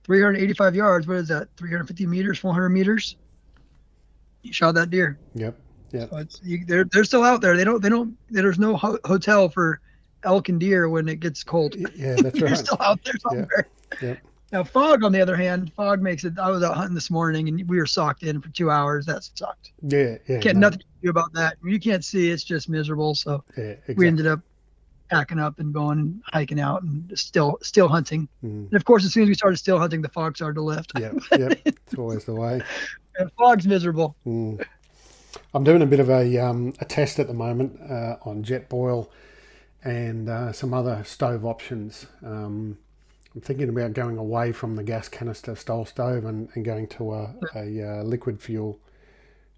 385 yards. What is that? 350 meters, 400 meters. He shot that deer. Yep. So they're still out there. There's no hotel for elk and deer when it gets cold. Yeah, that's right. They're still out there somewhere. Yep. Now fog, on the other hand, makes it. I was out hunting this morning and we were socked in for 2 hours. That sucked. Yeah. Nothing to do about that. You can't see. It's just miserable. So exactly. We ended up packing up and going and hiking out and still hunting. And of course, as soon as we started still hunting, the fog started to lift. Yep. It's always the way. And fog's miserable. I'm doing a bit of a test at the moment on Jetboil and some other stove options. I'm I'm thinking about going away from the gas canister style stove and going to a liquid fuel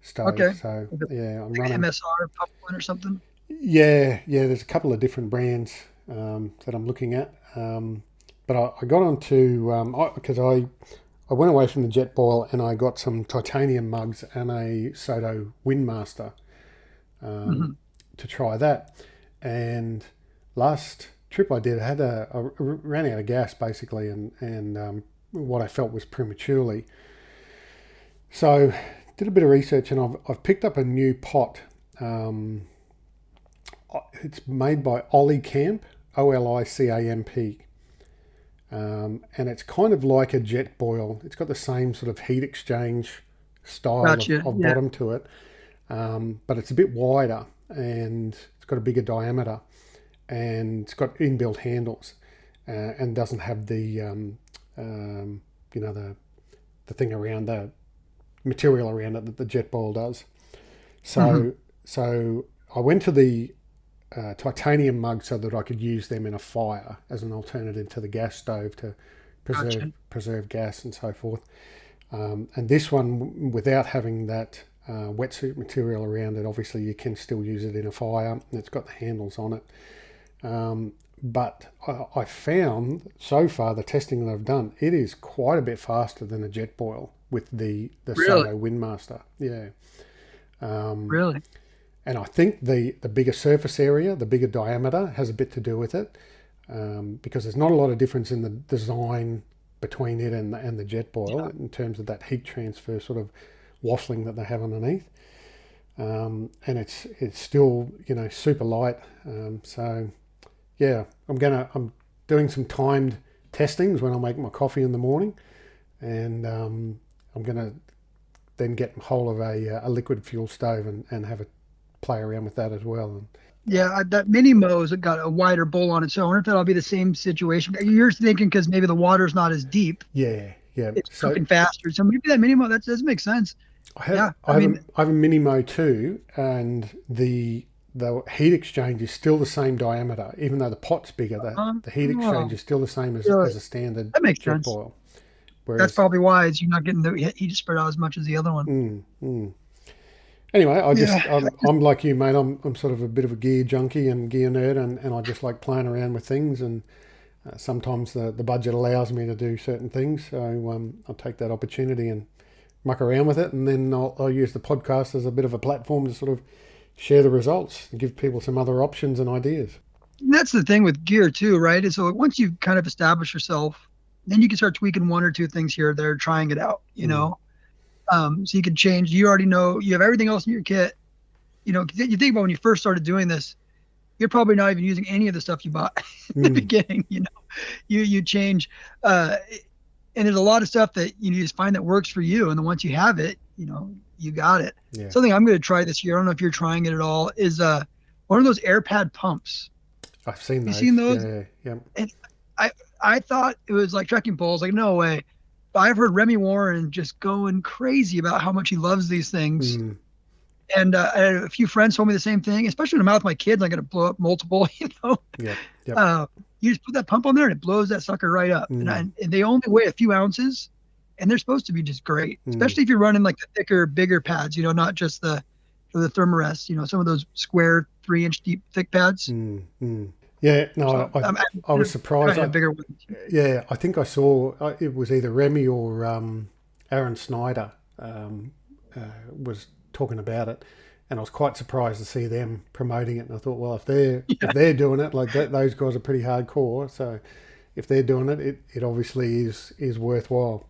stove. Okay. So Like yeah, I'm like an running. MSR pop one or something. Yeah, there's a couple of different brands that I'm looking at. But I got onto because I went away from the jet boil and I got some titanium mugs and a Soto Windmaster Hmm. to try that. And last trip I did, I ran out of gas basically, and what I felt was prematurely. So did a bit of research and I've picked up a new pot. Um, it's made by Olicamp, Olicamp. And it's kind of like a jet boil. It's got the same sort of heat exchange style Gotcha. of Yeah. bottom to it, but it's a bit wider and it's got a bigger diameter and it's got inbuilt handles and doesn't have the the thing around the material around it that the jet boil does. Hmm. So I went to the titanium mug so that I could use them in a fire as an alternative to the gas stove to Gotcha. preserve gas and so forth. And this one, without having that wetsuit material around it, obviously you can still use it in a fire. And it's got the handles on it. But I found so far the testing that I've done, it is quite a bit faster than a jet boil with the Really? Soto Windmaster. Yeah. Really? And I think the bigger surface area, the bigger diameter has a bit to do with it because there's not a lot of difference in the design between it and the jet boil in terms of that heat transfer sort of waffling that they have underneath. And it's still, super light. So yeah, I'm doing some timed testings when I make my coffee in the morning, and I'm gonna then get hold of a liquid fuel stove and have a play around with that as well. And Yeah, that mini mo's got a wider bowl on it, so I wonder if that'll be the same situation. You're thinking because maybe the water's not as deep, yeah. it's So cooking faster. So maybe that mini mo that does make sense. Yeah, I mean, I have a mini mo too, and the heat exchange is still the same diameter, even though the pot's bigger. The heat exchange oh, is still the same really? as a standard That makes jet sense. boil. That's Whereas, probably why is you're not getting the heat spread out as much as the other one. mm, mm. Anyway, Yeah, I'm like you, mate. I'm sort of a bit of a gear junkie and gear nerd, and I just like playing around with things. And sometimes the budget allows me to do certain things, so I'll take that opportunity and muck around with it, and then I'll use the podcast as a bit of a platform to sort of share the results and give people some other options and ideas. and that's the thing with gear too, right? Is so once you've kind of established yourself, then you can start tweaking one or two things here or there, trying it out. Mm, So you can change. You already know you have everything else in your kit. 'Cause you think about when you first started doing this, you're probably not even using any of the stuff you bought in the mm, beginning. You change, uh, and there's a lot of stuff that you just find that works for you, and then once you have it, you got it. yeah, Something I'm going to try this year. I don't know if you're trying it at all. Is one of those air pad pumps. I've seen Have you those. seen those? Yeah. And I I thought it was like trekking poles. Like no way. But I've heard Remy Warren just going crazy about how much he loves these things. Mm, And I had a few friends told me the same thing, especially when I'm out with my kids. I got to blow up multiple, yep. Yep. Uh, you just put that pump on there and it blows that sucker right up. Mm, And they only weigh a few ounces, and they're supposed to be just great, mm, especially if you're running like the thicker, bigger pads. Not just the Thermarest. Some of those square 3-inch deep thick pads. mm. Yeah. No, So I was surprised. trying a bigger one. Yeah, I think I saw it was either Remy or Aaron Snyder was talking about it, and I was quite surprised to see them promoting it. And I thought, well, if they're doing it like that, those guys are pretty hardcore. So if they're doing it, it obviously is worthwhile.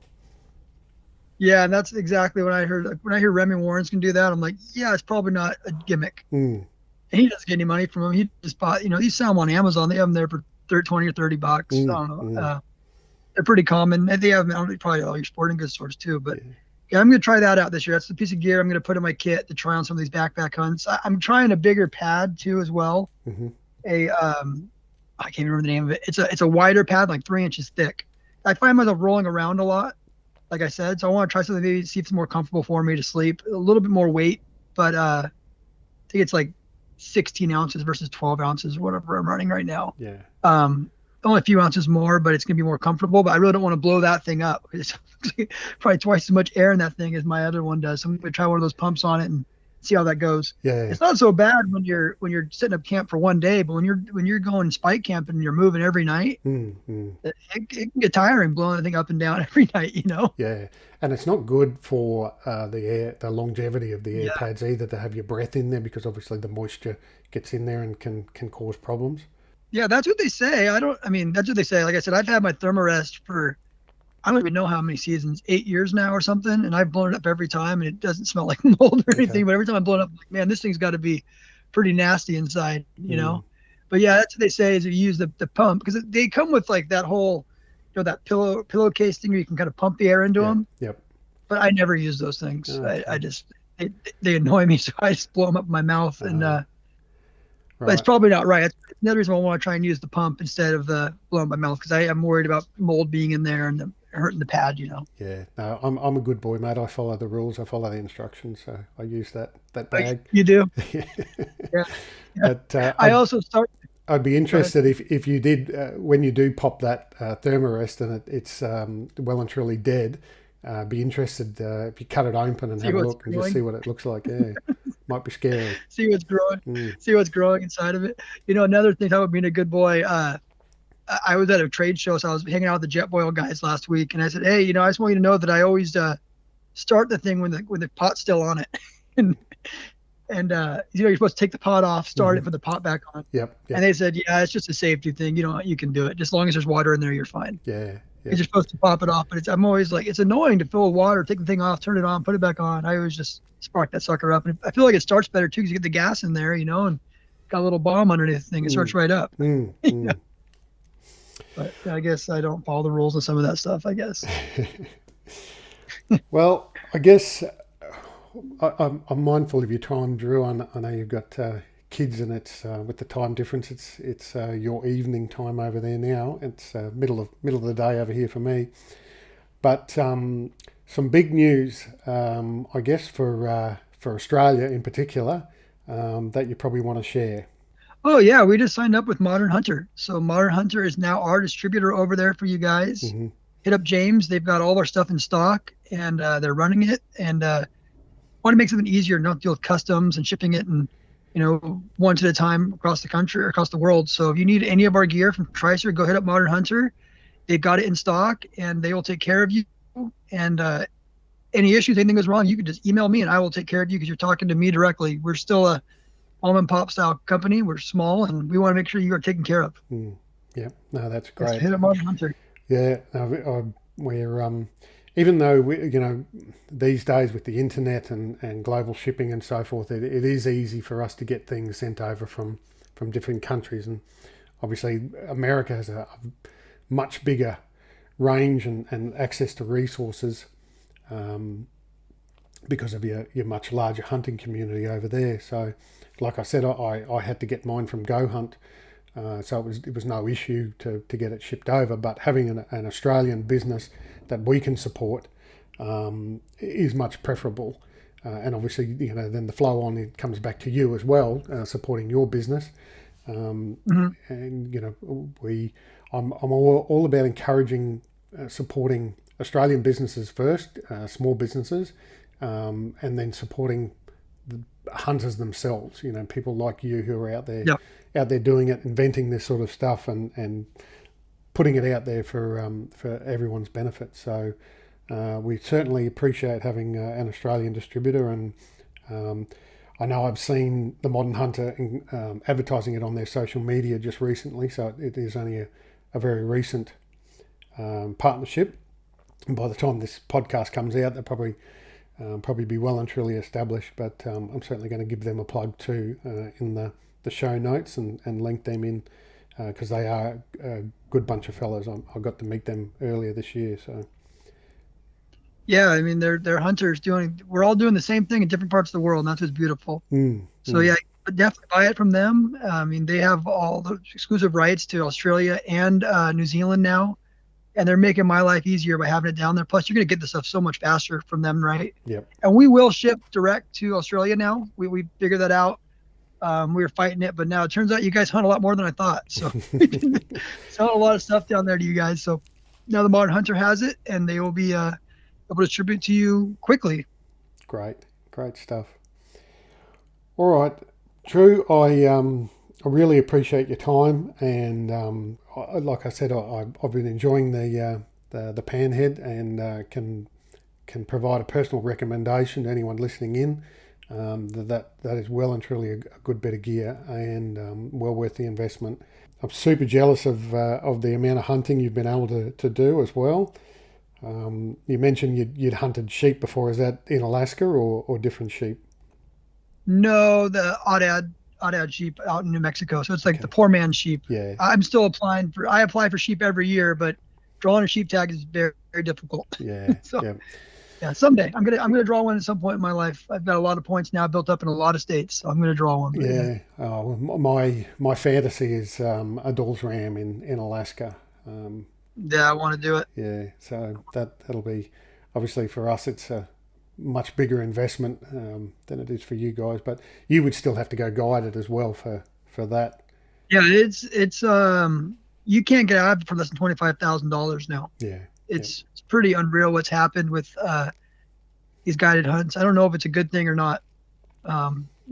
Yeah, and that's exactly what I heard. Like, when I hear Remy Warren's can do that, I'm like, yeah, it's probably not a gimmick. Mm, And he doesn't get any money from them. He just bought, you sell them on Amazon. They have them there for 20 or $30. I mm, don't know. mm, They're pretty common. They have them at probably all your sporting goods stores too. But yeah. yeah, I'm going to try that out this year. That's the piece of gear I'm going to put in my kit to try on some of these backpack hunts. I'm trying a bigger pad too as well. Mm-hmm. I can't remember the name of it. It's a wider pad, like 3 inches thick. I find myself rolling around a lot, like I said. So I want to try something, maybe see if it's more comfortable for me to sleep. A little bit more weight, but I think it's like 16 ounces versus 12 ounces, whatever I'm running right now. Yeah. only a few ounces more, but it's going to be more comfortable. But I really don't want to blow that thing up. It's probably twice as much air in that thing as my other one does. So I'm going to try one of those pumps on it and see how that goes. Yeah. It's not so bad when you're setting up camp for one day, but when you're going spike camping and you're moving every night, it can get tiring blowing the thing up and down every night, you know? Yeah. And it's not good for the longevity of the air pads either, to have your breath in there, because obviously the moisture gets in there and can cause problems. Yeah, that's what they say. That's what they say. Like I said, I've had my Thermarest for, I don't even know how many seasons, 8 years now or something. And I've blown it up every time and it doesn't smell like mold or anything. But every time I blow it up, I'm like, man, this thing's got to be pretty nasty inside, you know? But yeah, that's what they say, is if you use the pump, because they come with like that whole, that pillowcase thing where you can kind of pump the air into them. Yep. But I never use those things. Okay. I just, they annoy me. So I just blow them up in my mouth and, Right. But it's probably not right. That's another reason I want to try and use the pump instead of the blowing my mouth, because I am worried about mold being in there and hurting the pad, you know. Yeah, no, I'm a good boy, mate. I follow the rules. I follow the instructions. So I use that bag. You do? Yeah. But I'd be interested if you did, when you do pop that Thermarest and it's well and truly dead, be interested if you cut it open and have a look and just see what it looks like. Yeah, might be scary. See what's growing. See what's growing inside of it. You know, another thing about being a good boy. I was at a trade show, so I was hanging out with the Jetboil guys last week, and I said, "Hey, I just want you to know that I always start the thing when the pot's still on it, and you're supposed to take the pot off, start it, put the pot back on." Yep. And they said, "Yeah, it's just a safety thing. You can do it. Just as long as there's water in there, you're fine." Yeah. You're supposed to pop it off, but I'm always like, it's annoying to fill with water, take the thing off, turn it on, put it back on. I always just spark that sucker up, and I feel like it starts better too, because you get the gas in there, and got a little bomb underneath the thing. It starts right up. But I guess I don't follow the rules of some of that stuff, I guess. Well, I guess I'm mindful of your time, Drew. I know you've got kids, and it's with the time difference, it's your evening time over there now. It's middle of the day over here for me. But some big news, I guess, for Australia in particular, that you probably want to share. Oh yeah, we just signed up with Modern Hunter. So Modern Hunter is now our distributor over there for you guys. Hit up James. They've got all of our stuff in stock, and they're running it. And want to make something easier, not deal with customs and shipping it and one at a time across the country or across the world. So if you need any of our gear from Tricer, go hit up Modern Hunter. They've got it in stock, and they will take care of you. And any issues, anything goes wrong, you can just email me, and I will take care of you, because you're talking to me directly. We're still a mom and pop style company. We're small, and we want to make sure you are taken care of. Yeah, no, that's great. Just hit up Modern Hunter. Yeah, no, we're even though these days with the internet and global shipping and so forth, it is easy for us to get things sent over from different countries, and obviously America has a much bigger range and access to resources because of your much larger hunting community over there. So, like I said, I had to get mine from Go Hunt, so it was no issue to get it shipped over. But having an Australian business that we can support is much preferable, and obviously then the flow on it comes back to you as well, supporting your business. And I'm all about encouraging, supporting Australian businesses first, small businesses, and then supporting the hunters themselves. People like you who are out there doing it, inventing this sort of stuff, and putting it out there for everyone's benefit. So we certainly appreciate having an Australian distributor, and I know I've seen the Modern Hunter advertising it on their social media just recently, so it is only a very recent partnership. And by the time this podcast comes out, they'll probably be well and truly established. But I'm certainly going to give them a plug too in the show notes and link them in, because they are a good bunch of fellas. I got to meet them earlier this year. So yeah, I mean they're hunters we're all doing the same thing in different parts of the world, and that's what's beautiful. Yeah, definitely buy it from them. I mean, they have all the exclusive rights to Australia and New Zealand now, and they're making my life easier by having it down there. Plus, you're going to get the stuff so much faster from them, right? Yep. And we will ship direct to Australia now. We figured that out. We were fighting it, but now it turns out you guys hunt a lot more than I thought. So we can sell a lot of stuff down there to you guys. So now the Modern Hunter has it, and they will be able to distribute to you quickly. Great stuff. All right, Drew, I really appreciate your time, and like I said, I've been enjoying the panhead, and can provide a personal recommendation to anyone listening in. That is well and truly a good bit of gear, and well worth the investment. I'm super jealous of the amount of hunting you've been able to do as well. You mentioned you'd hunted sheep before. Is that in Alaska or different sheep? No, the Aoudad sheep out in New Mexico. So it's like Okay. the poor man's sheep. Yeah. I'm still I apply for sheep every year, but drawing a sheep tag is very, very difficult. Yeah. So Yeah. yeah, someday I'm gonna draw one at some point in my life. I've got a lot of points now built up in a lot of states, so I'm gonna draw one. Yeah. Oh, my fantasy is a Dall's ram in Alaska. Yeah, I want to do it. Yeah. So that'll be, obviously for us, it's a much bigger investment than it is for you guys, but you would still have to go guided as well for that. Yeah, it's you can't get out of it for less than $25,000 now. Yeah. It's pretty unreal what's happened with these guided hunts. I don't know if it's a good thing or not.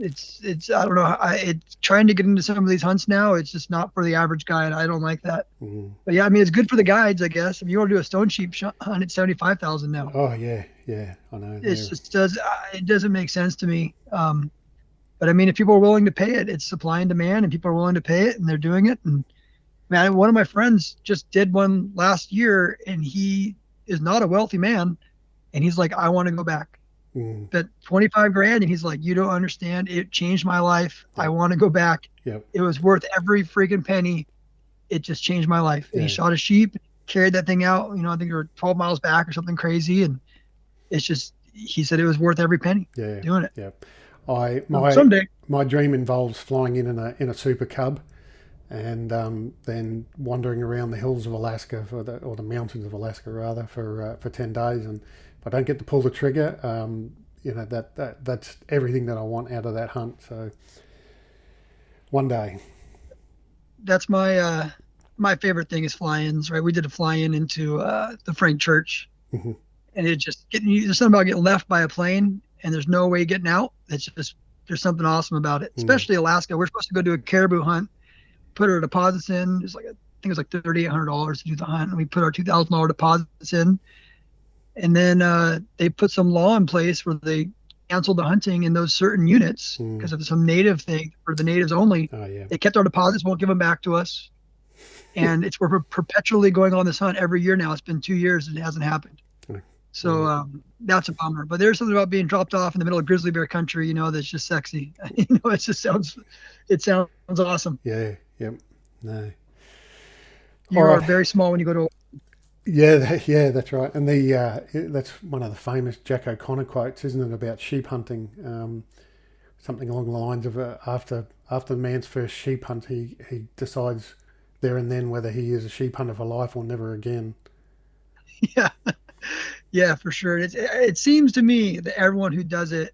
It's I don't know. It's trying to get into some of these hunts now. It's just not for the average guide. I don't like that. Mm-hmm. But yeah, I mean, it's good for the guides, I guess. If you want to do a stone sheep hunt, it's $75,000 now. Oh yeah, I know. It doesn't make sense to me. But I mean, if people are willing to pay it, it's supply and demand, and people are willing to pay it, and they're doing it. And man, one of my friends just did one last year, and he is not a wealthy man, and he's like, I want to go back. But $25,000, and he's like, you don't understand. It changed my life. I want to go back. Yep. It was worth every freaking penny. It just changed my life. And he shot a sheep, carried that thing out. I think we were 12 miles back or something crazy, and it's just, he said it was worth every penny. Doing it. Yeah. Someday. My dream involves flying in a Super Cub, and then wandering around the hills of Alaska or the mountains of Alaska rather for 10 days. And if I don't get to pull the trigger, that's everything that I want out of that hunt. So one day. That's my my favorite thing is fly-ins, right? We did a fly-in into the Frank Church, mm-hmm. and it just there's something about getting left by a plane and there's no way getting out. It's just, there's something awesome about it, especially Alaska. We're supposed to go do a caribou hunt, put our deposits in. It's like, I think it was like $3,800 to do the hunt, and we put our $2,000 deposits in. And then they put some law in place where they canceled the hunting in those certain units because of some native thing for the natives only. Oh, yeah. They kept our deposits, won't give them back to us. And we're perpetually going on this hunt every year now. It's been 2 years and it hasn't happened. So that's a bummer. But there's something about being dropped off in the middle of grizzly bear country, that's just sexy. It just sounds awesome. Yeah. Yep. No. You are very small when you go to. Yeah, that's right. And that's one of the famous Jack O'Connor quotes, isn't it, about sheep hunting? Something along the lines of after the man's first sheep hunt, he decides there and then whether he is a sheep hunter for life or never again. Yeah, for sure. It seems to me that everyone who does it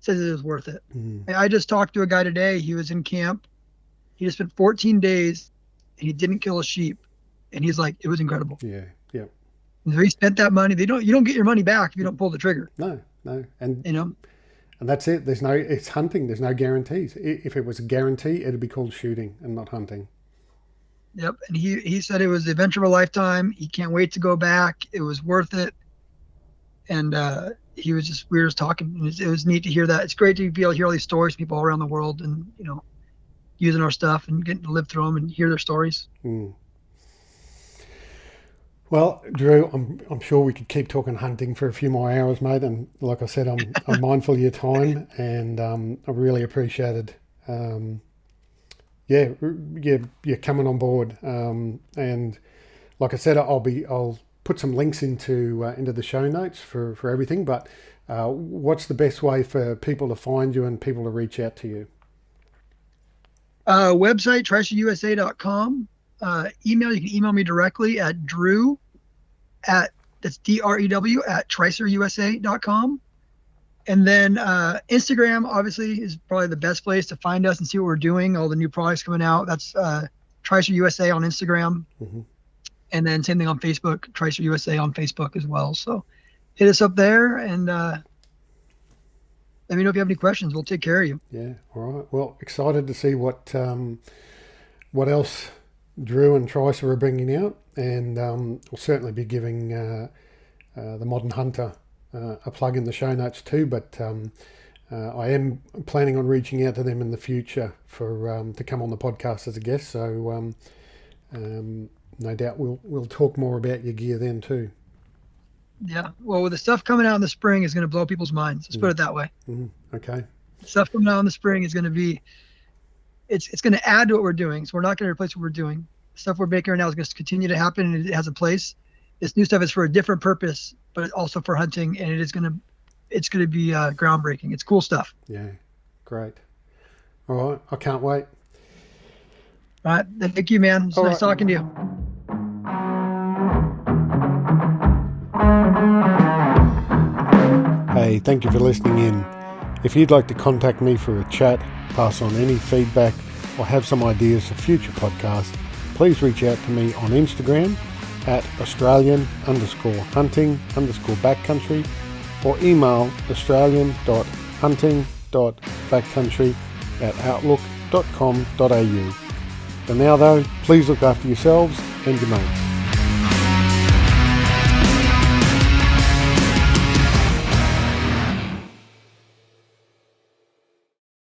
says it is worth it. I just talked to a guy today. He was in camp. He just spent 14 days and he didn't kill a sheep. And he's like, it was incredible. Yeah. And so he spent that money. You don't get your money back if you don't pull the trigger. No. And and that's it. It's hunting. There's no guarantees. If it was a guarantee, it'd be called shooting and not hunting. Yep. And he said it was the adventure of a lifetime. He can't wait to go back. It was worth it. And we were just talking. It was neat to hear that. It's great to be able to hear all these stories from people all around the world and, using our stuff and getting to live through them and hear their stories. Well, Drew, I'm sure we could keep talking hunting for a few more hours, mate. And like I said, I'm mindful of your time, and I really appreciated, you're coming on board. And like I said, I'll put some links into the show notes for everything. But what's the best way for people to find you and people to reach out to you? Website tricerusa.com. Email, you can email me directly at drew@drew@tricerusa.com. And then Instagram, obviously, is probably the best place to find us and see what we're doing, all the new products coming out. That's Tricer USA on Instagram. Mm-hmm. And then same thing on Facebook, Tricer USA on Facebook as well. So hit us up there and let me know if you have any questions. We'll take care of you. Yeah, all right. Well, excited to see what else Drew and Tricer are bringing out. And we'll certainly be giving the Modern Hunter a plug in the show notes too, but I am planning on reaching out to them in the future for to come on the podcast as a guest. So no doubt we'll talk more about your gear then too. Yeah. Well, with the stuff coming out in the spring is going to blow people's minds. Let's put it that way. Okay. Stuff coming out in the spring is going to be, it's going to add to what we're doing. So we're not going to replace what we're doing. The stuff we're making right now is going to continue to happen, and it has a place. This new stuff is for a different purpose, but also for hunting, and it's going to be groundbreaking. It's cool stuff. Yeah, great. All right, I can't wait. All right, thank you, man. It's nice talking to you. Hey, thank you for listening in. If you'd like to contact me for a chat, pass on any feedback, or have some ideas for future podcasts, please reach out to me on Instagram at australian.hunting.backcountry or email australian.hunting.backcountry@outlook.com.au. For now though, please look after yourselves and your mates.